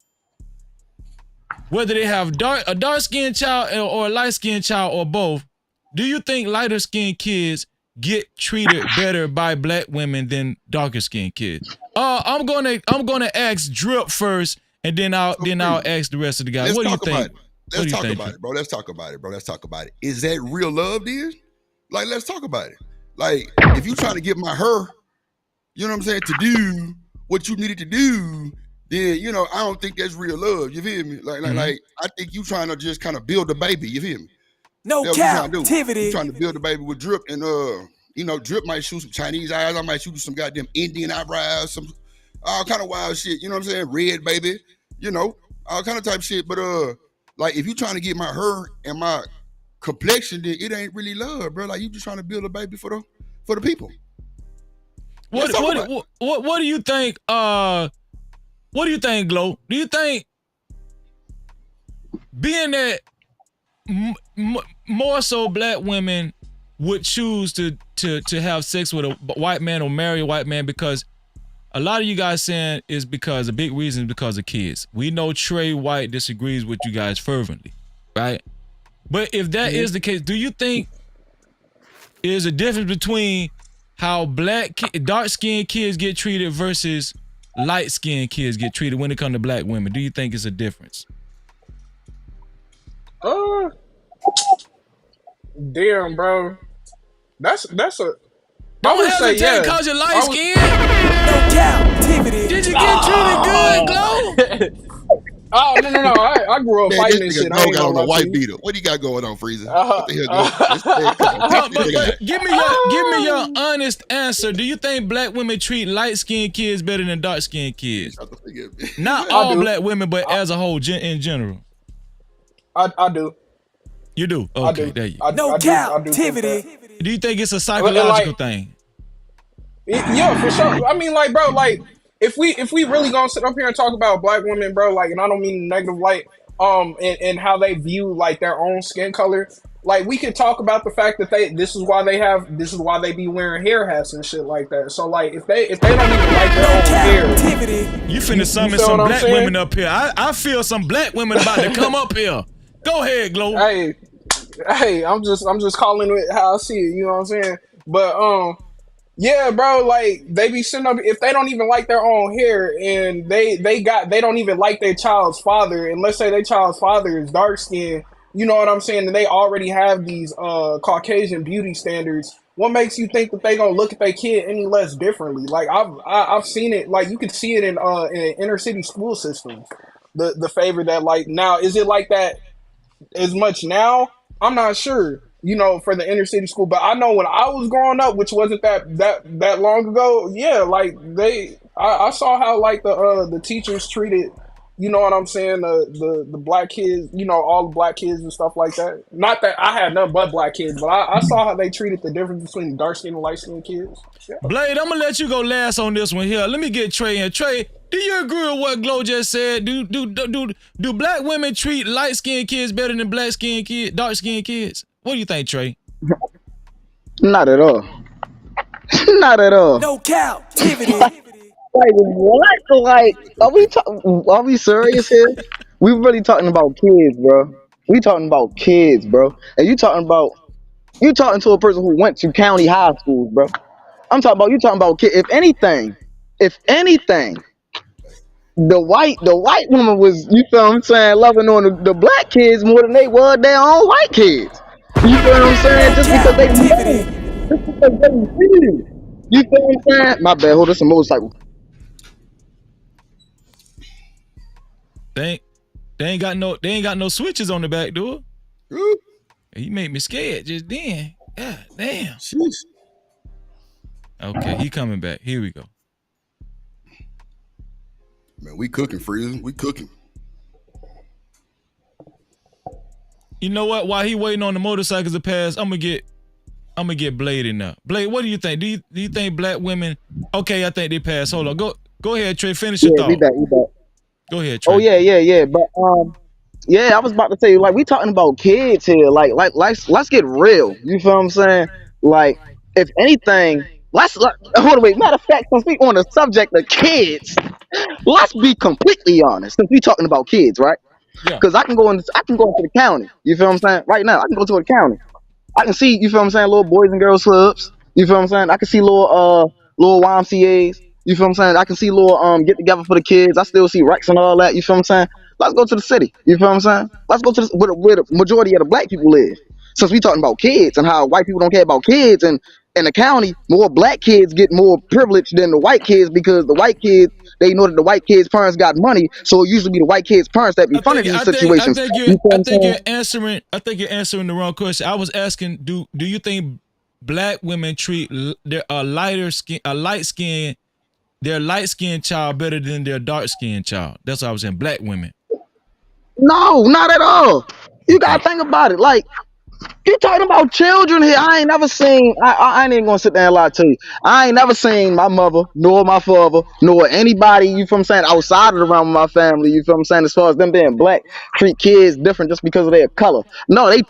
whether they have a dark skinned child or a light skinned child or both, do you think lighter skinned kids get treated better by black women than darker skinned kids? I'm gonna ask Drip first, and then I'll ask the rest of the guys. What do you think? What do you talk think, about Trey? it, bro. Let's talk about it, bro. Let's talk about it. Is that real love, then? Like, let's talk about it. Like, if you trying to get her, you know what I'm saying, to do what you needed to do, then, you know, I don't think that's real love. You feel me? Like, I think you trying to just kind of build a baby. You feel me? No That's what you trying to do. Cap-tivity. You trying to build a baby with Drip, and you know, Drip might shoot some Chinese eyes. I might shoot some goddamn Indian eyebrows, some all kind of wild shit. You know what I'm saying? Red baby. You know, all kind of type shit. But like, if you trying to get her and my complexion, then it ain't really love, bro. Like, you just trying to build a baby for the people. What do you think? What do you think, Glow? Do you think being that more so black women would choose to have sex with a white man or marry a white man, because a lot of you guys saying is because a big reason is because of kids. We know Trey White disagrees with you guys fervently, right? But if that is the case, do you think there's a difference between how dark-skinned kids get treated versus light-skinned kids get treated when it comes to black women? Do you think it's a difference? Damn, bro. That's a. Don't hesitate because you're light skinned. No Cap-tivity. Did you get treated good, Glow? Oh no! I grew up Man, fighting this this nigga shit. Glow I ain't got on gonna a lie to white you. beater. What do you got going on, Freezer? What the hell, Glow? But give me your honest answer. Do you think black women treat light-skinned kids better than dark-skinned kids? Not all black women, but as a whole, in general. I do. You do? Okay, there you go. No Cap-tivity. Do you think it's a psychological thing? Yeah, for sure. I mean, like, bro, like, if we really gonna sit up here and talk about black women, bro, like, and I don't mean negative light, and how they view like their own skin color, like, we could talk about the fact that this is why they be wearing hair hats and shit like that. So, like, if they don't even like their own hair, you finna summon some black women up here. I feel some black women about to come up here. Go ahead, Glow. Hey, I'm just calling it how I see it. You know what I'm saying? But yeah, bro, like, they be sitting up, if they don't even like their own hair, and they don't even like their child's father, and let's say their child's father is dark skinned, you know what I'm saying, and they already have these Caucasian beauty standards, what makes you think that they gonna look at their kid any less differently? Like, I've seen it, like, you can see it in inner city school systems, the favor that, like, now, is it like that as much now? I'm not sure, you know, for the inner city school, but I know when I was growing up, which wasn't that long ago, yeah, like, I saw how, like, the teachers treated, you know what I'm saying, the black kids, you know, all the black kids and stuff like that. Not that I had nothing but black kids, but I saw how they treated the difference between dark skinned and light skinned kids. Yeah. Blade, I'm gonna let you go last on this one here. Let me get Trey in. Trey, do you agree with what Glow just said? Do black women treat light skinned kids better than dark skinned kids? What do you think, Trey? Not at all. Not at all. No Cap-tivity. Like, what? Like, are we serious here? We really talking about kids, bro. We talking about kids, bro. And you talking to a person who went to county high schools, bro. You talking about kids. If anything, the white woman was, you feel what I'm saying, loving on the black kids more than they were their own white kids. You feel what I'm saying? Just because they knew. You feel what I'm saying? My bad, hold on, some motorcycle. They ain't got no switches on the back door. You made me scared just then. God damn. Jeez. Okay, he coming back. Here we go. Man, we cooking, Freezer. We cooking. You know what? While he waiting on the motorcycles to pass, I'm gonna get Blade in there. Blade, what do you think? Do you think black women? Okay, I think they passed. Hold on. Go ahead, Trey. Finish your thought. We back. Go ahead, Trey. Oh yeah. But yeah, I was about to say, like, we talking about kids here. Like let's get real. You feel what I'm saying? Like, if anything, hold on, wait. Matter of fact, since we on the subject of kids, let's be completely honest. Since we talking about kids, right? Yeah. Because I can go into the county. You feel what I'm saying? Right now, I can go to the county. I can see, you feel what I'm saying, little boys and girls clubs. You feel what I'm saying? I can see little YMCAs. You feel what I'm saying? I can see little get together for the kids. I still see Rex and all that. You feel what I'm saying? Let's go to the city. You feel what I'm saying? Let's go to where the majority of the black people live. Since we talking about kids and how white people don't care about kids, and in the county, more black kids get more privilege than the white kids because the white kids, they know that the white kids' parents got money, so it usually be the white kids' parents that be funding these situations. I You feel what I'm think saying? you're answering the wrong question. I was asking, do you think black women treat their light skinned child better than their dark skinned child? That's what I was saying. Black women. No, not at all. You gotta think about it. Like, you talking about children here. I ain't never seen, I ain't even gonna sit there and lie to you. I ain't never seen my mother, nor my father, nor anybody, you feel what I'm saying, outside of the realm of my family, you feel what I'm saying, as far as them being black, treat kids different just because of their color. No, this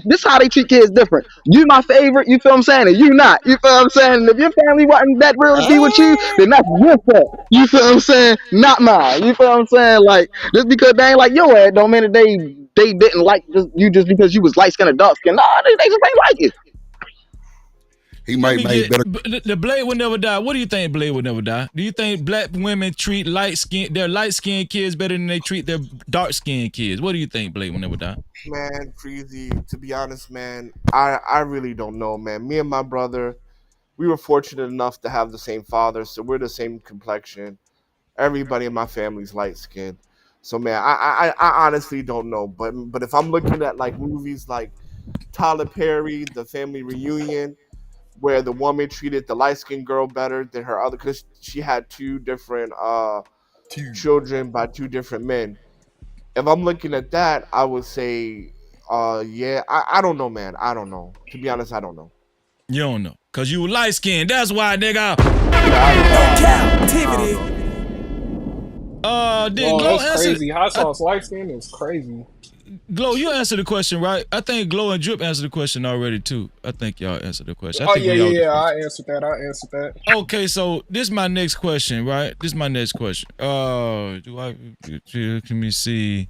is how they treat kids different. You my favorite, you feel what I'm saying, and you not. You feel what I'm saying? And if your family wasn't that real to be with you, then that's your fault. You feel what I'm saying? Not mine. You feel what I'm saying? Like, just because they ain't like your ass don't mean that they didn't like you just because you was light skinned or dark skinned. No, they just ain't like you. He might make better. The Blade would never die. What do you think Blade would never die? Do you think black women treat their light skinned kids better than they treat their dark skinned kids? What do you think Blade would never die? Man, Freezy, to be honest, man, I really don't know, man. Me and my brother, we were fortunate enough to have the same father, so we're the same complexion. Everybody in my family's light skinned. So man, I honestly don't know. But if I'm looking at like movies like Tyler Perry, The Family Reunion, where the woman treated the light skinned girl better than her other, because she had two different children by two different men. If I'm looking at that, I would say, yeah, I don't know, man. I don't know. To be honest, I don't know. You don't know, cause you light skinned. That's why, nigga. Cap-tivity. Did Glow that's answer? crazy. Hot sauce light skin is crazy. Glow, you answered the question, right? I think Glow and Drip answered the question already too. I think y'all answered the question. I answered that. Okay, so this is my next question, right? This is my next question. Let me see.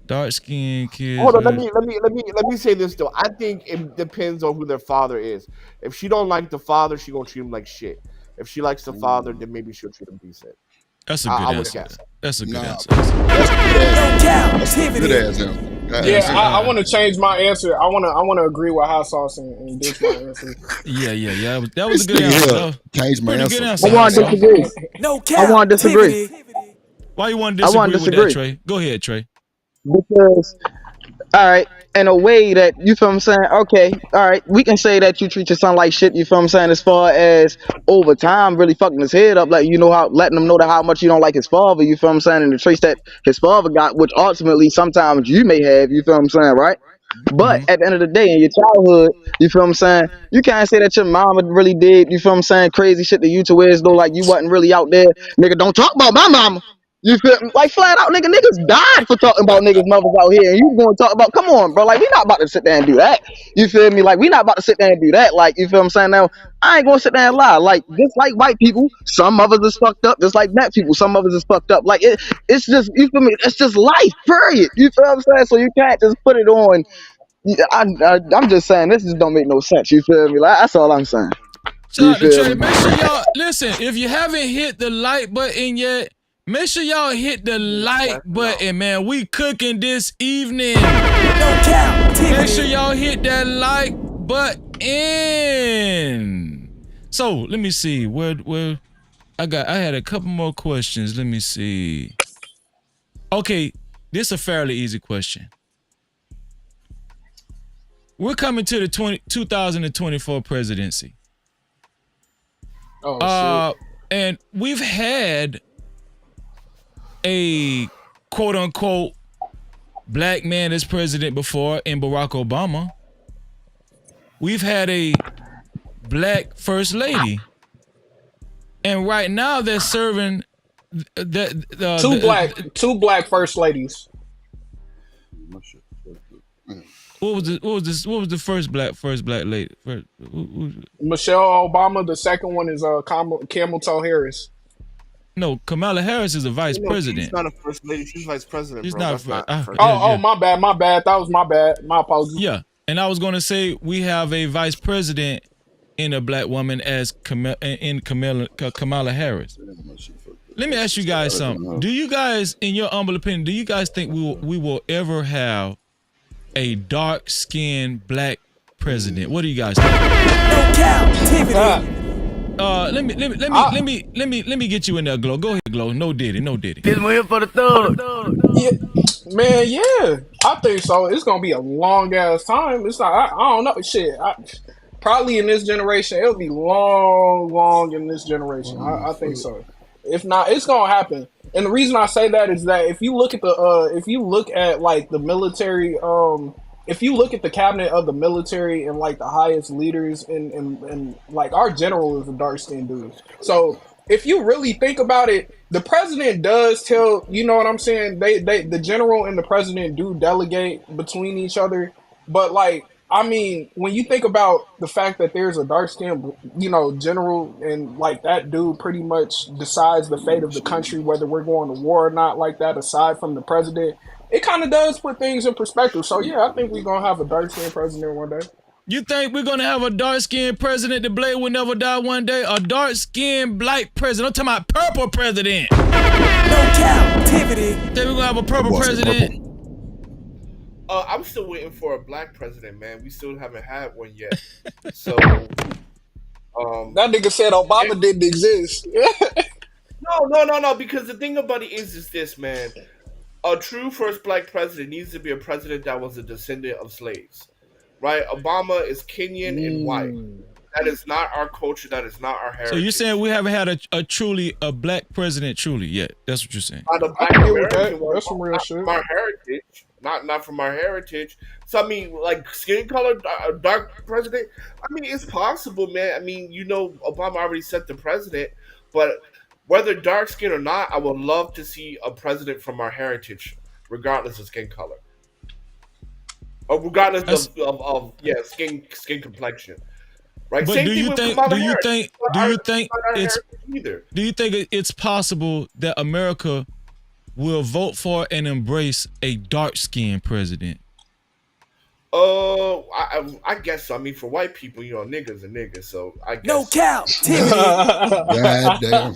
Dark skinned kids. Hold on, let me say this though. I think it depends on who their father is. If she don't like the father, she gonna treat him like shit. If she likes the father, then maybe she'll treat him decent. That's a good answer. That's a good answer. That's a good answer. Yeah, I want to change my answer. I want to agree with hot sauce and ditch my answer. Yeah. That was a good answer. Change my answer. I want to disagree. I want to disagree. Why you want to disagree with that, Trey? Go ahead, Trey. Because, all right, in a way that, you feel what I'm saying, okay, all right, we can say that you treat your son like shit, you feel what I'm saying, as far as over time really fucking his head up, like, you know, how letting him know that how much you don't like his father, you feel what I'm saying, and the traits that his father got, which ultimately sometimes you may have, you feel what I'm saying, right? But at the end of the day, in your childhood, you feel what I'm saying, you can't say that your mama really did, you feel what I'm saying, crazy shit to you to where as though like you wasn't really out there. Nigga, don't talk about my mama. You feel like flat out, niggas died for talking about niggas' mothers out here, and you gonna talk about, come on, bro, like we not about to sit there and do that. You feel me? Like we not about to sit there and do that. Like, you feel what I'm saying? Now I ain't gonna sit there and lie. Like, just like white people, some mothers is fucked up. Just like black people, some mothers is fucked up. Like it's just, you feel me? It's just life, period. You feel what I'm saying? So you can't just put it on. I'm just saying this just don't make no sense. You feel me? Like that's all I'm saying. Shout out to Trey. Make sure y'all listen. If you haven't hit the like button yet, make sure y'all hit the like button, man. We cooking this evening. Make sure y'all hit that like button. So let me see where I had a couple more questions. Let me see. Okay, this is a fairly easy question. We're coming to the 2024 presidency. Oh shit. And we've had a quote unquote black man as president before in Barack Obama. We've had a black first lady. And right now they're serving two black first ladies. What was the first black lady? Michelle Obama. The second one is Camel Toe Harris. No, Kamala Harris is a vice president. She's not a first lady. She's vice president. She's bro. not. That's not first Oh, my bad. That was my bad. My apologies. Yeah, and I was gonna say we have a vice president in a black woman as Kamala Harris. Let me ask you guys something. Do you guys, in your humble opinion, do you guys think we will ever have a dark-skinned black president? What do you guys think? No Cap-tivity. Let me get you in there, Glow. Go ahead, Glow. No diddy. This one here for the thug. Yeah, man, yeah, I think so. It's gonna be a long ass time. It's not. I don't know. Shit. Probably in this generation, it'll be long in this generation. I think so. If not, it's gonna happen. And the reason I say that is that if you look at like the military, if you look at the cabinet of the military and like the highest leaders and like our general is a dark skinned dude. So if you really think about it, the president does tell, you know what I'm saying? The general and the president do delegate between each other. But like, I mean, when you think about the fact that there's a dark skinned, general, and like that dude pretty much decides the fate of the country, whether we're going to war or not, like that, aside from the president, it kind of does put things in perspective. So yeah, I think we're going to have a dark skinned president one day. You think we're going to have a dark-skinned president? The blade will never die one day? A dark-skinned black president? I'm talking about purple president. No Cap-tivity. Think we're going to have a purple president? I'm still waiting for a black president, man. We still haven't had one yet. So, that nigga said Obama didn't exist. No. Because the thing about it is this, man. A true first black president needs to be a president that was a descendant of slaves. Right, Obama is Kenyan and white. That is not our culture. That is not our heritage. So you're saying we haven't had a black president truly yet? That's what you're saying. Not a black American one. That's some real shit. From our heritage, not from our heritage. So I mean, like skin color, dark president. I mean, it's possible, man. I mean, Obama already set the president, but whether dark skin or not, I would love to see a president from our heritage, regardless of skin color. Or regardless of skin complexion, right? But Same do you thing think? with Do you think it's? Either. Do you think it's possible that America will vote for and embrace a dark-skinned president? I guess so. I mean, for white people, niggas are niggas, so I guess. No Cap-tivity. God damn.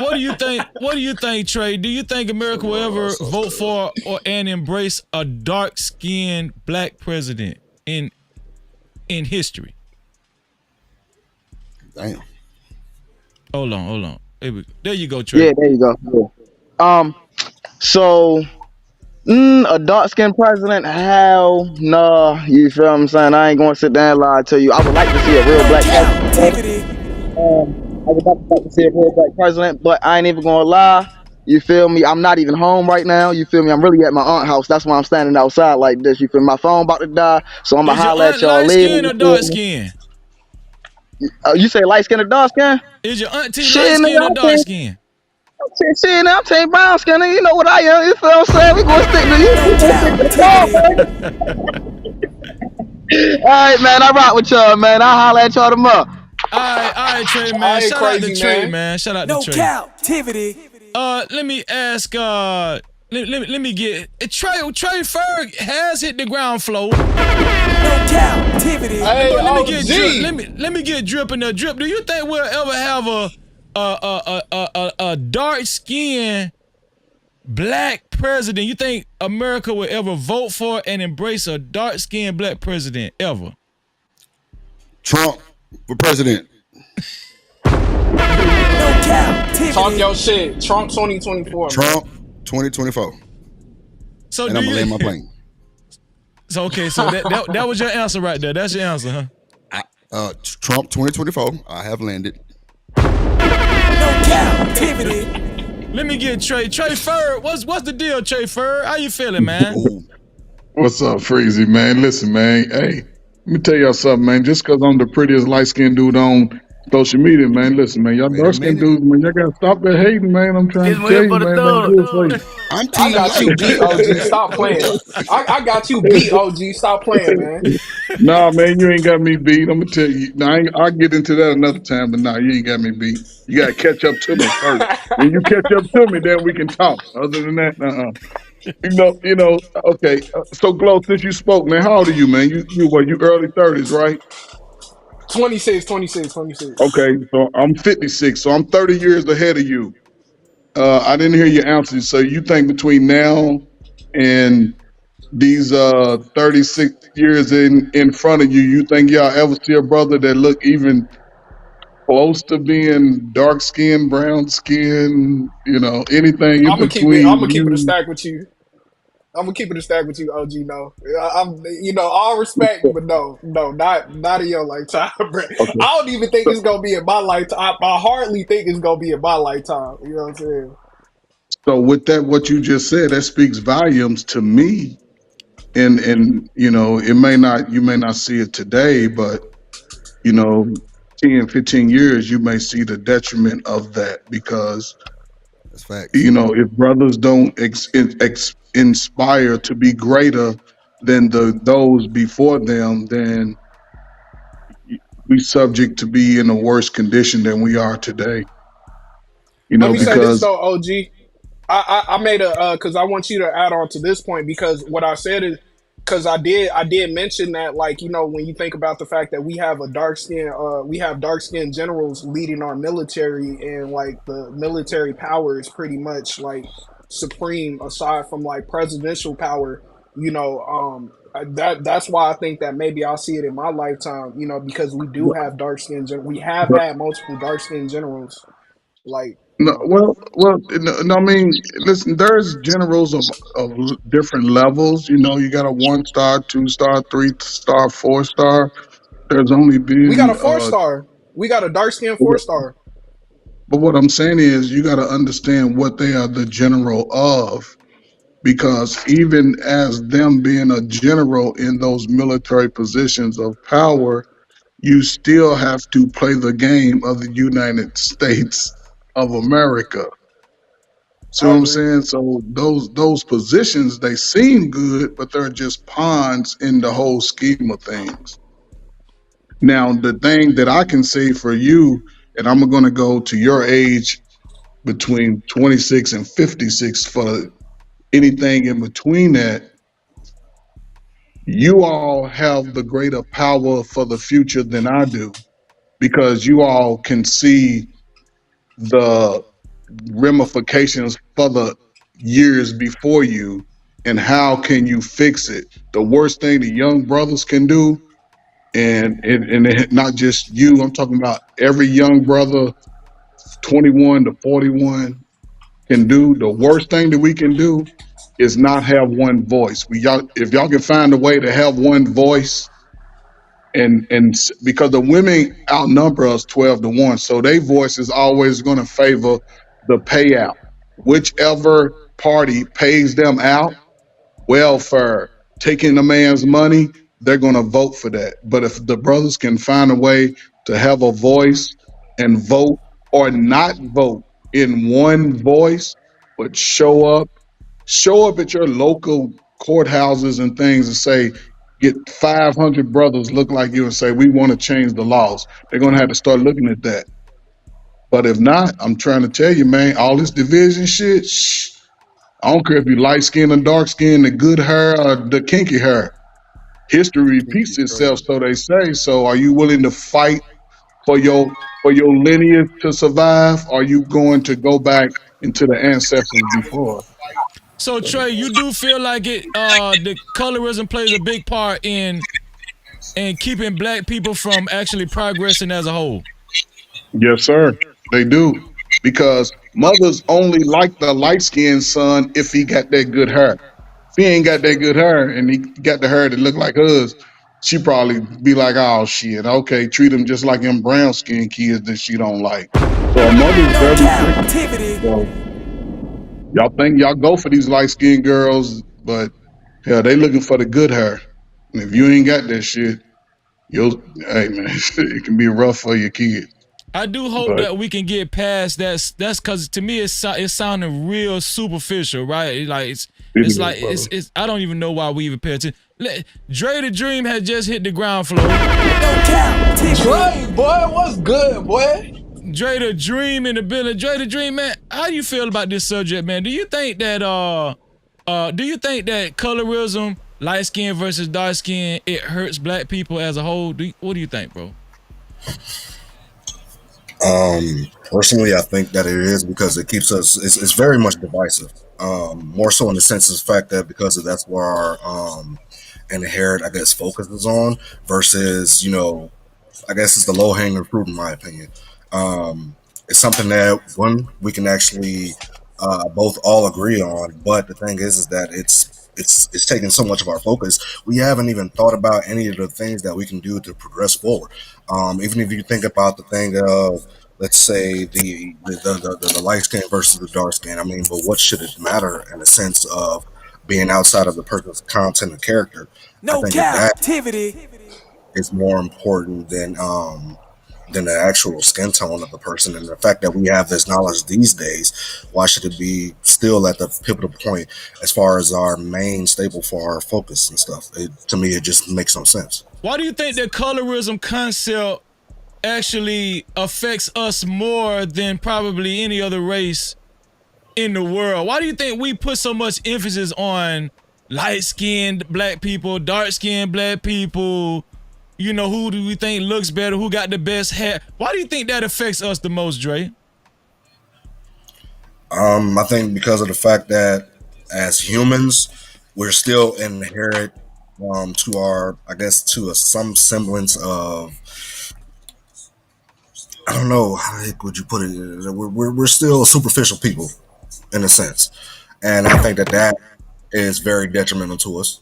What do you think, Trey? Do you think America will ever vote for and embrace a dark-skinned black president in history? Damn. Hold on. There you go, Trey. Yeah, there you go. Yeah. So a dark-skinned president? Hell no. You feel what I'm saying? I ain't gonna sit down and lie to you. I would like to see a real black president. I would like to see a real black president, but I ain't even gonna lie. You feel me? I'm not even home right now. You feel me? I'm really at my aunt's house. That's why I'm standing outside like this. You feel me? My phone about to die, so I'm gonna holler at y'all later. Light skin or dark skin? You say light skin or dark skin? Is your auntie light skin or dark skin? Shit, I'm saying brown skin. You know what I am. You feel what I'm saying? We gonna stick to you. All right, man. I rock with y'all, man. I'll holler at y'all tomorrow. All right, Trey, man. Shout out to Trey, man. Shout out to Trey. No Cap-tivity. Let me ask. Let me get Trey Ferg has hit the ground floor. No Cap-tivity. Hey, let me get Drip in there. Drip, do you think we'll ever have a dark skinned black president? You think America will ever vote for and embrace a dark skinned black president ever? Trump for president. No Cap-tivity. Talk your shit. Trump 2024. Trump 2024. So and I'm gonna land my plane. So that was your answer right there. That's your answer, huh? Trump 2024. I have landed. No Cap-tivity. Let me get Trey Ferg. What's the deal, Trey Ferg? How you feeling, man? What's up, Freezy, man? Listen, man. Hey, let me tell y'all something, man. Just because I'm the prettiest light-skinned dude on social media, man. Listen, man. Y'all dark-skinned dudes, man. Y'all gotta stop that hating, man. I'm trying to tell you, man. I got you beat, OG. Stop playing. I got you beat, OG. Stop playing, man. Nah, man, you ain't got me beat. I'm gonna tell you. Nah, I'll get into that another time, but nah, you ain't got me beat. You gotta catch up to me first. When you catch up to me, then we can talk. Other than that, You know. Okay. So, Glow, since you spoke, man, how old are you, man? You early 30s, right? 26. Okay, so I'm 56, so I'm 30 years ahead of you. I didn't hear your answer. So you think between now and these 36 years in front of you, you think y'all ever see a brother that look even close to being dark skin, brown skin, anything in I'm between gonna keep it a you? stack with you. I'm gonna keep it a stack with you, OG. No, I'm, all respect, but no, not in your lifetime, bro. Okay. I don't even think it's gonna be in my lifetime. I hardly think it's gonna be in my lifetime. You know what I'm saying? So with that, what you just said, that speaks volumes to me. And you may not see it today, but you know, 10, 15 years, you may see the detriment of that because, That's facts. if brothers don't inspire to be greater than those before them, then we subject to be in a worse condition than we are today. Let me say this Because though, OG. I made a because I want you to add on to this point because what I said is because I did mention that, like, when you think about the fact that we have dark skinned generals leading our military, and like the military power is pretty much like supreme aside from like presidential power. That's why I think that maybe I'll see it in my lifetime. Because we do have dark skinned we have but had multiple dark skinned generals, like. no, well, no, I mean, listen, there's generals of different levels. You got a 1 star, 2 star, 3 star, 4 star. There's only We got been a 4 star. We got a dark skinned 4 star. but what I'm saying is you got to understand what they are the general of, because even as them being a general in those military positions of power, you still have to play the game of the United States of America. See I what I'm agree. saying? So those positions, they seem good, but they're just pawns in the whole scheme of things. Now, the thing that I can say for you, and I'm going to go to your age between 26 and 56, for anything in between that, you all have the greater power for the future than I do, because you all can see the ramifications for the years before you, and how can you fix it. The worst thing the young brothers can do, and not just you, I'm talking about every young brother 21 to 41 can do, the worst thing that we can do is not have one voice. If y'all can find a way to have one voice, and because the women outnumber us 12 to 1, so their voice is always going to favor the payout. Whichever party pays them out, welfare, taking a man's money, they're going to vote for that. But if the brothers can find a way to have a voice and vote, or not vote in one voice, but show up at your local courthouses and things and say, get 500 brothers look like you and say, we want to change the laws. They're going to have to start looking at that. But if not, I'm trying to tell you, man, all this division shit, I don't care if you light skin and dark skin, the good hair or the kinky hair. History repeats itself, so they say. So are you willing to fight for your lineage to survive? Or are you going to go back into the ancestors before? So Trey, you do feel like the colorism plays a big part in keeping black people from actually progressing as a whole? Yes, sir. They do. Because mothers only like the light skinned son if he got that good hair. If he ain't got that good hair and he got the hair that look like hers, she probably be like, oh shit, okay, treat him just like them brown skinned kids that she don't like. So a mother's No very tricky. captivity. So y'all think y'all go for these light skinned girls, but hell, they looking for the good hair. And if you ain't got that shit, hey man, it can be rough for your kids. I do hope But that we can get past that. That's because to me it's sounding real superficial, right? Like it's like it's I don't even know why we even pay attention. Dre the Dream has just hit the ground floor. Dre, boy, what's good, boy? Dre the Dream in the building. Dre the Dream, man. How do you feel about this subject, man? Do you think that colorism, light skin versus dark skin, it hurts black people as a whole? What do you think, bro? Personally, I think that it is because it keeps us. It's very much divisive. More so in the sense of the fact that because that's where our inherent, I guess, focus is on versus I guess it's the low hanging fruit in my opinion. It's something that one we can actually both all agree on, but the thing is that it's taking so much of our focus. We haven't even thought about any of the things that we can do to progress forward. Even if you think about the thing of, let's say, the light skin versus the dark skin. I mean, but what should it matter in the sense of being outside of the person's content and character? I No think that captivity. is more important than the actual skin tone of the person. And the fact that we have this knowledge these days, why should it be still at the pivotal point as far as our main staple for our focus and stuff? To me, it just makes no sense. Why do you think that colorism concept actually affects us more than probably any other race in the world? Why do you think we put so much emphasis on light-skinned black people, dark-skinned black people? Who do we think looks better? Who got the best hair? Why do you think that affects us the most, Dre? I think because of the fact that as humans, we're still inherent to our, I guess, to some semblance of, I don't know, how the heck would you put it? We're still superficial people in a sense. And I think that is very detrimental to us.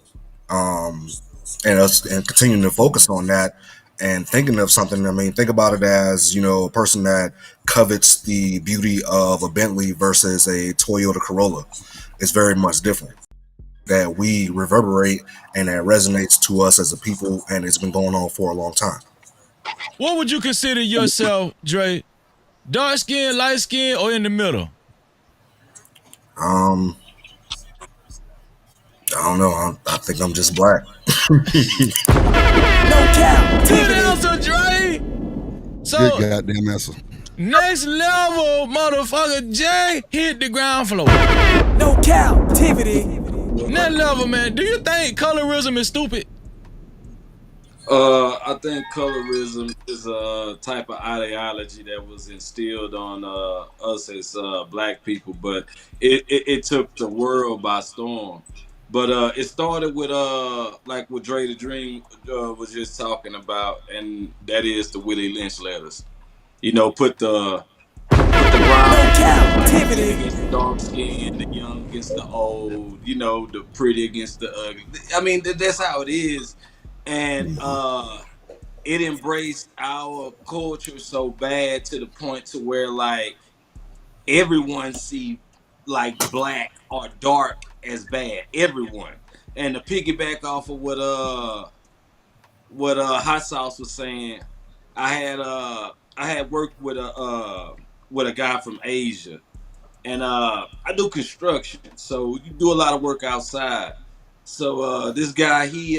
And continuing to focus on that and thinking of something. I mean, think about it as, a person that covets the beauty of a Bentley versus a Toyota Corolla. It's very much different. That we reverberate and that resonates to us as a people, and it's been going on for a long time. What would you consider yourself, Dre? Dark skin, light skin, or in the middle? I don't know. I think I'm just black. No cap. Good answer, Dre. So, good goddamn answer. Next level, motherfucker, Jay hit the ground floor. No captivity. Next level, man. Do you think colorism is stupid? I think colorism is a type of ideology that was instilled on us as black people, but it took the world by storm. But it started with like what Dre the Dream was just talking about, and that is the Willie Lynch letters. Put the brown against the dark skin, the young against the old, the pretty against the ugly. I mean, that's how it is. And it embraced our culture so bad to the point to where like everyone see like black or dark as bad. Everyone. And to piggyback off of what Hot Sauce was saying, I had worked with a guy from Asia, and I do construction, so you do a lot of work outside. So this guy, he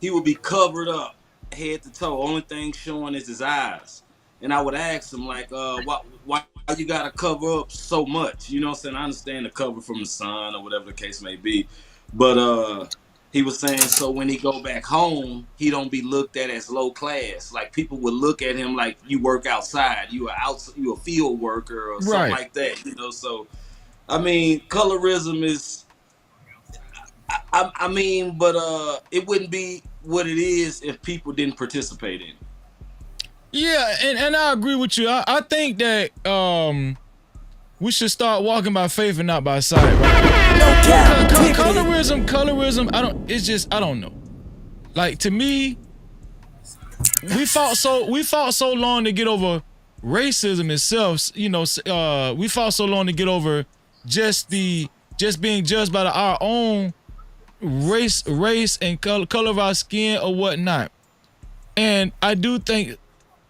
would be covered up head to toe. Only thing showing is his eyes. And I would ask him like, why you gotta cover up so much? You know what I'm saying? I understand the cover from the sun or whatever the case may be, but he was saying so when he go back home, he don't be looked at as low class. Like people would look at him like you work outside, you a field worker or something like that. So I mean, colorism is. I mean, but it wouldn't be what it is if people didn't participate in it. Yeah, and I agree with you. I think that we should start walking by faith and not by sight. Right? Colorism. I don't know. Like to me, we fought so long to get over racism itself. We fought so long to get over just being judged by our own race and color of our skin or whatnot. And I do think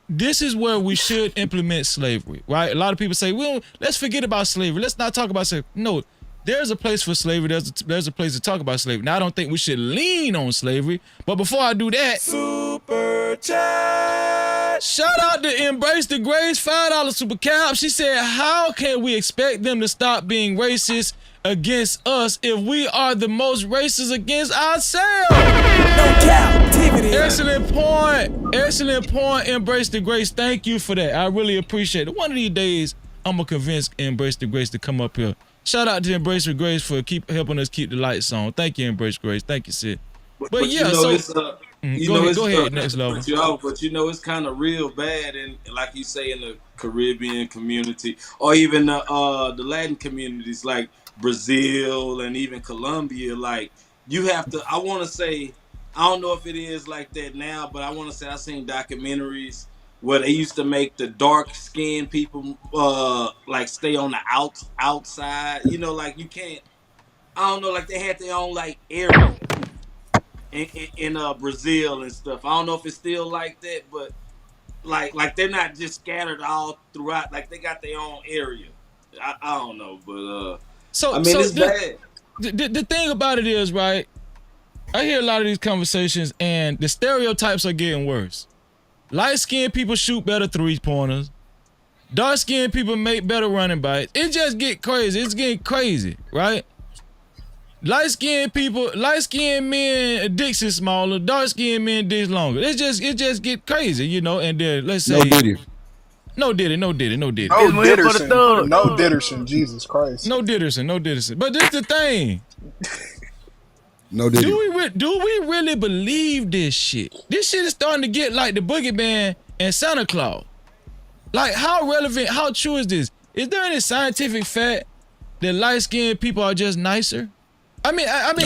this is where we should implement slavery, right? A lot of people say, well, let's forget about slavery. Let's not talk about slavery. No, there's a place for slavery. There's a place to talk about slavery. Now, I don't think we should lean on slavery. But before I do that, Super Chat! Shout out to Embrace the Grace, $5 Super Cap. She said, how can we expect them to stop being racist against us if we are the most racist against ourselves? No cap. Cap-tivity. Excellent point. Excellent point. Embrace the Grace. Thank you for that. I really appreciate it. One of these days, I'm gonna convince Embrace the Grace to come up here. Shout out to Embrace the Grace for helping us keep the lights on. Thank you, Embrace Grace. Thank you, Sid. But yeah, you know, so it's go ahead, next level. But you know, it's kind of real bad, and like you say, in the Caribbean community, or even the Latin communities, like Brazil and even Colombia. Like you have to. I want to say, I don't know if it is like that now, but I want to say I've seen documentaries where they used to make the dark-skinned people like stay on the outside. You know, like you can't. I don't know, like they had their own like area in Brazil and stuff. I don't know if it's still like that, but like they're not just scattered all throughout. Like they got their own area. I don't know, but I mean it's bad. The thing about it is, right? I hear a lot of these conversations, and the stereotypes are getting worse. Light-skinned people shoot better three-pointers. Dark-skinned people make better running backs. It just get crazy. It's getting crazy, right? Light-skinned men dicks is smaller. Dark-skinned men dicks longer. It just get crazy, you know. And then let's say no Diddy. No Didderson, Jesus Christ. No Didderson. But this the thing. No Diddy. Do we really believe this shit? This shit is starting to get like the Boogeyman and Santa Claus. Like, how relevant, how true is this? Is there any scientific fact that light-skinned people are just nicer? I mean, what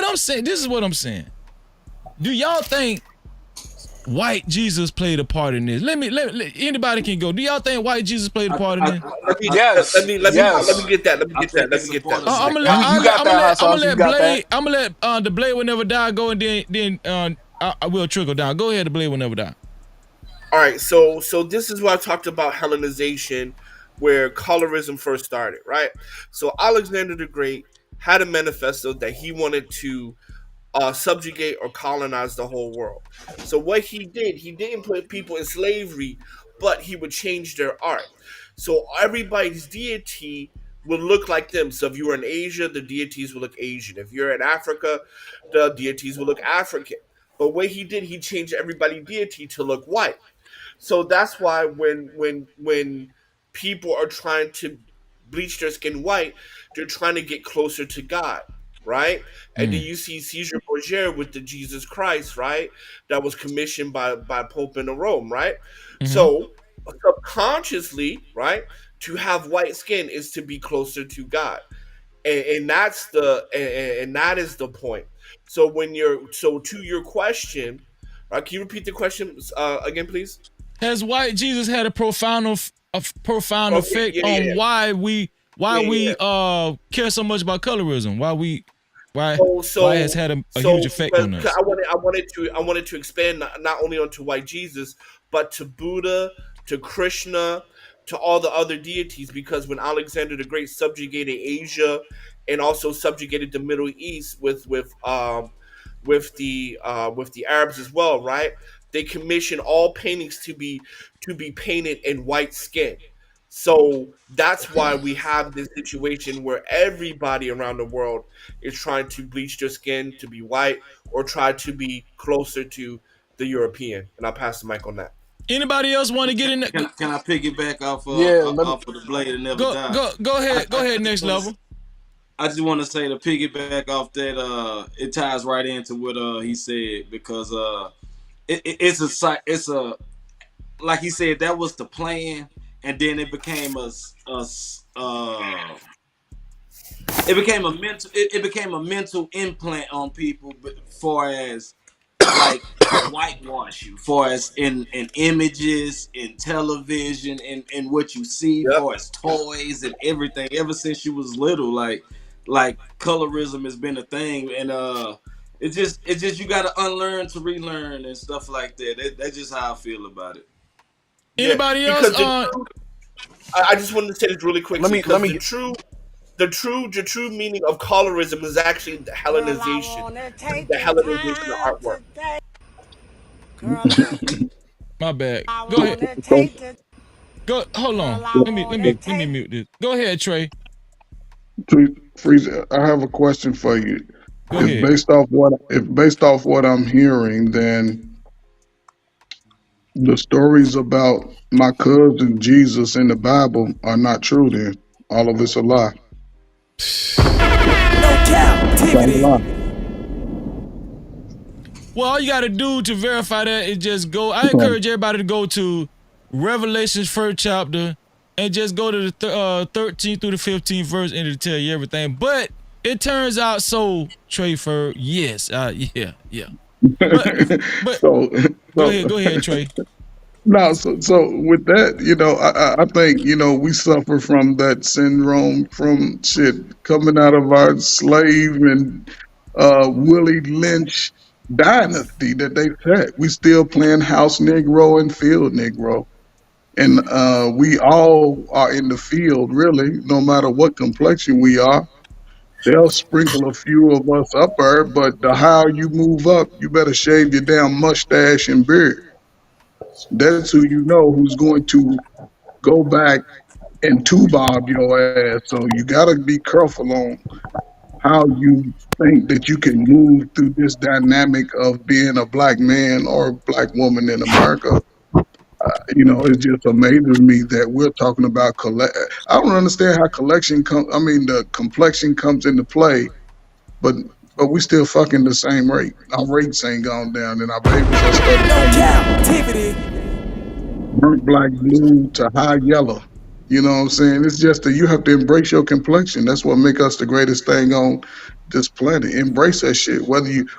I'm saying, this is what I'm saying. Do y'all think white Jesus played a part in this? Let anybody can go. Do y'all think white Jesus played a part in this? Yes. Let me get that. I'm gonna let the Blade Will Never Die go, and then I will trickle down. Go ahead, the Blade Will Never Die. All right, so this is where I talked about Hellenization, where colorism first started, right? So Alexander the Great had a manifesto that he wanted to subjugate or colonize the whole world. So what he didn't put people in slavery, but he would change their art. So everybody's deity would look like them. So if you were in Asia, the deities would look Asian. If you're in Africa, the deities would look African. But what he did, he changed everybody's deity to look white. So that's why when people are trying to bleach their skin white, they're trying to get closer to God, right? And then you see Caesar Borgia with the Jesus Christ, right? That was commissioned by Pope in Rome, right? So subconsciously, right, to have white skin is to be closer to God. And that's and that is the point. So to your question, right, can you repeat the question again, please? Has white Jesus had a profound effect on why we care so much about colorism? Why has had a huge effect on us? I wanted to expand not only onto white Jesus, but to Buddha, to Krishna, to all the other deities, because when Alexander the Great subjugated Asia and also subjugated the Middle East with the Arabs as well, right? They commissioned all paintings to be painted in white skin. So that's why we have this situation where everybody around the world is trying to bleach their skin to be white or try to be closer to the European. And I'll pass the mic on that. Anybody else want to get in? Can I piggyback off of the Blade and Never Die? Go ahead. Next level. I just want to say to piggyback off that, it ties right into what he said, because it's a like he said, that was the plan, and then it became it became a mental implant on people, but far as like whitewash you, far as in images, in television, in what you see, far as toys and everything. Ever since you was little, like colorism has been a thing, and it's just you got to unlearn to relearn and stuff like that. That's just how I feel about it. Anybody else? I just wanted to say this really quick. The true meaning of colorism is actually the Hellenization, the Hellenization of artwork. My bad. Go ahead. Hold on. Let me mute this. Go ahead, Trey. Freeze, I have a question for you. Go If ahead. based off what I'm hearing, then the stories about my cousin Jesus in the Bible are not true. Then all of it's a lie. No It's all a captivity. lie. Well, all you got to do to verify that is just go. I Right. encourage everybody to go to Revelations first chapter and just go to the 13th through the 15th verse and it'll tell you everything. But it turns out so, Trey yes, yeah. But so, go so ahead, Trey. no, so with that, I think we suffer from that syndrome from shit coming out of our slave and Willie Lynch dynasty that they set. We still playing house Negro and field Negro, and we all are in the field really, no matter what complexion we are. They'll sprinkle a few of us up there, but the higher you move up, you better shave your damn mustache and beard. That's who you know who's going to go back and two-bob your ass. So you got to be careful on how you think that you can move through this dynamic of being a black man or black woman in America. It just amazes me that we're talking about I don't understand how the complexion comes into play, but we still fucking the same rate. Our rates ain't gone down, and our babies are starting to No come captivity. burnt black, blue to high yellow. You know what I'm saying? It's just that you have to embrace your complexion. That's what make us the greatest thing on this planet. Embrace that shit.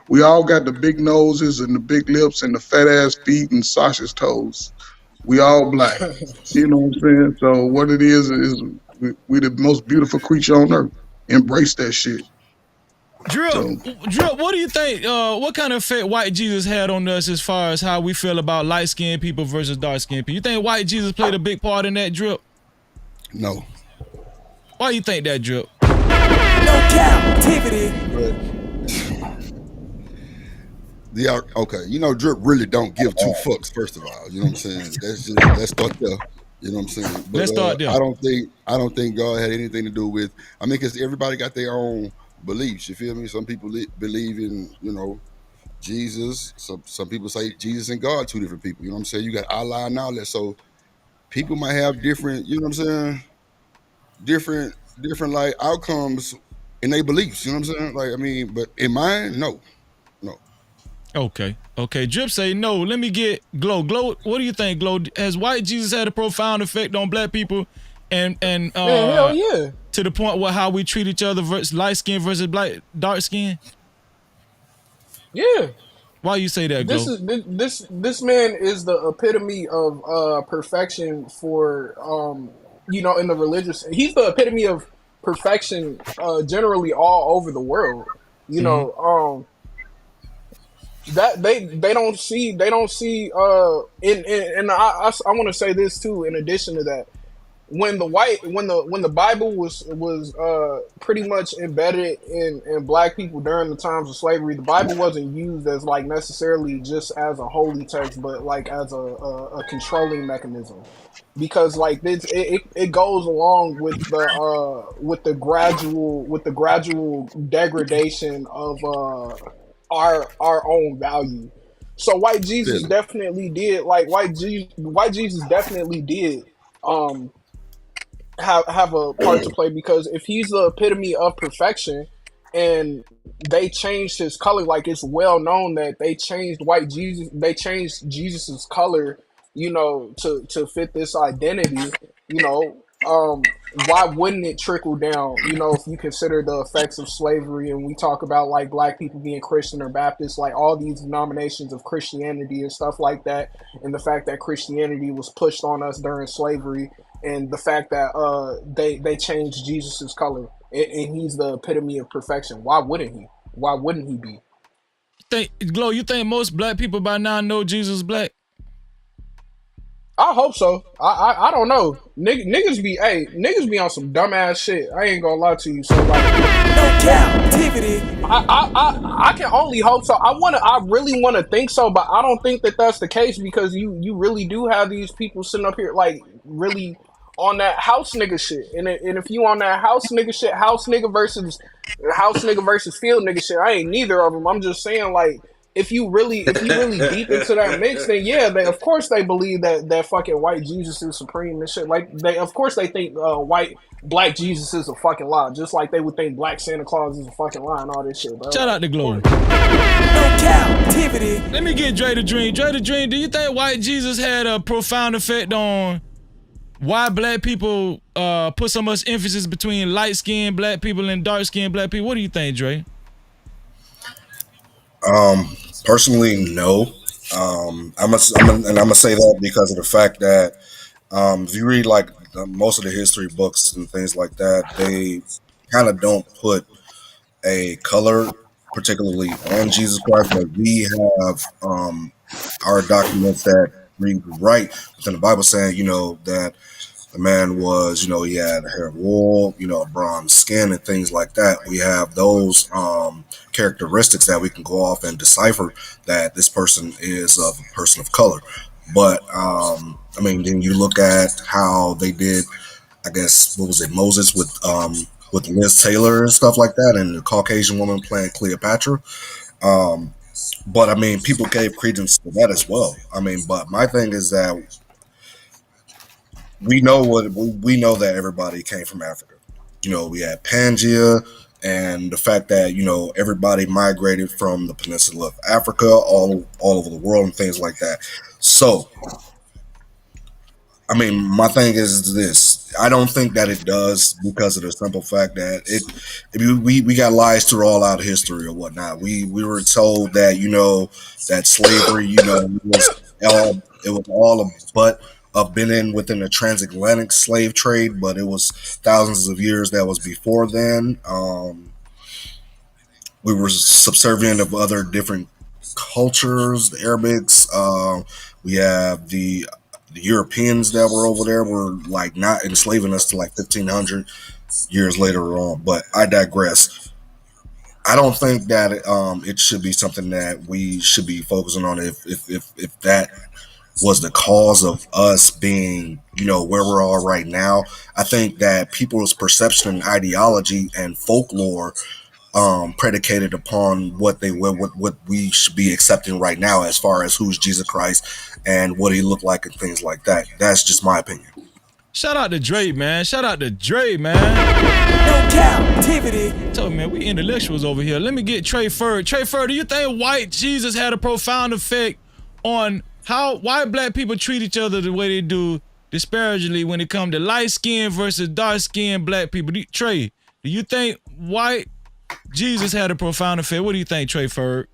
We all got the big noses and the big lips and the fat ass feet and sausage toes. We all black. You know what I'm saying? So what it is we the most beautiful creature on earth. Embrace that shit. Drip, So what do you think? What kind of effect white Jesus had on us as far as how we feel about light-skinned people versus dark-skinned people? You think white Jesus played a big part in that, Drip? No. Why you think that, Drip? No captivity. Okay. Drip really don't give two fucks. First of all, you know what I'm saying. Let's start there. You know what I'm saying. But Let's start there. I don't think God had anything to do with. I mean, because everybody got their own beliefs. You feel me? Some people believe in Jesus. Some people say Jesus and God two different people. You know what I'm saying. You got Allah and all that. So people might have different. You know what I'm saying. Different like outcomes in their beliefs. You know what I'm saying. Like I mean, but in mine, no. Okay. Drip say no. Let me get Glow. Glow, what do you think, Glow? Has white Jesus had a profound effect on black people, and hell yeah, to the point where how we treat each other versus light skin versus dark skin? Yeah. Why you say that, Glow? This man is the epitome of perfection for in the religious. He's the epitome of perfection generally all over the world. That they don't see and I want to say this too. In addition to that, when the Bible was pretty much embedded in black people during the times of slavery, the Bible wasn't used as like necessarily just as a holy text, but like as a controlling mechanism, because like it goes along with the gradual degradation of our own value. So white Jesus definitely did white Jesus definitely did have a part to play, because if he's the epitome of perfection and they changed his color, like it's well known that they changed Jesus's color, to fit this identity, why wouldn't it trickle down, if you consider the effects of slavery, and we talk about like black people being Christian or Baptist, like all these denominations of Christianity and stuff like that, and the fact that Christianity was pushed on us during slavery, and the fact that they changed Jesus's color, and he's the epitome of perfection. Why wouldn't he? Why wouldn't he be? Glow, you think most black people by now know Jesus black? I hope so. I don't know. Niggas be on some dumbass shit. I ain't gonna lie to you. So like, no captivity. I can only hope so. I really wanna think so, but I don't think that that's the case, because you really do have these people sitting up here like really on that house nigga shit. And if you on that house nigga shit, house nigga versus field nigga shit, I ain't neither of them. I'm just saying, like, if you really deep into that mix, then yeah, of course they believe that fucking white Jesus is supreme and shit. Like, of course they think black Jesus is a fucking lie, just like they would think black Santa Claus is a fucking lie and all this shit, bro. Shout out to Glory. No Cap-tivity. Let me get Dre the Dream. Dre the Dream, do you think white Jesus had a profound effect on why black people put so much emphasis between light-skinned black people and dark-skinned black people? What do you think, Dre? Personally, no. I'm gonna say that because of the fact that if you read like most of the history books and things like that, they kind of don't put a color particularly on Jesus Christ, but we have our documents that read right within the Bible saying, that the man was, he had hair of wool, bronze skin and things like that. We have those characteristics that we can go off and decipher that this person is a person of color. But then you look at how they did, I guess, what was it, Moses with Liz Taylor and stuff like that, and the Caucasian woman playing Cleopatra. But people gave credence to that as well. But my thing is that we know that everybody came from Africa. We had Pangea, and the fact that everybody migrated from the peninsula of Africa all over the world and things like that. So, my thing is this: I don't think that it does because of the simple fact that we got lies through all out history or whatnot. We were told that that slavery it was all a butt of been within the transatlantic slave trade, but it was thousands of years that was before then. We were subservient of other different cultures, the Arabics. We have the Europeans that were over there were like not enslaving us to like 1500 years later on. But I digress. I don't think that it should be something that we should be focusing on if that was the cause of us being, where we're all right now. I think that people's perception and ideology and folklore predicated upon what we should be accepting right now as far as who's Jesus Christ and what he looked like and things like that. That's just my opinion. Shout out to Dre, man. No Cap-tivity. Told me, man, we intellectuals over here. Let me get Trey Furr. Trey Furr, do you think white Jesus had a profound effect on why black people treat each other the way they do disparagingly when it comes to light-skinned versus dark-skinned black people? Trey, do you think white Jesus had a profound effect? What do you think, Trey Furr?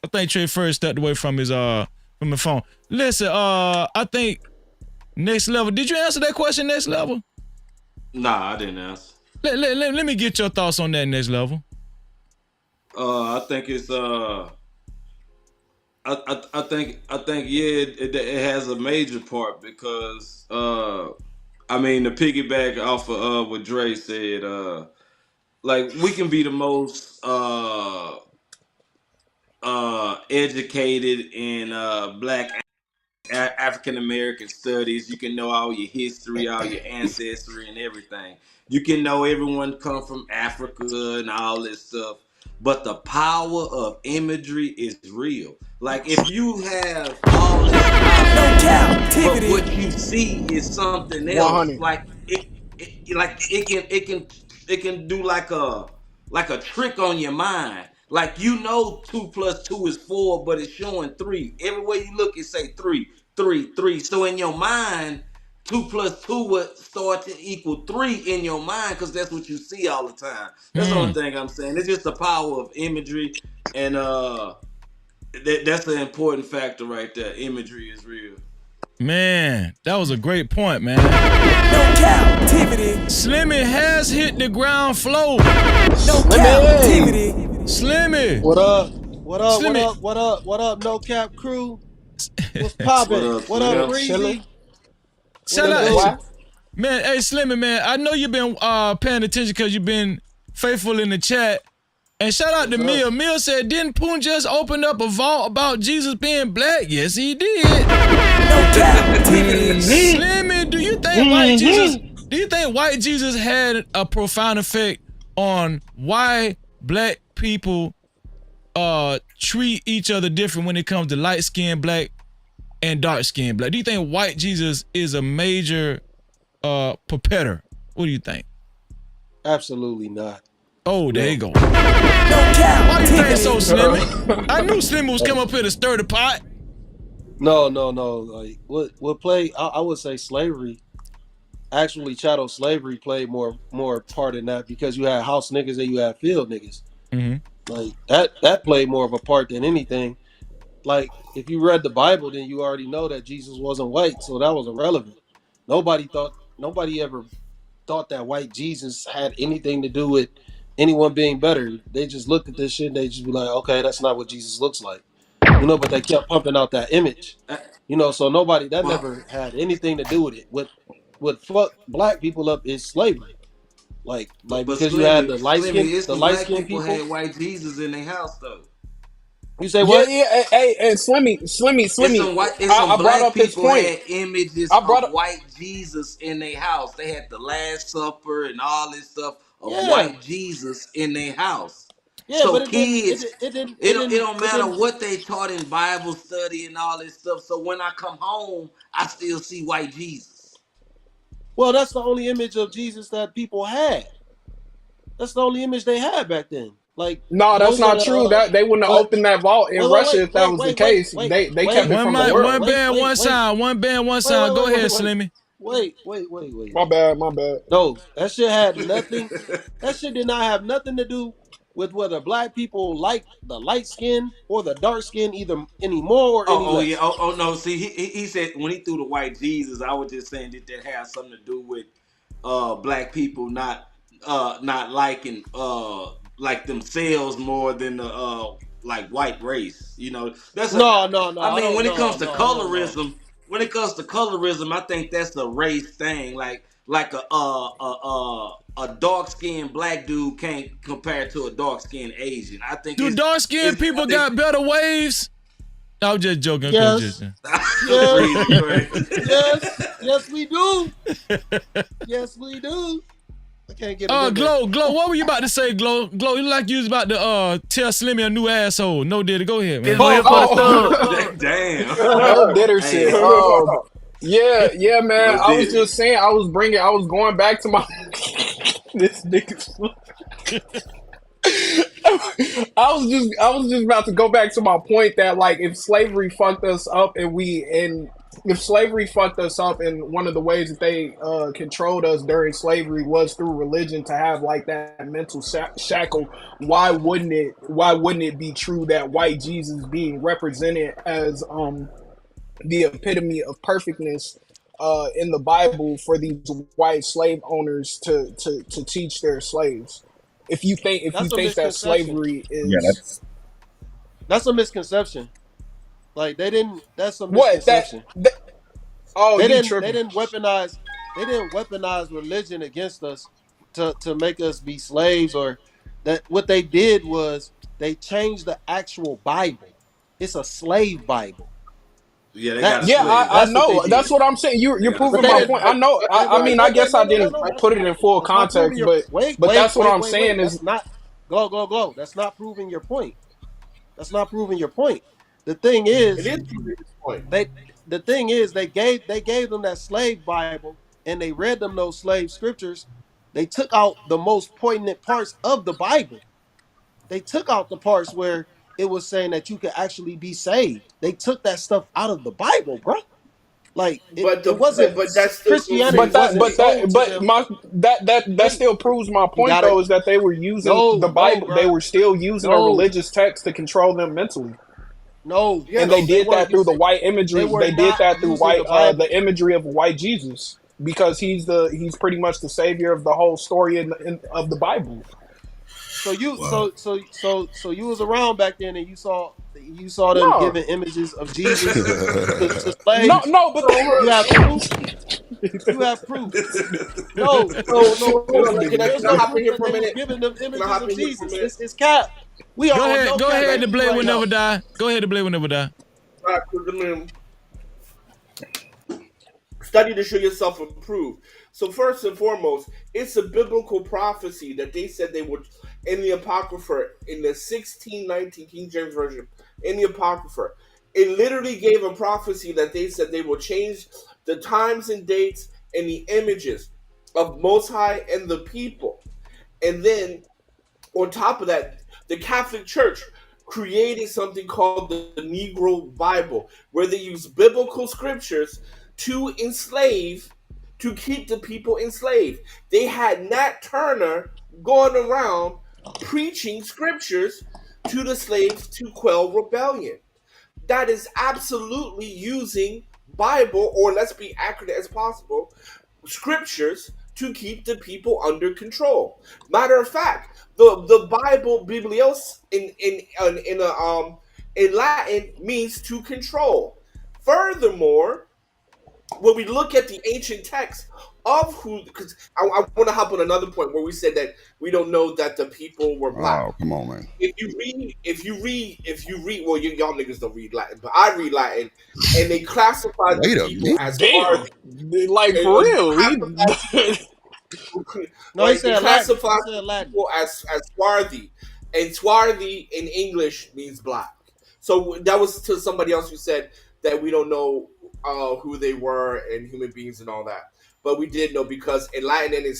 I think Trey Furr stepped away from his the phone. Listen, I think Next Level. Did you answer that question, Next Level? Nah, I didn't answer. Let me get your thoughts on that, Next Level. I think it's I think it has a major part because to piggyback off of what Dre said, like we can be the most educated in black African American studies. You can know all your history, all your ancestry and everything. You can know everyone come from Africa and all this stuff. But the power of imagery is real. Like if you have all this knowledge, but what you see is something else. 100. Like it can do like a trick on your mind. Like 2 + 2 is 4, but it's showing 3. Everywhere you look, it say 3, 3, 3. So in your mind, 2 + 2 would start to equal 3 in your mind because that's what you see all the time. That's the only thing I'm saying. It's just the power of imagery, and that's the important factor right there. Imagery is real. Man, that was a great point, man. No Cap-tivity. Slimmy has hit the ground floor. No Cap-tivity. Slimmy. What up? What up? Slimmy. What up? What up? What up? No Cap crew. What's poppin'? What up, Breezy? Shout out, man. Hey, Slimmy, man. I know you've been paying attention because you've been faithful in the chat. And shout out to Mill. Mill said, didn't Poon just open up a vault about Jesus being black? Yes, he did. Slimmy, do you think white Jesus had a profound effect on why black people treat each other different when it comes to light-skinned black and dark-skinned black? Do you think white Jesus is a major perpetrator? What do you think? Absolutely not. Oh, there you go. Why do you think so, Slimmy? I knew Slimmy was coming up here to stir the pot. No. Like what play? I would say slavery. Actually, chattel slavery played more part in that because you had house niggas and you had field niggas. Mm-hmm. Like that played more of a part than anything. Like if you read the Bible, then you already know that Jesus wasn't white, so that was irrelevant. Nobody ever thought that white Jesus had anything to do with anyone being better. They just looked at this shit and they just be like, okay, that's not what Jesus looks like. But they kept pumping out that image. So nobody that never had anything to do with it. What fucked black people up is slavery. Like because you had the light skin people had white Jesus in their house though. You say what? Yeah. Hey, and Slimmy. I brought up his point. Had images of white Jesus in their house. They had the Last Supper and all this stuff of white Jesus in their house. Yeah, so but kids, it don't matter what they taught in Bible study and all this stuff. So when I come home, I still see white Jesus. Well, that's the only image of Jesus that people had. That's the only image they had back then. Like, no, that's not true. That they wouldn't have opened that vault in Russia if that was the case. They kept it from the world. One band, one sound. One band, one sound. Go ahead, Slimmy. Wait. My bad. No, that shit had nothing. That shit did not have nothing to do with whether black people like the light skin or the dark skin either anymore or any less. Yeah. Oh no. See, he said when he threw the white Jesus, I was just saying that had something to do with black people not liking like themselves more than the like white race. That's no. I mean, when it comes to colorism, I think that's a race thing. Like a dark skinned black dude can't compare to a dark skinned Asian. I think. Do dark skinned people got better waves? I'm just joking. Yes, we do. Yes, we do. I can't get it. Glow. What were you about to say, Glow? Glow, you like you was about to tell Slimmy a new asshole. No, did it? Go ahead, man. Damn. No bitter shit. Yeah, man. I was just saying. I was going back to my this nigga's. I was just about to go back to my point that like if slavery fucked us up and one of the ways that they controlled us during slavery was through religion to have like that mental shackle, why wouldn't it be true that white Jesus being represented as the epitome of perfectness in the Bible for these white slave owners to teach their slaves? If you think that slavery is, that's a misconception. Like they didn't. That's a misconception. They didn't weaponize religion against us to make us be slaves, or that what they did was they changed the actual Bible. It's a slave Bible. I know. That's what I'm saying. You're proving my point. I know. I mean, I guess I didn't put it in full context, but that's what I'm saying is not go. That's not proving your point. That's not proving your point. The thing is, it is proving his point. The thing is, they gave them that slave Bible and they read them those slave scriptures. They took out the most poignant parts of the Bible. They took out the parts where it was saying that you could actually be saved. They took that stuff out of the Bible, bro. Like it wasn't. But that's still Christianity. That still proves my point, though, is that they were using the Bible. They were still using a religious text to control them mentally. And they did that through the white imagery. They did that through the imagery of white Jesus, because he's pretty much the savior of the whole story of the Bible. So you so you was around back then and you saw them giving images of Jesus to slaves. No, but you have proof. You have proof. No, So hold on, there's can I no hop in proof here that for a they was minute? giving them Can I images hop of in here for a Jesus. minute? It's cap. We are on no Go cap ahead. The TV blade right will now. never die. Go ahead. The blade will never die. All right, 'cause, I mean, study to show yourself approved. So first and foremost, it's a biblical prophecy that they said they would in the Apocrypha in the 1619 King James Version in the Apocrypha. It literally gave a prophecy that they said they will change the times and dates and the images of Most High and the people. And then on top of that, the Catholic Church created something called the Negro Bible, where they use biblical scriptures to enslave, to keep the people enslaved. They had Nat Turner going around preaching scriptures to the slaves to quell rebellion. That is absolutely using Bible, or let's be accurate as possible, scriptures to keep the people under control. Matter of fact, the Bible Biblios in Latin means to control. Furthermore, when we look at the ancient text of who, because I want to hop on another point where we said that we don't know that the people were black. Oh, come on, man. If you read, well, y'all niggas don't read Latin, but I read Latin, and they classified the Wait a people minute. as Damn, Spartans. like And for they real. classified No, he they said Latin. classify He said Latin. people as swarthy, and swarthy in English means black. So that was to somebody else who said that we don't know who they were and human beings and all that, but we did know because in Latin and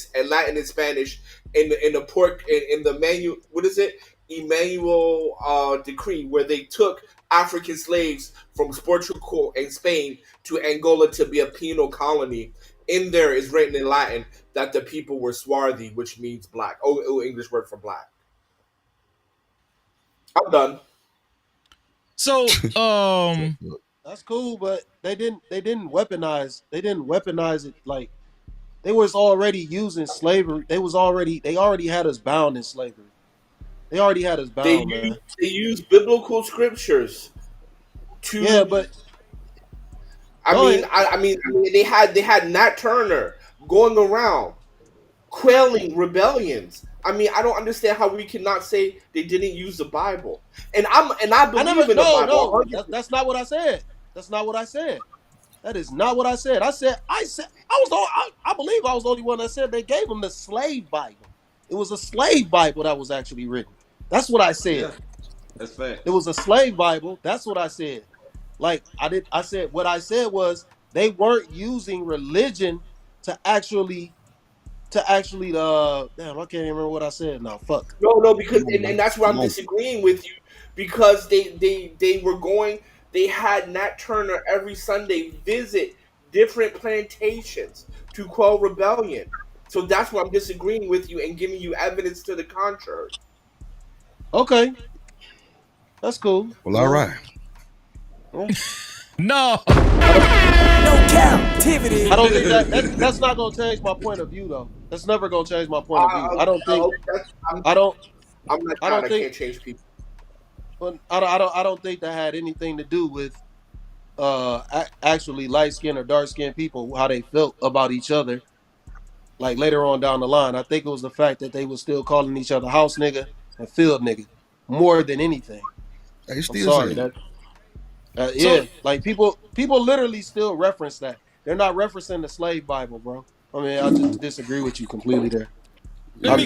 Spanish in the pork in the manual, what is it, Emmanuel decree, where they took African slaves from Portugal and Spain to Angola to be a penal colony. In there is written in Latin that the people were swarthy, which means black. Oh, English word for black. I'm done. So, That's cool, but they didn't weaponize it. Like, they was already using slavery. They already had us bound in slavery. They already had us bound, man. They use biblical scriptures to. Yeah, but I mean, they had Nat Turner going around quelling rebellions. I mean, I don't understand how we cannot say they didn't use the Bible. And I believe in the Bible. That's not what I said. That's not what I said. That is not what I said. I believe I was the only one that said they gave them the slave Bible. It was a slave Bible that was actually written. That's what I said. Yeah, that's fact. It was a slave Bible. That's what I said. Like I said what I said was they weren't using religion to actually damn, I can't remember what I said now. Fuck. No, because and that's where I'm disagreeing with you, because they were going. They had Nat Turner every Sunday visit different plantations to quell rebellion. So that's why I'm disagreeing with you and giving you evidence to the contrary. Okay, that's cool. Well, all right. No. No captivity. I don't think that's not gonna change my point of view though. That's never gonna change my point of view. I don't think. I'm not. I can't change people. But I don't think that had anything to do with actually light skinned or dark skinned people, how they felt about each other. Like later on down the line, I think it was the fact that they were still calling each other house nigga and field nigga more than anything. They I'm still sorry. saying Yeah, like people literally still reference that. They're not referencing the slave Bible, bro. I mean, I just disagree with you completely there. Let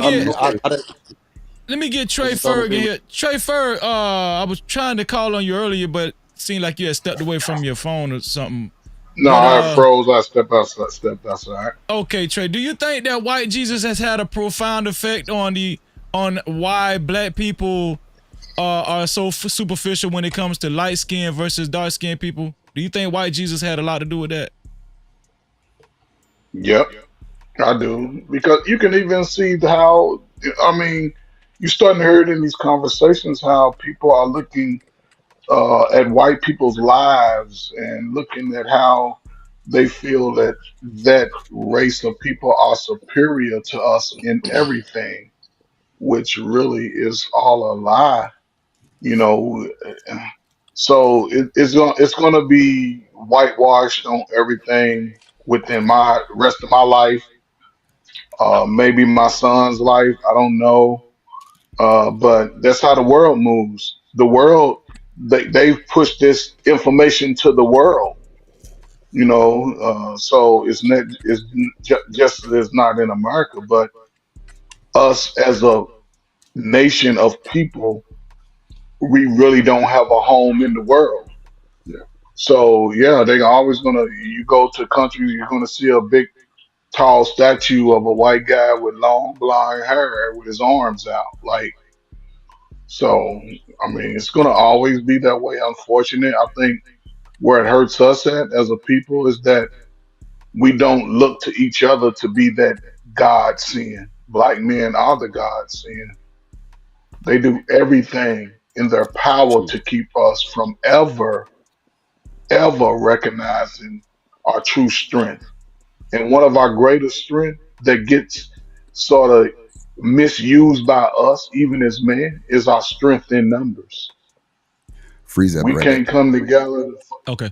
me get Trey Ferg in here. Trey Ferg, I was trying to call on you earlier, but it seemed like you had stepped away from your phone or something. No, I froze. I stepped outside. Okay, Trey, do you think that white Jesus has had a profound effect on why black people are so superficial when it comes to light skin versus dark skinned people? Do you think white Jesus had a lot to do with that? Yep, I do, because you can even see how. I mean, you're starting to hear it in these conversations how people are looking at white people's lives and looking at how they feel that that race of people are superior to us in everything, which really is all a lie. You know, so it's gonna be whitewashed on everything. within my rest of my life, maybe my son's life. I don't know, but that's how the world moves. The world, they've pushed this information to the world. So just as not in America, but us as a nation of people, we really don't have a home in the world. So yeah, they always gonna. You go to countries, you're gonna see a big, tall statue of a white guy with long blonde hair with his arms out. Like so, I mean, it's gonna always be that way. Unfortunate. I think where it hurts us at as a people is that we don't look to each other to be that God sin. Black men are the God sin. They do everything in their power to keep us from ever recognizing our true strength. And one of our greatest strength that gets sort of misused by us, even as men, is our strength in numbers. Freeze that We right there. can't come together. Okay.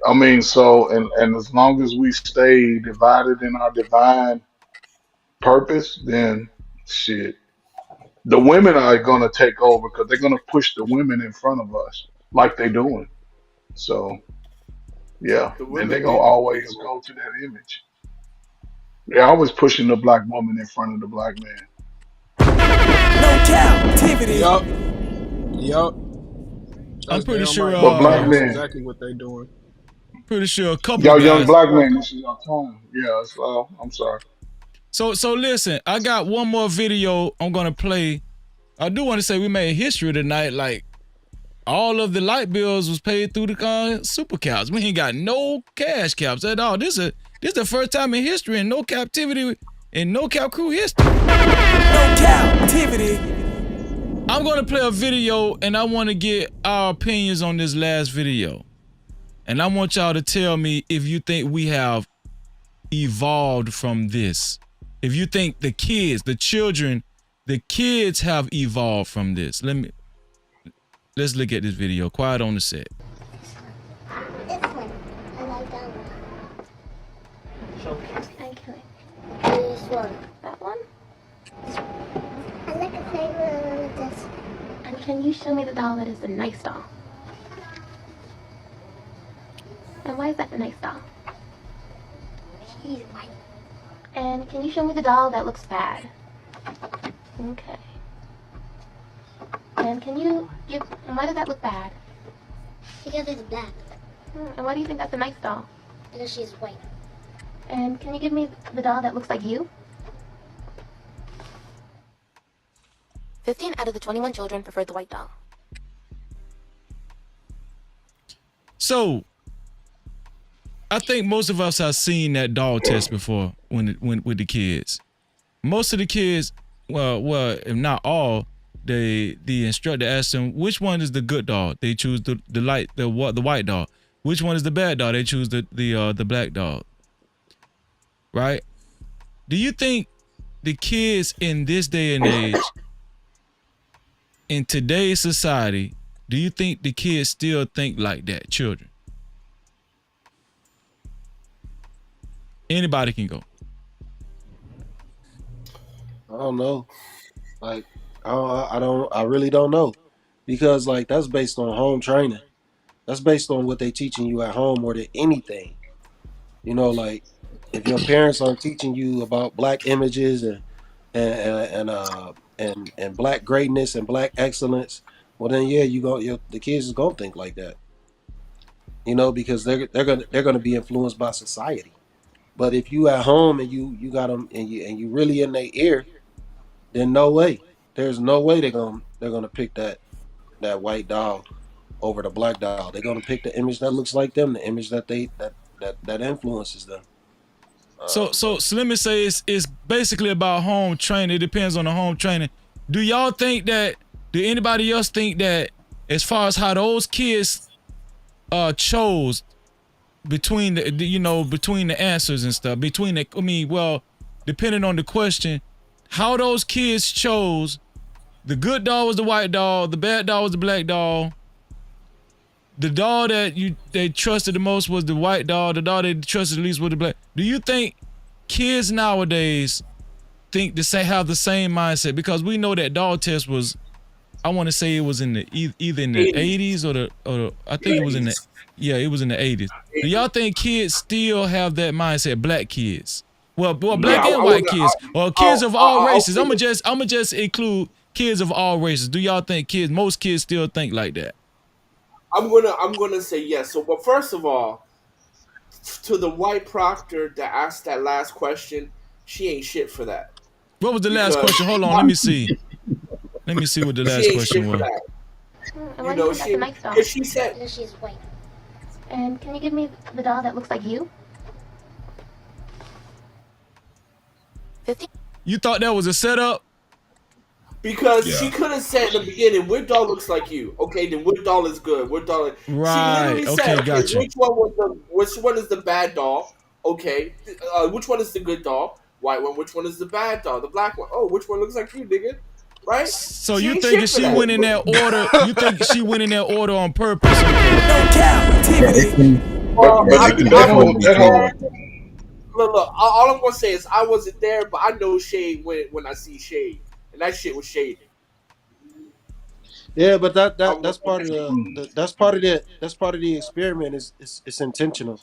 I mean, so and as long as we stay divided in our divine purpose, then shit, the women are gonna take over because they're gonna push the women in front of us like they're doing. So yeah, The and women they're gonna need to take always over. go to that image. They're always pushing the black woman in front of the black man. No Cap-tivity. Yup. I'm That's pretty damn sure. right. But black That's men, exactly what they doing. Pretty sure a couple of y'all young guys. black men, this is our time. Yeah, so I'm sorry. So listen, I got one more video I'm gonna play. I do want to say we made history tonight. Like all of the light bills was paid through the super caps. We ain't got no cash caps at all. This is the first time in history in no captivity in no cap crew history. No Cap-tivity. I'm gonna play a video and I want to get our opinions on this last video. And I want y'all to tell me if you think we have evolved from this. If you think the kids, the children, the kids have evolved from this. Let's look at this video. Quiet on the set. This one. I like that one. Okay. This one. That one? I like a favorite with this. And can you show me the doll that is the nice doll? And why is that the nice doll? She's white. And can you show me the doll that looks bad? Okay. And can you give, and why does that look bad? Because it's black. And why do you think that's a nice doll? Because she's white. And can you give me the doll that looks like you? 15 out of the 21 children preferred the white doll. So, I think most of us have seen that doll test before when with the kids. Most of the kids, well, if not all, the instructor asks them which one is the good doll. They choose the white doll. Which one is the bad doll? They choose the black doll. Right? Do you think the kids in this day and age, in today's society, do you think the kids still think like that? Children. Anybody can go. I don't know. Like, I really don't know, because like that's based on home training. That's based on what they teaching you at home more than anything. You know, like if your parents aren't teaching you about black images and black greatness and black excellence, well then yeah, the kids is gonna think like that. You know, because they're gonna be influenced by society. But if you at home and you got them and you really in their ear, then no way. There's no way they're gonna pick that white doll over the black doll. They're gonna pick the image that looks like them, the image that influences them. So let me say it's basically about home training. It depends on the home training. Do y'all think that? Do anybody else think that as far as how those kids chose between between the answers and stuff, depending on the question, how those kids chose, the good doll was the white doll, the bad doll was the black doll. the doll that they trusted the most was the white doll. The doll they trusted the least was the black. Do you think kids nowadays think have the same mindset? Because we know that doll test was, I want to say it was in the either in the 80s or the I think it was in the it was in the 80s. Do y'all think kids still have that mindset? Black kids, well black and white kids, or kids of all races. I'ma just include kids of all races. Do y'all think most kids still think like that? I'm gonna say yes. So, but first of all, to the white proctor that asked that last question, she ain't shit for that. What was the last question? Hold on, let me see. Let me see what the last question was. You know, she said she's white. And can you give me the doll that looks like you? 50? You thought that was a setup? Because she could have said in the beginning, "What doll looks like you?" Okay, then what doll is good? What doll? Right. She literally Okay, said, gotcha. Which one is the bad doll? Okay, which one is the good doll? White one. Which one is the bad doll? The black one. Oh, which one looks like you, nigga? Right? So you think she went in that order? You think she went in that order on purpose? Okay. No Cap-tivity. Well, it can definitely be true. Look. All I'm gonna say is I wasn't there, but I know shade when I see shade, and that shit was shady. Yeah, but that's part of that's part of the experiment. It's intentional.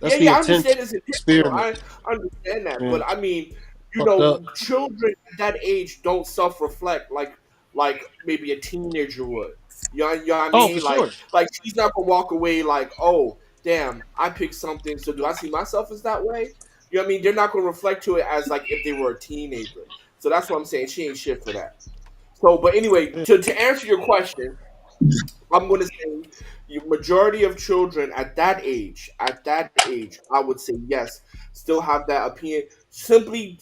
That's the I understand it's intentional. experiment. I understand that, Yeah. but I mean, Fucked up. children at that age don't self-reflect like maybe a teenager would. You know what I Oh, for mean? sure. Like she's not gonna walk away like, oh damn, I picked something. So do I see myself as that way? You know what I mean? They're not gonna reflect to it as like if they were a teenager. So that's what I'm saying. She ain't shit for that. So, but anyway, to answer your question, I'm going to say the majority of children at that age, I would say yes, still have that opinion. Simply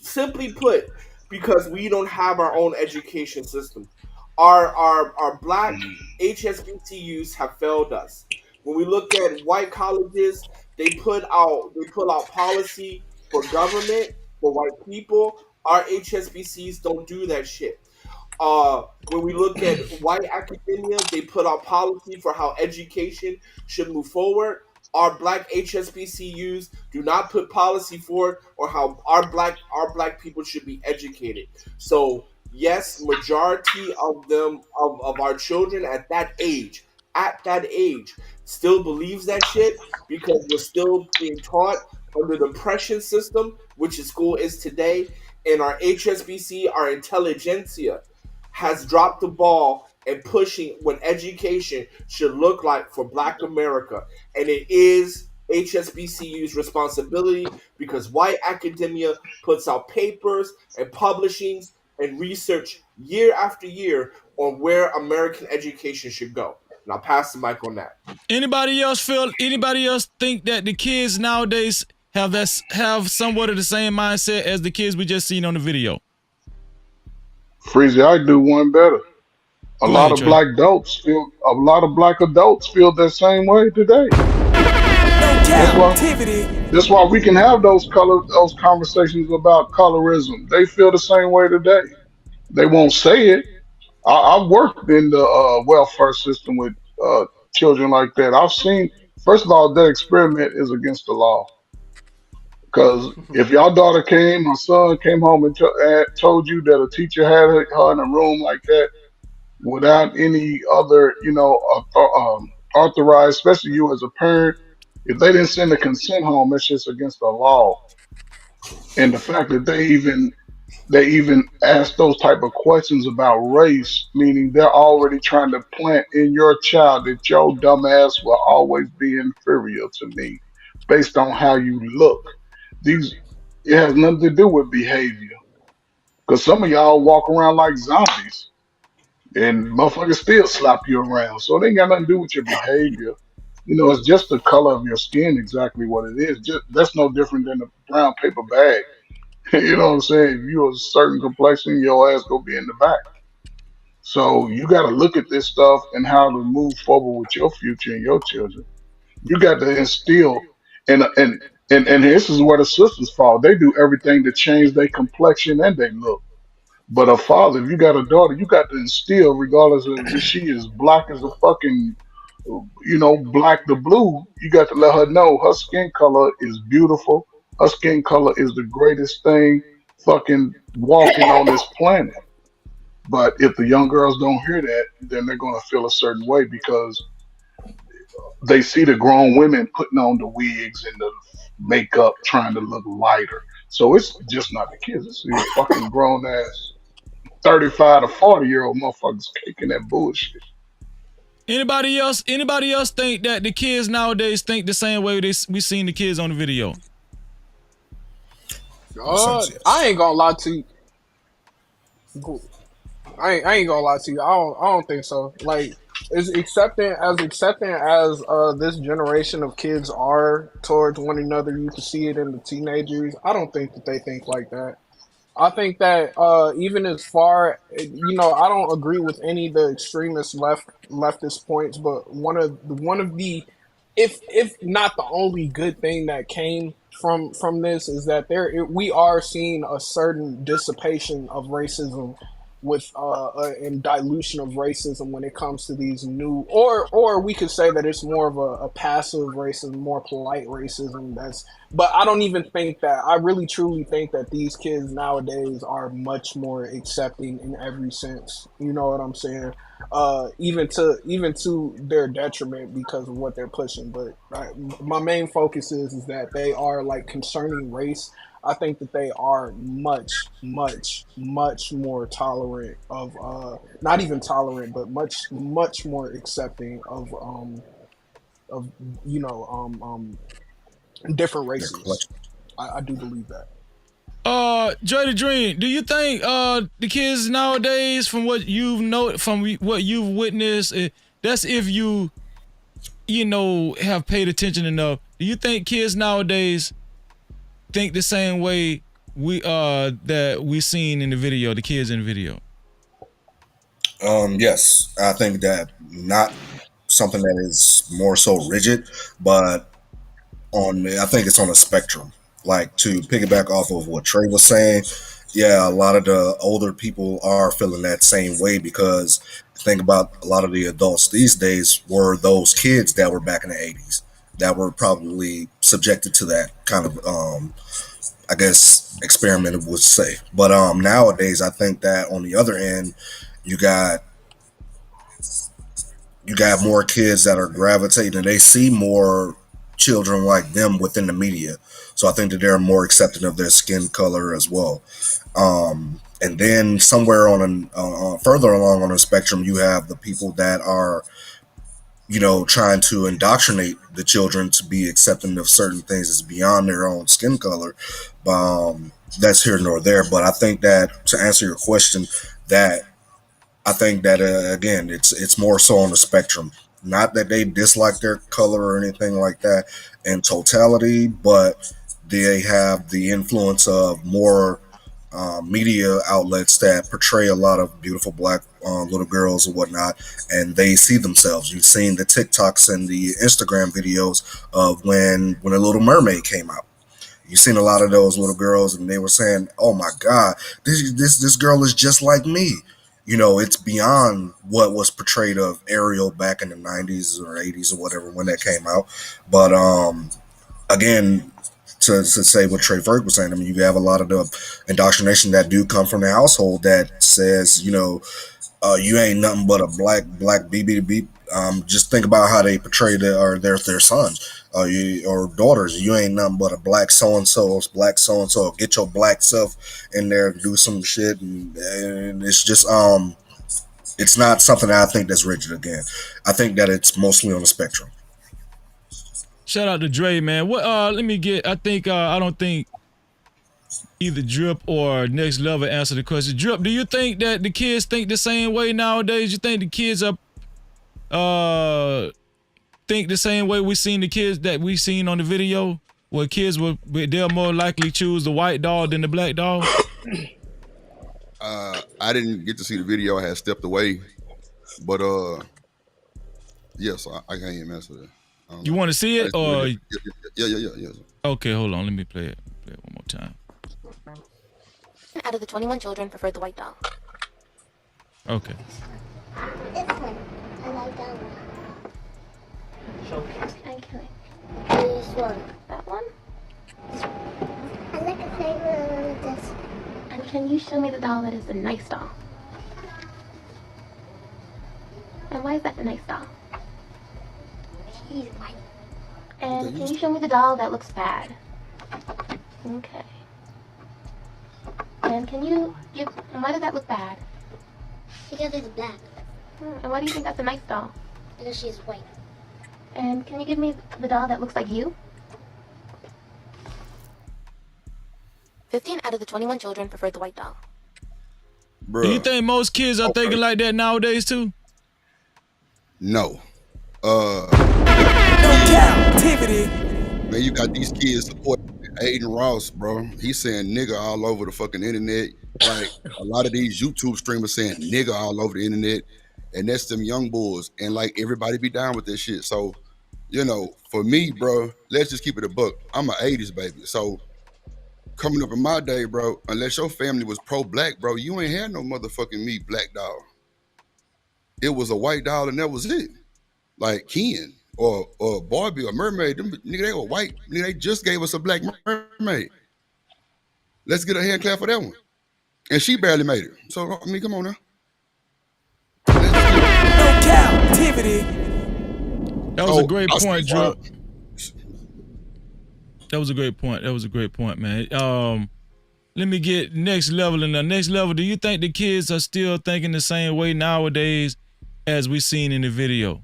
put, because we don't have our own education system. Our black HSBCUs have failed us. When we look at white colleges, they put out policy for government for white people. Our HSBCs don't do that shit. When we look at white academia, they put out policy for how education should move forward. Our black HSBCUs do not put policy forward or how our black people should be educated. So yes, majority of them of our children at that age still believes that shit because we're still being taught under the oppression system, which is school is today, and our HSBC, our intelligentsia, has dropped the ball and pushing what education should look like for Black America. And it is HSBCU's responsibility because white academia puts out papers and publishings and research year after year on where American education should go. And I'll pass the mic on that. Anybody else think that the kids nowadays have somewhat of the same mindset as the kids we just seen on the video? Freezy, I do one better. A Go lot ahead, of Trey. black adults feel that same way today. That's why we can have those conversations about colorism. They feel the same way today. They won't say it. I've worked in the welfare system with children like that. I've seen. First of all, that experiment is against the law. Because if your daughter came, my son came home and told you that a teacher had her in a room like that without any other, authorized, especially you as a parent, if they didn't send a consent home, it's just against the law. And the fact that they even ask those type of questions about race, meaning they're already trying to plant in your child that your dumb ass will always be inferior to me based on how you look. These It has nothing to do with behavior. Because some of y'all walk around like zombies and motherfuckers still slap you around. So it ain't got nothing to do with your behavior. It's just the color of your skin, exactly what it is. Just that's no different than a brown paper bag. You know what I'm saying? If you're a certain complexion, your ass gonna be in the back. So you got to look at this stuff and how to move forward with your future and your children. You got to instill, and this is where the sisters fall. They do everything to change their complexion and their look. But a father, if you got a daughter, you got to instill, regardless of if she is black as a fucking Black the Blue, you got to let her know her skin color is beautiful. Her skin color is the greatest thing fucking walking on this planet. But if the young girls don't hear that, then they're going to feel a certain way because they see the grown women putting on the wigs and the makeup trying to look lighter. So it's just not the kids. It's these fucking grown ass 35 to 40-year-old motherfuckers kicking that bullshit. Anybody else think that the kids nowadays think the same way we seen the kids on the video? I ain't gonna lie to you. I ain't gonna lie to you. I don't think so. Like, as accepting as this generation of kids are towards one another, you can see it in the teenagers. I don't think that they think like that. I think that even as far, I don't agree with any of the extremist leftist points, but one of the if not the only good thing that came from this is that we are seeing a certain dissipation of racism with and dilution of racism when it comes to these new, or we could say that it's more of a passive racism, more polite racism. But I don't even think that. I really truly think that these kids nowadays are much more accepting in every sense. You know what I'm saying? Even to their detriment because of what they're pushing. But my main focus is that they are, like, concerning race. I think that they are much, much, much more tolerant of not even tolerant, but much, much more accepting of different races. I do believe that. Dre the Dream, do you think the kids nowadays, from what you've witnessed, that's if you have paid attention enough, do you think kids nowadays think the same way that we seen in the video, the kids in the video? Yes, I think that not something that is more so rigid, but I think it's on a spectrum. Like, to piggyback off of what Trey was saying, yeah, a lot of the older people are feeling that same way because think about a lot of the adults these days were those kids that were back in the 80s that were probably subjected to that kind of I guess experiment would say. But nowadays I think that on the other end you got more kids that are gravitating. They see more children like them within the media, so I think that they're more accepting of their skin color as well. And then somewhere further along on the spectrum, you have the people that are, trying to indoctrinate the children to be accepting of certain things that's beyond their own skin color. That's here nor there. But I think that, to answer your question, that I think that again, it's more so on the spectrum. Not that they dislike their color or anything like that in totality, but they have the influence of more media outlets that portray a lot of beautiful black little girls and whatnot, and they see themselves. You've seen the TikToks and the Instagram videos of when a Little Mermaid came out. You've seen a lot of those little girls, and they were saying, "Oh my God, this girl is just like me." It's beyond what was portrayed of Ariel back in the 90s or 80s or whatever when that came out. But again, to say what Trey Ferg was saying, I mean, you have a lot of the indoctrination that do come from the household that says, you ain't nothing but a black BB. Just think about how they portray their sons or daughters. You ain't nothing but a black so and so, black so and so. Get your black self in there, do some shit, and it's just it's not something that I think that's rigid. Again, I think that it's mostly on the spectrum. Shout out to Dre, man. What? Let me get. I think I don't think either Drip or Next Level answer the question. Drip, do you think that the kids think the same way nowadays? You think the kids are think the same way we seen the kids that we seen on the video, where kids they'll more likely choose the white dog than the black dog? I didn't get to see the video. I had stepped away, but yes, I can't even answer that. You want to see it or? Yeah. Okay, hold on. Let me play it. Play it one more time. Out of the 21 children, preferred the white dog. Okay. This one. I like that one. Okay. This one. That one? I like a flavor of this. And can you show me the doll that is the nice doll? And why is that the nice doll? He's white. And can you show me the doll that looks bad? Okay. And can you give... And why does that look bad? Because it's black. And why do you think that's a nice doll? Because she's white. And can you give me the doll that looks like you? 15 out of the 21 children preferred the white doll. Do you think most kids are thinking like that nowadays too? No. Cap-tivity. Man, you got these kids supporting Aiden Ross, bro. He's saying nigga all over the fucking internet. Like a lot of these YouTube streamers saying nigga all over the internet. And that's them young boys. And like everybody be down with this shit. So, you know, for me, bro, let's just keep it a buck. I'm an 80s baby. So coming up in my day, bro, unless your family was pro-black, bro, you ain't had no motherfucking me black doll. It was a white doll and that was it. Like Ken or Barbie or Mermaid, them nigga, they were white. Nigga, they just gave us a black mermaid. Let's get a hand clap for that one. And she barely made it. So, I mean, come on now. Cap-tivity. That was a great point, Drew. That was a great point. That was a great point, man. Let me get next level. In the next level, do you think the kids are still thinking the same way nowadays as we seen in the video?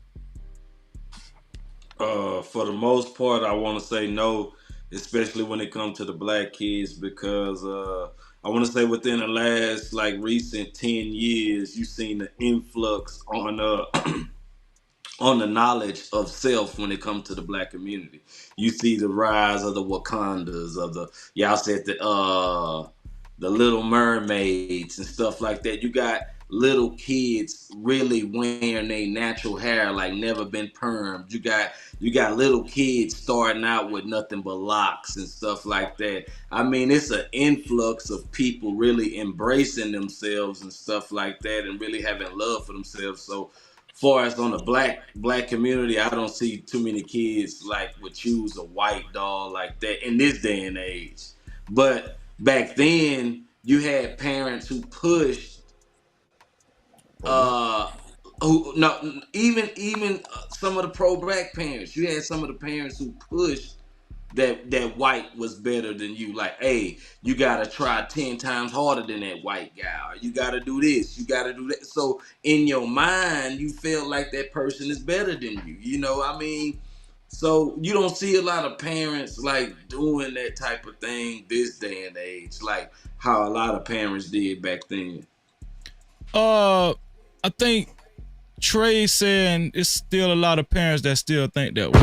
For the most part, I want to say no, especially when it comes to the black kids, because I want to say within the last like recent 10 years, you've seen the influx on on the knowledge of self when it comes to the black community. You see the rise of the Wakandas, of the y'all said the Little Mermaids and stuff like that. You got little kids really wearing their natural hair like never been permed. You got little kids starting out with nothing but locks and stuff like that. I mean, it's an influx of people really embracing themselves and stuff like that and really having love for themselves. So far as on the black community, I don't see too many kids like would choose a white doll like that in this day and age. But back then, you had parents who pushed who no even some of the pro-black parents. You had some of the parents who pushed that white was better than you. Like, hey, you gotta try 10 times harder than that white guy. Or you gotta do this. You gotta do that. So in your mind, you feel like that person is better than you. You know, I mean, so you don't see a lot of parents like doing that type of thing this day and age, like how a lot of parents did back then. I think Trey saying it's still a lot of parents that still think that way.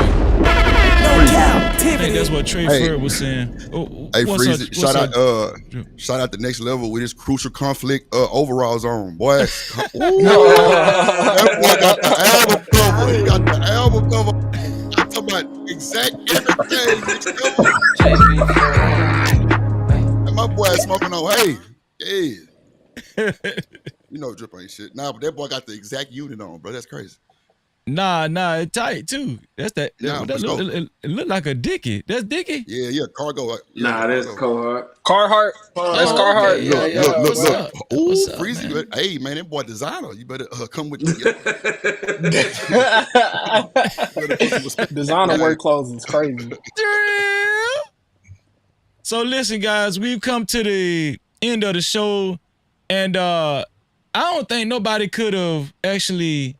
I think that's what Trey Ford was saying. Hey, Freezy, shout out the next level with this crucial conflict overalls on, boy. That boy got the album cover. He got the album cover. I'm talking about exact everything. And my boy smoking on, hey, yeah. You know Drip ain't shit. Nah, but that boy got the exact unit on, bro. That's crazy. Nah, it's tight too. That's that. It look like a Dickie. That's Dickie. Yeah, cargo. Nah, that's Carhartt. Carhartt. That's Carhartt. Okay. Look. Ooh, Freezy. Hey, man, that boy designer. You better come with designer work clothes is crazy. So listen, guys, we've come to the end of the show, and I don't think nobody could have actually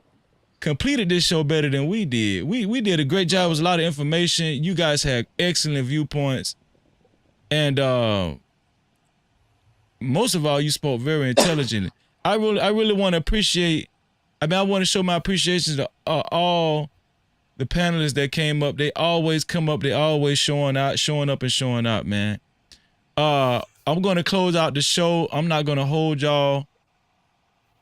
completed this show better than we did. We did a great job. It was a lot of information. You guys had excellent viewpoints, and most of all, you spoke very intelligently. I really want to appreciate. I want to show my appreciation to all the panelists that came up. They always come up. They always showing up, man. I'm going to close out the show. I'm not going to hold y'all.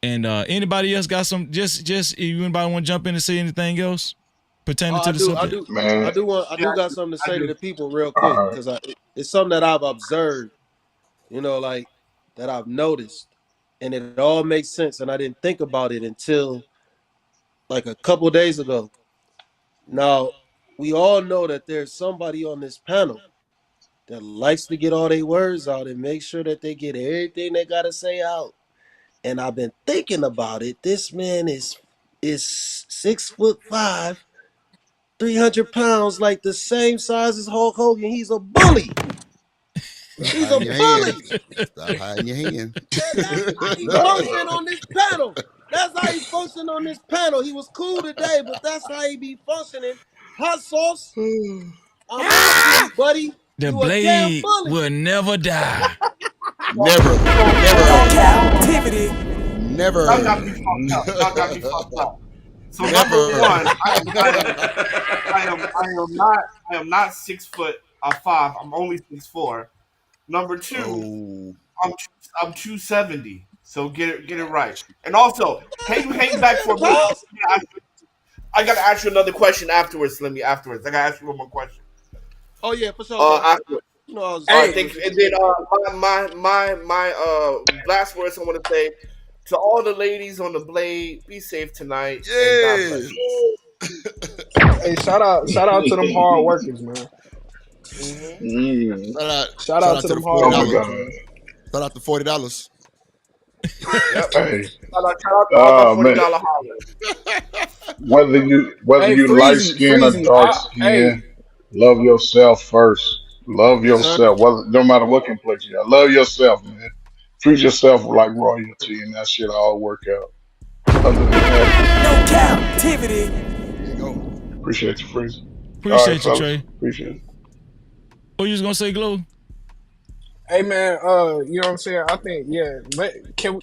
And anybody else got some? Just if anybody want to jump in and say anything else pertaining to the subject? I do got something to say to the people real quick, because it's something that I've observed, like that I've noticed, and it all makes sense. And I didn't think about it until like a couple days ago. Now, we all know that there's somebody on this panel that likes to get all their words out and make sure that they get everything they gotta say out. And I've been thinking about it. This man is 6'5", 300 pounds, like the same size as Hulk Hogan. He's a bully. He's a Hiding your hand. bully. Stop hiding your hand. That's how he function on this panel. That's how he function on this panel. He was cool today, but that's how he be functioning. Hot sauce. I'm asking you, buddy. The You a damn blade bully. will never die. Never. Captivity. Never. Y'all got me fucked up. Y'all got me fucked up. So Never. number one, I am not 6'5". I'm only 6'4". Number two, I'm 270. So get it right. And also, can you hang back for a minute? I gotta ask you another question afterwards, Slimmy. Afterwards, I gotta ask you one more question. Oh yeah, for sure. Afterwards. You know, I was Thank you. And then my last words I want to say to all the ladies on the blade: be safe tonight. Yeah. Hey, shout out to them hard workers, man. Shout out to them hard workers. Shout out to $40. Yep. Hey. Shout out to all the $40 man. hollers. Whether you Freezy, light skin or dark skin, love yourself first. Love yourself. No matter what complexion you are, love yourself, man. Treat yourself like royalty, and that shit all work out. Other than that, No captivity. There you go. Appreciate you, Freezy. Appreciate you, fellas. Trey. Appreciate it. What you was gonna say, Glow? Hey man, you know what I'm saying? I think can we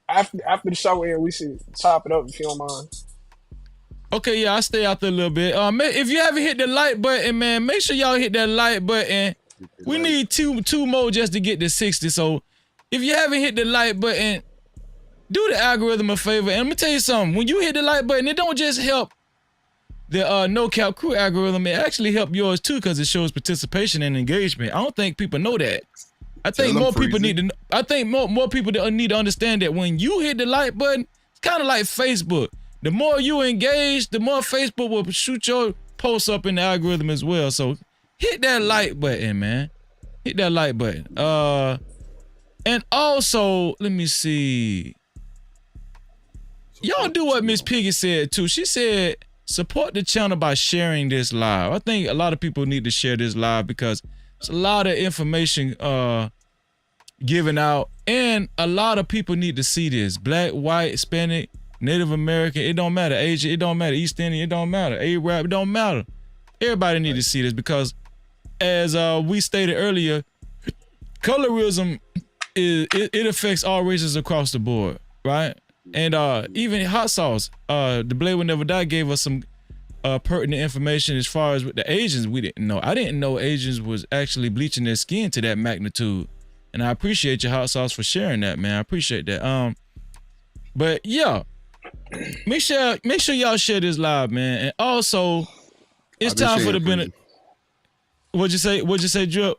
after the show end we should chop it up if you don't mind. Okay, yeah, I'll stay out there a little bit. If you haven't hit the like button, man, make sure y'all hit that like button. We need two more just to get to 60. So if you haven't hit the like button, do the algorithm a favor. And let me tell you something. When you hit the like button, it don't just help the No Cap Crew algorithm. It actually help yours too because it shows participation and engagement. I don't think people know that. I think more people need to. I think more people need to understand that when you hit the like button, it's kind of like Facebook. The more you engage, the more Facebook will shoot your posts up in the algorithm as well. So hit that like button, man. Hit that like button. And also, let me see. Y'all do what Miss Piggy said too. She said support the channel by sharing this live. I think a lot of people need to share this live because there's a lot of information given out, and a lot of people need to see this. Black, white, Hispanic, Native American, it don't matter. Asian, it don't matter. East Indian, it don't matter. Arab, it don't matter. Everybody need to see this because, as we stated earlier, colorism it affects all races across the board, right? And even hot sauce, the Blade Will Never Die gave us some pertinent information as far as with the Asians. We didn't know. I didn't know Asians was actually bleaching their skin to that magnitude. And I appreciate your hot sauce for sharing that, man. I appreciate that. But yeah, make sure y'all share this live, man. And also, it's time for the benefit. What'd you say, Drip?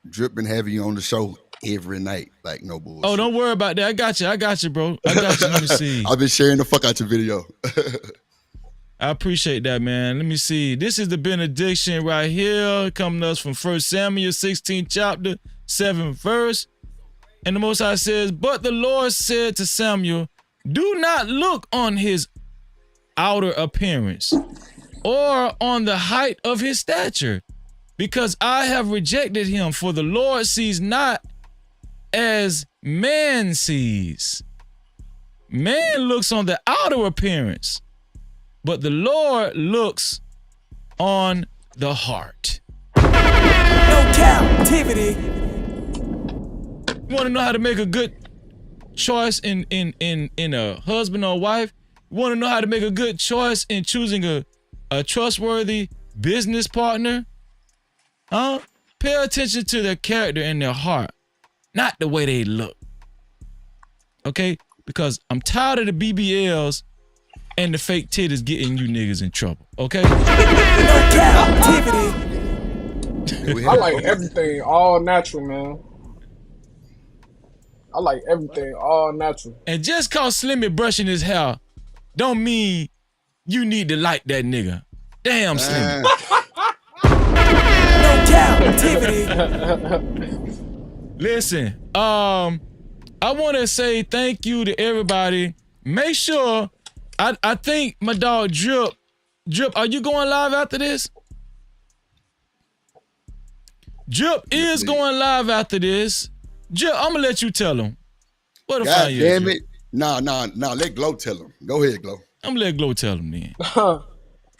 Drip been having you on the show every night, like no bullshit. Oh, don't worry about that. I got you, bro. I got you. Let me see. I've been sharing the fuck out your video. I appreciate that, man. Let me see. This is the benediction right here, coming to us from 1 Samuel 16th chapter, 7th verse. And the Most High says, but the Lord said to Samuel, do not look on his outer appearance or on the height of his stature, because I have rejected him. For the Lord sees not as man sees. Man looks on the outer appearance, but the Lord looks on the heart. No captivity. You want to know how to make a good choice in a husband or wife? You want to know how to make a good choice in choosing a trustworthy business partner? Huh? Pay attention to their character and their heart, not the way they look. Okay? Because I'm tired of the BBLs and the fake titties getting you niggas in trouble. Okay? I like everything all natural, man. I like everything all natural. And just cause Slimmy brushing his hair don't mean you need to like that nigga. Damn, Slim. No captivity. Listen, I want to say thank you to everybody. Make sure, I think my dog Drip, are you going live after this? Drip is going live after this. Drip, I'm gonna let you tell him. What the God find damn is, it. Nah, let Glow tell him. Go ahead, Glow. I'm gonna let Glow tell him then.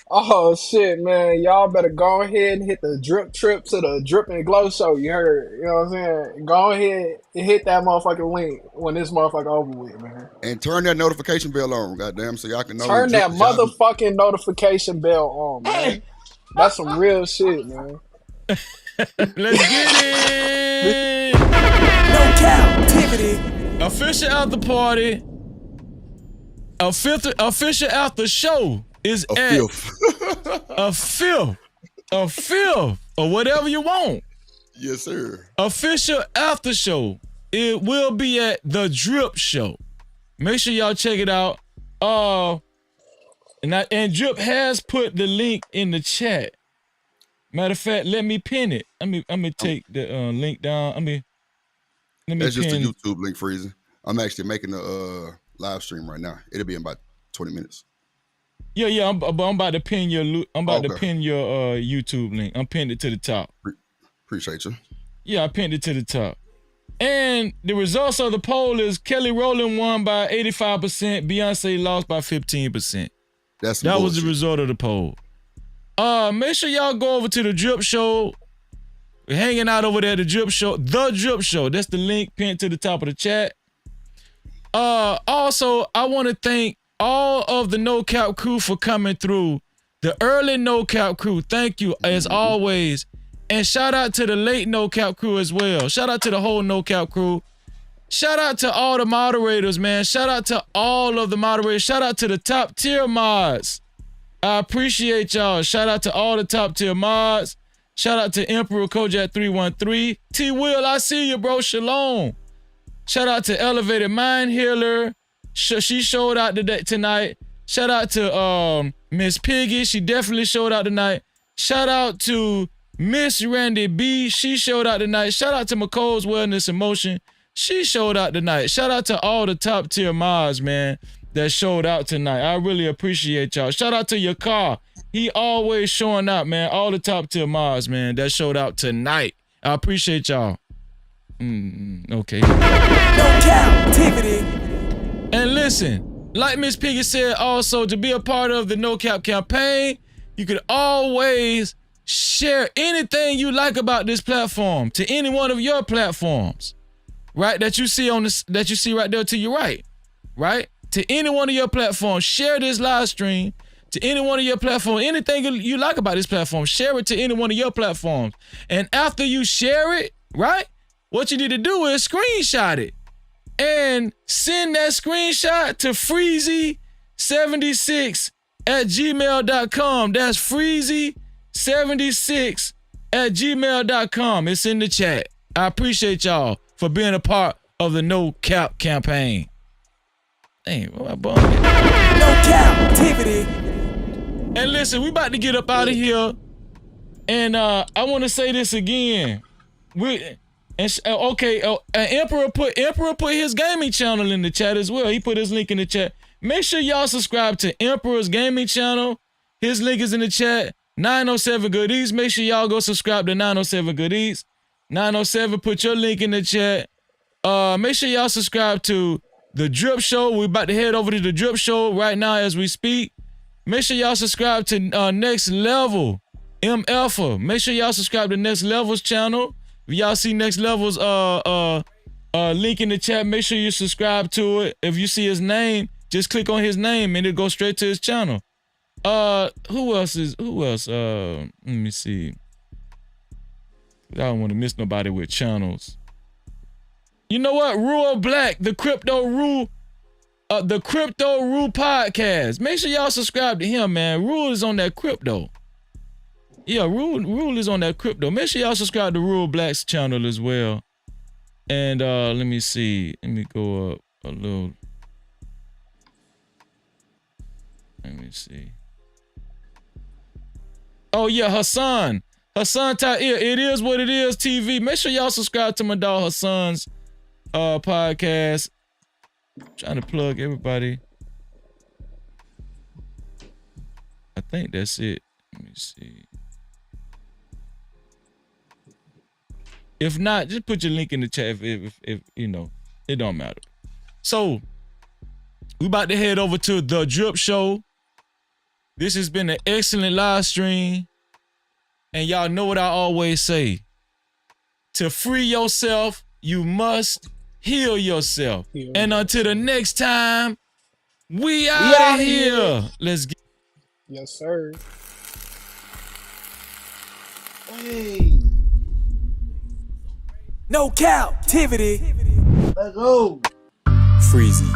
Oh shit, man! Y'all better go ahead and hit the drip trip to the Drip and Glow show. You heard? You know what I'm saying? Go ahead and hit that motherfucking link when this motherfucker over with, man. And turn that notification bell on, goddamn, so y'all can know. Turn that motherfucking notification bell on, man. That's some real shit, man. Let's get it. No captivity. Official after party. Official after show is A at filth. a fifth, or whatever you want. Yes, sir. Official after show. It will be at the Drip Show. Make sure y'all check it out. And Drip has put the link in the chat. Matter of fact, let me pin it. I'm gonna take the link down. Let me That's pin. just a YouTube link, Freezer. I'm actually making a live stream right now. It'll be in about 20 minutes. Yeah. I'm about to pin your. To pin your YouTube link. I'm pinned it to the top. Appreciate you. Yeah, I pinned it to the top. And the results of the poll is Kelly Rowland won by 85%. Beyonce lost by 15%. That was the result of the poll. Make sure y'all go over to the Drip Show. We're hanging out over there at the Drip Show. The Drip Show. That's the link pinned to the top of the chat. Also, I want to thank all of the No Cap crew for coming through. The early No Cap crew, thank you as always. And shout out to the late No Cap crew as well. Shout out to the whole No Cap crew. Shout out to all the moderators, man. Shout out to all of the moderators. Shout out to the top tier mods. I appreciate y'all. Shout out to all the top tier mods. Shout out to Emperor Kojak 313. T Will, I see you, bro. Shalom. Shout out to Elevated Mind Healer. She showed out tonight. Shout out to Miss Piggy. She definitely showed out tonight. Shout out to Miss Randy B. She showed out tonight. Shout out to McColl's Wellness and Motion. She showed out tonight. Shout out to all the top tier mods, man, that showed out tonight. I really appreciate y'all. Shout out to your car. He always showing out, man. All the top tier mods, man, that showed out tonight. I appreciate y'all. Okay. No captivity. And listen, like Miss Piggy said, also to be a part of the No Cap campaign, you could always share anything you like about this platform to any one of your platforms, right? That you see right there to your right? To any one of your platforms, share this live stream to any one of your platforms. Anything you like about this platform, share it to any one of your platforms. And after you share it, right? What you need to do is screenshot it and send that screenshot to freezy76@gmail.com. That's freezy76@gmail.com. It's in the chat. I appreciate y'all for being a part of the No Cap campaign. Dang, what my bum? No captivity. And listen, we about to get up out of here. And I want to say this again. Emperor put his gaming channel in the chat as well. He put his link in the chat. Make sure y'all subscribe to Emperor's gaming channel. His link is in the chat. 907 Good Eats. Make sure y'all go subscribe to 907 Good Eats. 907, put your link in the chat. Make sure y'all subscribe to the Drip Show. We're about to head over to the Drip Show right now as we speak. Make sure y'all subscribe to Next Level, MFA. Make sure y'all subscribe to Next Level's channel. If y'all see Next Level's link in the chat, make sure you subscribe to it. If you see his name, just click on his name and it'll go straight to his channel. Who else? Let me see. I don't want to miss nobody with channels. You know what? Rule Black, the Crypto Rule podcast. Make sure y'all subscribe to him, man. Rule is on that crypto. Yeah, Rule is on that crypto. Make sure y'all subscribe to Rule Black's channel as well. And let me see. Let me go up a little. Let me see. Oh yeah, Hassan. Hassan Ta'ir. It is what it is. TV. Make sure y'all subscribe to my dog Hassan's podcast. I'm trying to plug everybody. I think that's it. Let me see. If not, just put your link in the chat if you know, it don't matter. So, we about to head over to The Drip Show. This has been an excellent live stream. And y'all know what I always say. To free yourself, you must heal yourself. And until the next time, we out of here. Let's get. Yes, sir. Hey. No captivity. Let's go. Freezy.